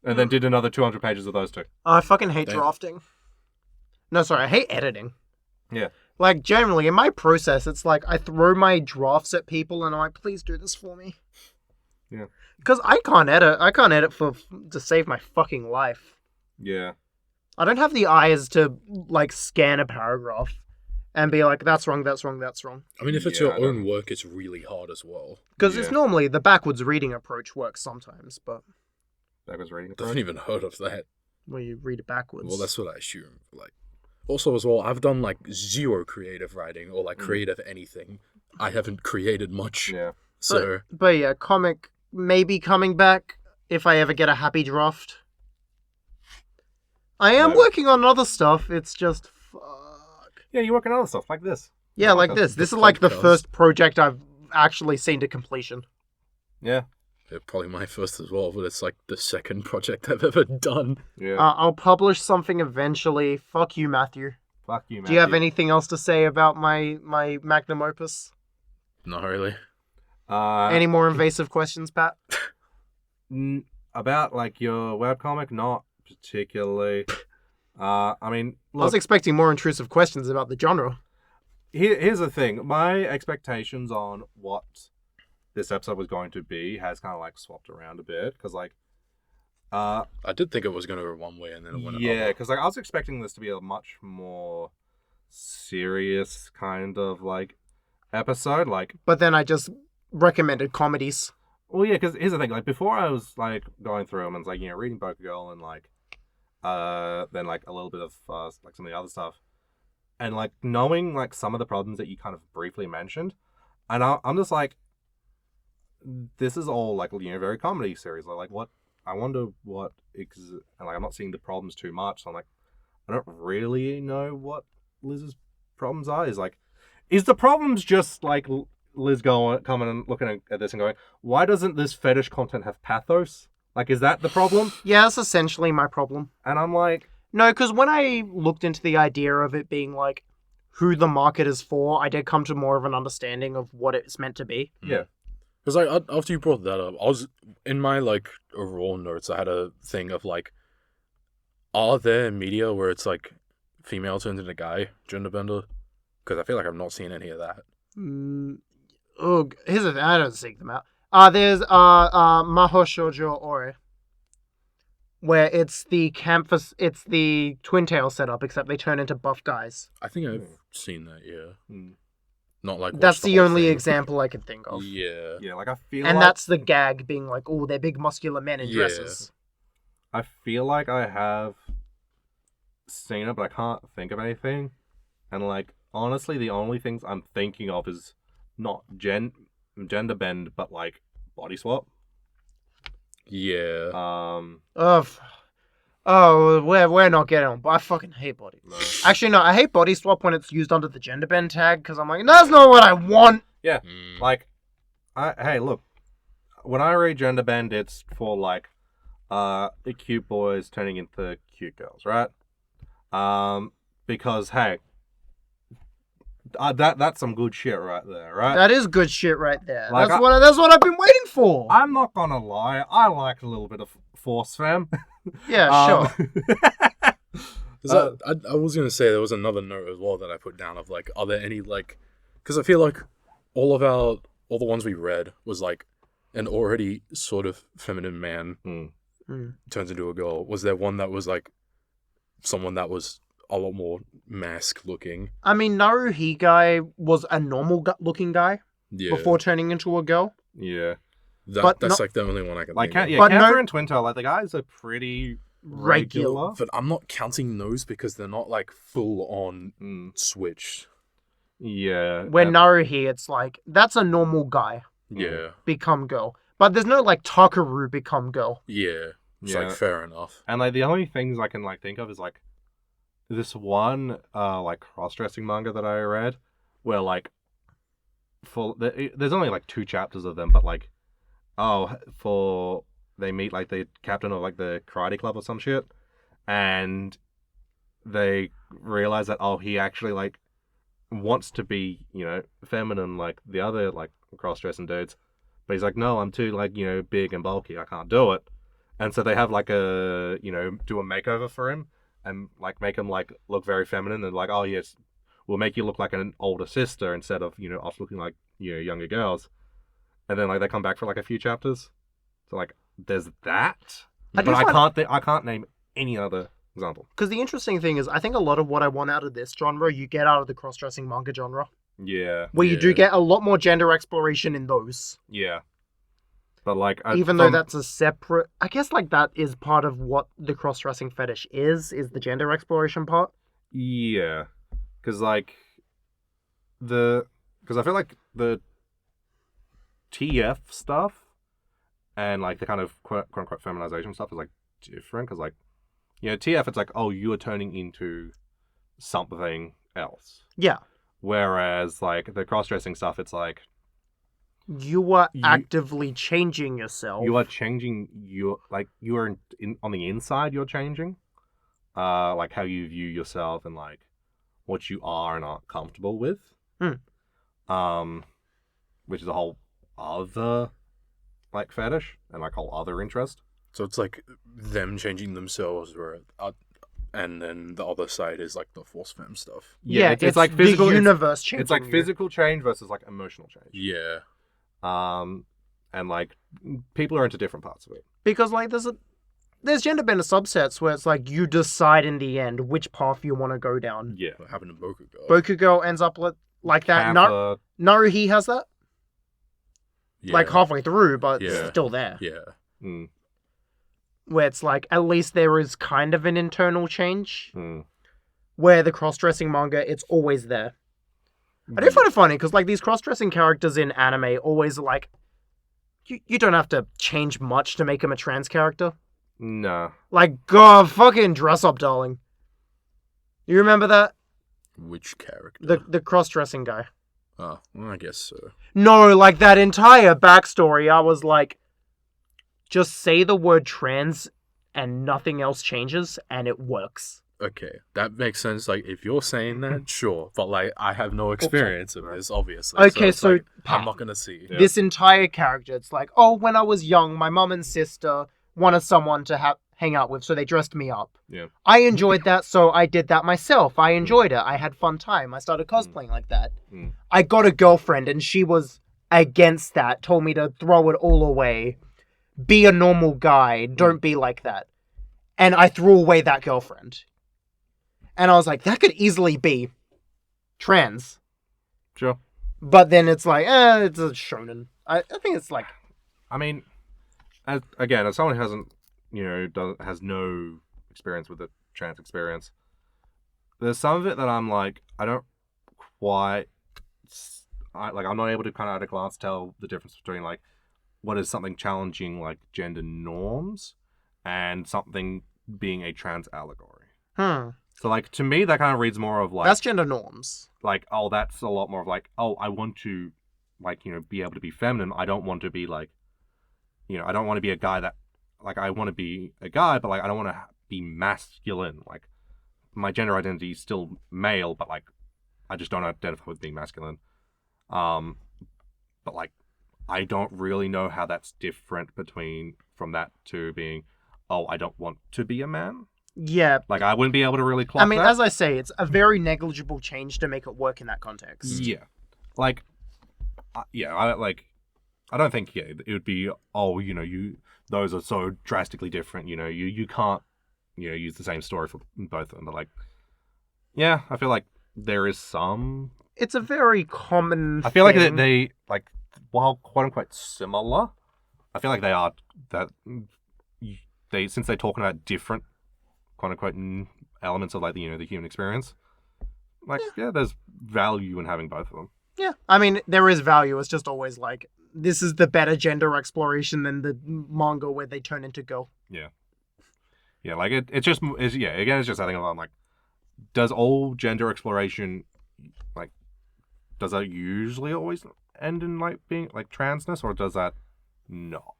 and then did another 200 pages of those 2. I fucking hate Damn. drafting. No, sorry, I hate editing. Yeah. Like, generally, in my process, it's like I throw my drafts at people and I'm like, please do this for me. Yeah. Because I can't edit. I can't edit to save my fucking life. Yeah. I don't have the eyes to, like, scan a paragraph and be like, that's wrong, that's wrong, that's wrong. I mean, if it's Yeah, your I don't own work, it's really hard as well. Because it's Yeah. normally the backwards reading approach works sometimes, but That was reading. I haven't even heard of that. where you read it backwards. Well, that's what I assume. Like, also as well, I've done like 0 creative writing or like creative anything. I haven't created much. Yeah. So But yeah, comic may be coming back if I ever get a happy draft. I am No. working on other stuff, it's just fuck. Yeah, you work on other stuff like this. Yeah, like podcast. this. This is like the podcast. first project I've actually seen to completion. Yeah. yeah, probably my first as well, but it's like the second project I've ever done. Yeah. I'll publish something eventually. Fuck you, Matthew. Fuck you, man. Do you have anything else to say about my magnum opus? Not really. Any more invasive questions, Pat? About like your webcomic? Not particularly. I mean, I was look, expecting more intrusive questions about the genre. here's the thing. My expectations on what this episode was going to be has kind of like swapped around a bit, because like, I did think it was going to go one way and then it went yeah, another. because like I was expecting this to be a much more serious kind of like episode, like. But then I just recommended comedies. Well, yeah, because here's the thing. Like, before I was, like, going through them and, like, you know, reading Boku Girl and, like, then, like, a little bit of, like, some of the other stuff. And, like, knowing, like, some of the problems that you kind of briefly mentioned. And I'm just like, this is all, like, you know, very comedy series. Like, what, I wonder what, and, like, I'm not seeing the problems too much. So I'm like, I don't really know what Liz's problems are. Is the problems just, like, Liz coming and looking at this and going, why doesn't this fetish content have pathos? Like, is that the problem? Yeah, that's essentially my problem. And I'm like, No, because when I looked into the idea of it being like who the market is for, I did come to more of an understanding of what it's meant to be. yeah. Because like after you brought that up, I was in my like raw notes. I had a thing of like, are there media where it's like female turns into guy genderbender? Because I feel like I've not seen any of that. Here's the thing, I don't seek them out. There's Maho Shoujo Ore, where it's the twintail setup, except they turn into buff guys. I think I've seen that, yeah. Not like that's the whole only thing. example I can think of. Yeah. Yeah, like I feel and like... that's the gag being like, oh, they're big muscular men in dresses. I feel like I have seen it, but I can't think of anything. And like, honestly, the only things I'm thinking of is not Genderbend, but like body swap. Yeah. We're not getting on. But I fucking hate body. No. Actually, no, I hate body swap when it's used under the Genderbend tag because I'm like, that's not what I want. Yeah, like, hey, look, when I read Genderbend, it's for like, the cute boys turning into cute girls, right? Because hey, that's some good shit right there, right? That is good shit right there. Like, that's what I've been waiting for. I'm not gonna lie, I like a little bit of force femme. Yeah, sure. I was gonna say there was another note as well that I put down of like, are there any like, because I feel like all the ones we read was like an already sort of feminine man turns into a girl. Was there one that was like someone that was a lot more mask looking? I mean, Naru Hi guy was a normal looking guy before turning into a girl. Yeah. That's like the only one I can like. think of. Yeah, Cancer and Twintail, like the guys are pretty regular. But I'm not counting those because they're not like full on switched. Yeah. When Naru Hi, it's like, that's a normal guy. Yeah. Become girl. But there's no like Takaru become girl. Yeah. It's like fair enough. And like the only things I can like think of is like this one like cross-dressing manga that I read where like there's only like 2 chapters of them, but like they meet like the captain of like the karate club or some shit, and they realize that he actually like wants to be, you know, feminine like the other like cross-dressing dudes, but he's like, no, I'm too like, you know, big and bulky, I can't do it. And so they have like do a makeover for him and like make him like look very feminine and like, oh yes, we'll make you look like an older sister instead of, you know, us looking like, you know, younger girls. And then like they come back for like a few chapters. So like there's that. But I can't name any other example. Because the interesting thing is, I think a lot of what I want out of this genre, you get out of the cross-dressing manga genre. Yeah. Where you do get a lot more gender exploration in those. Yeah. But like, even though that's a separate, I guess like that is part of what the cross-dressing fetish is the gender exploration part. Yeah. Because like, because I feel like the TF stuff and like the kind of quote-unquote feminization stuff is like different. Because like, you know, TF, it's like, oh, you're turning into something else. Yeah. Whereas like the cross-dressing stuff, it's like, you are actively changing yourself. You are changing you are on the inside. You're changing, like how you view yourself and like what you are and aren't comfortable with. Which is a whole other like fetish and like whole other interest. So it's like them changing themselves, and then the other side is like the force femme stuff. Yeah, it's like physical. The universe changing. It's like physical change versus like emotional change. Yeah. And like people are into different parts of it. Because like there's genderbender subsets where it's like you decide in the end which path you want to go down. Yeah. What happened to Boku Girl? Boku Girl ends up like that. Naru Hi has that. Yeah. Like halfway through, but still there. Yeah. Where it's like at least there is kind of an internal change. Where the cross-dressing manga, it's always there. I do find it funny because like these cross-dressing characters in anime always like you don't have to change much to make him a trans character. No. Like, God, fucking dress up, darling. You remember that? Which character? The cross-dressing guy. Oh, well, I guess so. No, like that entire backstory, I was like, just say the word trans and nothing else changes and it works. Okay, that makes sense. Like, if you're saying that, sure. But, like, I have no experience of this, obviously. Okay, so like, I'm not going to see. This entire character, it's like, oh, when I was young, my mum and sister wanted someone to hang out with, so they dressed me up. Yeah. I enjoyed that, so I did that myself. I enjoyed it. I had fun time. I started cosplaying like that. I got a girlfriend, and she was against that, told me to throw it all away. Be a normal guy. Don't be like that. And I threw away that girlfriend. And I was like, that could easily be trans. Sure. But then it's like, it's a shonen. I think it's like... I mean, as someone who hasn't, has no experience with the trans experience, there's some of it that I'm like, I don't quite... I'm not able to kind of at a glance tell the difference between, like, what is something challenging, like, gender norms and something being a trans allegory. So, like, to me, that kind of reads more of, like... That's gender norms. Like, oh, that's a lot more of, like, oh, I want to, like, be able to be feminine. I don't want to be, like, I don't want to be a guy that... Like, I want to be a guy, but, like, I don't want to be masculine. Like, my gender identity is still male, but, like, I just don't identify with being masculine. But, like, I don't really know how that's different from that to being, oh, I don't want to be a man. Yeah. Like, I wouldn't be able to really clock that. As I say, it's a very negligible change to make it work in that context. Yeah. Like, I don't think, it would be, oh, those are so drastically different, you can't, use the same story for both of them. But, like, yeah, I feel like there is some... It's a very common I feel thing. like they, like, while quote-unquote similar, I feel like they are, since they're talking about different quote-unquote elements of, like, the human experience, like, yeah, there's value in having both of them. Yeah, I mean, there is value. It's just always like, this is the better gender exploration than the manga where they turn into girl. Yeah. Yeah, like, it's just I think I'm like, does all gender exploration, like, does that usually always end in, like, being, like, transness, or does that not?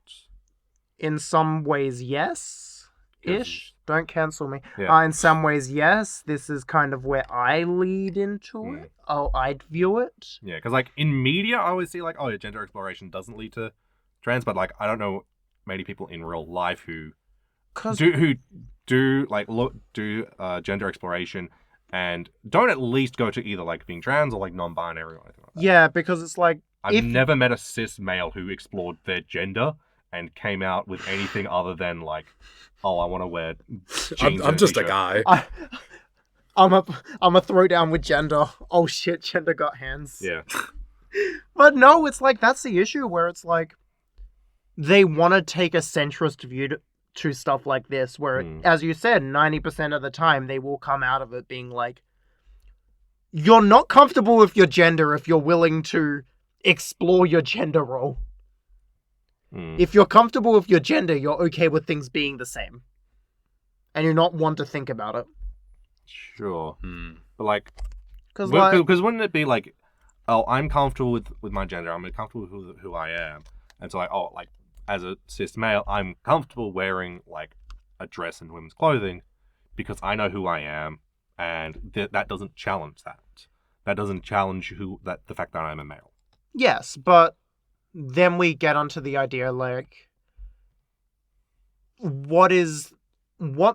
In some ways, yes. Ish. Don't cancel me. Yeah. In some ways, yes. This is kind of where I lead into it. Oh, I'd view it. Yeah, because, like, in media, I always see, like, oh, yeah, gender exploration doesn't lead to trans, but, like, I don't know many people in real life who do gender exploration and don't at least go to either, like, being trans or, like, non-binary or anything like that. Yeah, because it's like... I've never met a cis male who explored their gender and came out with anything other than, like, oh, I want to wear jeans I'm just a guy. I'm a throwdown with gender. Oh shit, gender got hands. Yeah. But no, it's like, that's the issue where it's like, they want to take a centrist view to stuff like this, where, as you said, 90% of the time they will come out of it being like, you're not comfortable with your gender if you're willing to explore your gender role. If you're comfortable with your gender, you're okay with things being the same. And you're not one to think about it. Sure. But, like... Because wouldn't it be like, oh, I'm comfortable with my gender, I'm comfortable with who I am. And so, like, oh, like, as a cis male, I'm comfortable wearing, like, a dress and women's clothing because I know who I am, and that doesn't challenge that. That doesn't challenge the fact that I'm a male. Yes, but then we get onto the idea, like, what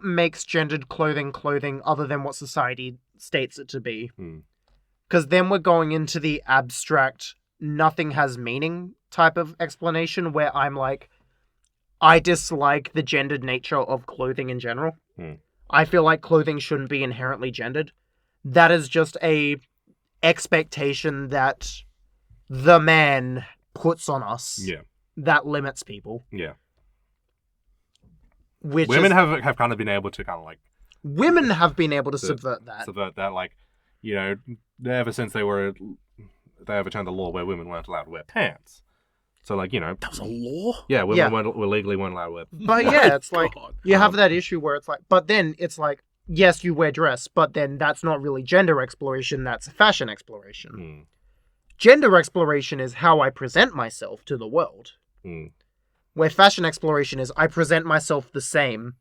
makes gendered clothing other than what society states it to be? Because then we're going into the abstract, nothing has meaning type of explanation where I'm like, I dislike the gendered nature of clothing in general. I feel like clothing shouldn't be inherently gendered. That is just a expectation that the man puts on us. Yeah. That limits people. Yeah. Women have kind of been able to kind of, like... Women have been able to subvert that. Subvert that, like, ever since they overturned the law where women weren't allowed to wear pants. So, like, That was a law? Yeah, women were legally weren't allowed to wear pants. But yeah, it's like, you have that issue where it's like, but then it's like, yes, you wear dress, but then that's not really gender exploration, that's fashion exploration. Gender exploration is how I present myself to the world. Where fashion exploration is, I present myself the same,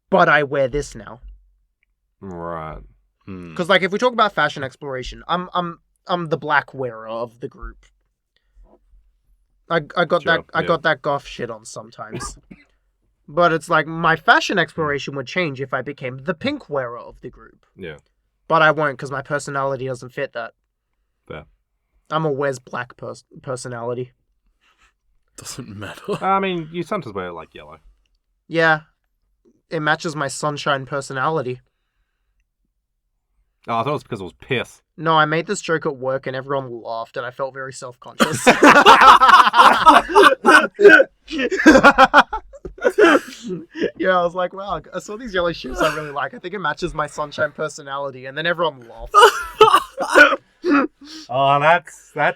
but I wear this now. Right. Because, like, if we talk about fashion exploration, I'm the black wearer of the group. I got that goth shit on sometimes. But it's like my fashion exploration would change if I became the pink wearer of the group. Yeah. But I won't because my personality doesn't fit that. Fair. I'm a Wes Black personality. Doesn't matter. I mean, you sometimes wear like yellow. Yeah. It matches my sunshine personality. Oh, I thought it was because it was piss. No, I made this joke at work and everyone laughed and I felt very self-conscious. Yeah, I was like, wow, I saw these yellow shoes I really like. I think it matches my sunshine personality. And then everyone laughed. Oh, that.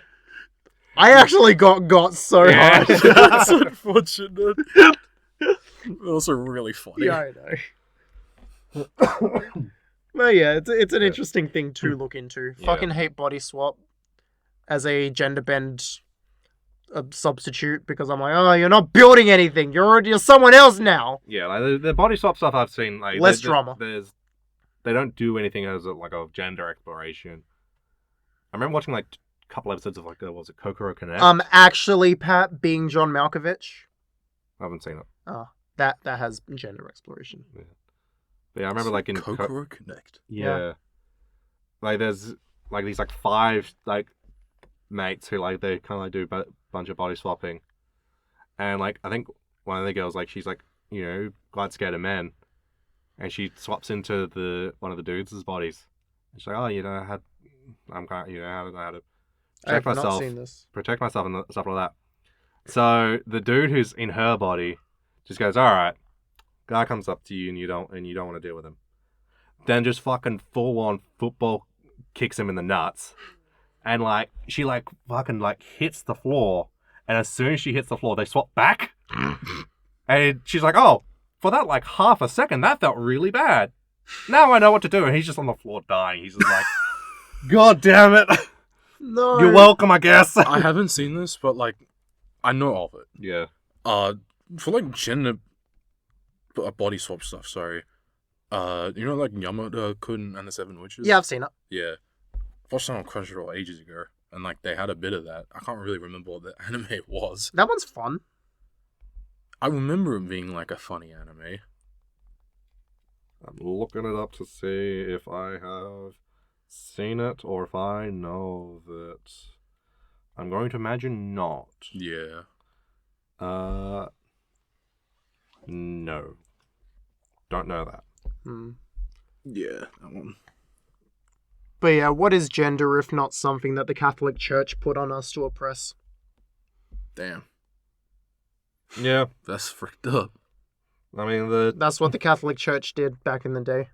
I actually got so hard. That's unfortunate. Also really funny. Yeah, I know. Well, yeah, it's an interesting thing to look into. Yeah. Fucking hate body swap as a Genderbend substitute because I'm like, oh, you're not building anything. You're someone else now. Yeah, like the body swap stuff I've seen, like Less drama. They don't do anything as a gender exploration. I remember watching like a couple episodes of was it Kokoro Connect? Actually, Pat, being John Malkovich, I haven't seen it. oh, that has gender exploration. But yeah, I remember like in Kokoro Connect. Yeah. Like there's like these 5 mates who they kind of do a bunch of body swapping, and I think one of the girls she's quite scared of men, and she swaps into one of the dudes' bodies. And she's like, oh, I'm kind of, I don't know how to protect myself, not seen this. protect myself and stuff like that. So the dude who's in her body just goes, all right, guy comes up to you and you don't want to deal with him. Then just fucking full on football kicks him in the nuts. And she fucking hits the floor. And as soon as she hits the floor, they swap back. And she's like, oh, for that half a second, that felt really bad. Now I know what to do. And he's just on the floor dying. He's just like, God damn it. No. You're welcome, I guess. I haven't seen this, but I know of it. Yeah. For gender body swap stuff, sorry. Yamada-kun and the Seven Witches? Yeah, I've seen it. Yeah. I watched that on Crunchyroll ages ago, and they had a bit of that. I can't really remember what the anime was. That one's fun. I remember it being a funny anime. I'm looking it up to see if I have seen it or if I know of it. I'm going to imagine not. Yeah. No. Don't know that. Yeah, that one. But yeah, what is gender if not something that the Catholic Church put on us to oppress? Damn. Yeah. That's freaked up. I mean, That's what the Catholic Church did back in the day.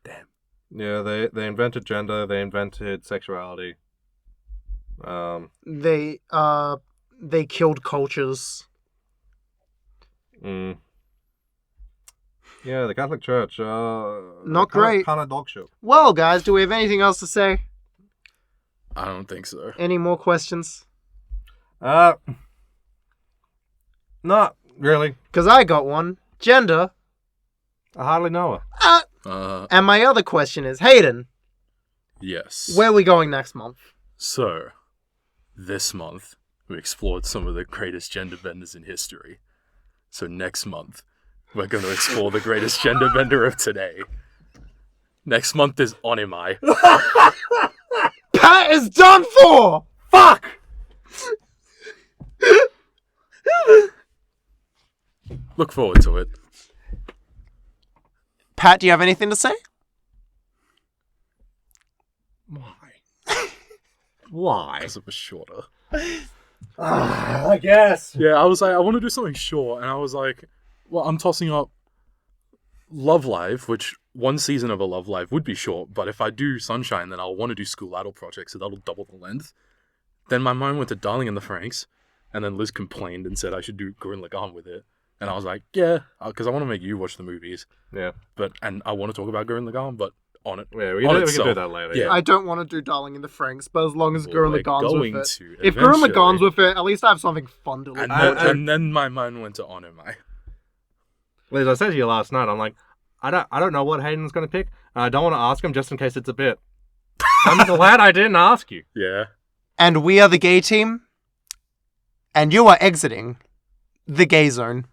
Damn. Yeah, they invented gender, they invented sexuality. They killed cultures. Yeah, the Catholic Church, Not great. Kind of dog shit. Well, guys, do we have anything else to say? I don't think so. Any more questions? Not really. Because I got one. Gender. I hardly know her. And my other question is, Hayden, Yes. where are we going next month? So, this month, we explored some of the greatest gender benders in history. So next month, we're going to explore the greatest gender bender of today. Next month is Onemai. Pat is done for! Fuck! Look forward to it. Pat, do you have anything to say? Why? Because it was shorter. I guess. Yeah, I was like, I want to do something short, and I was like, well, I'm tossing up Love Live, which one season of a Love Live would be short, but if I do Sunshine, then I'll want to do School Idol projects, so that'll double the length. Then my mind went to Darling in the Franxx, and then Liz complained and said I should do Gurren Lagann with it. And I was like, yeah, because I want to make you watch the movies. Yeah. And I want to talk about Gurren Lagann, but on it. Yeah, we on can itself. do that later. Yeah. I don't want to do Darling in the Franxx, but as long as Well, Gurren we're Lagann's going with it. to If Gurren eventually. Lagann's with it, at least I have something fun to look And, at. and then my mind went to Onemai. Liz, I said to you last night, I'm like, I don't know what Hayden's going to pick, and I don't want to ask him just in case it's a bit. I'm glad I didn't ask you. Yeah. And we are the gay team, and you are exiting the gay zone.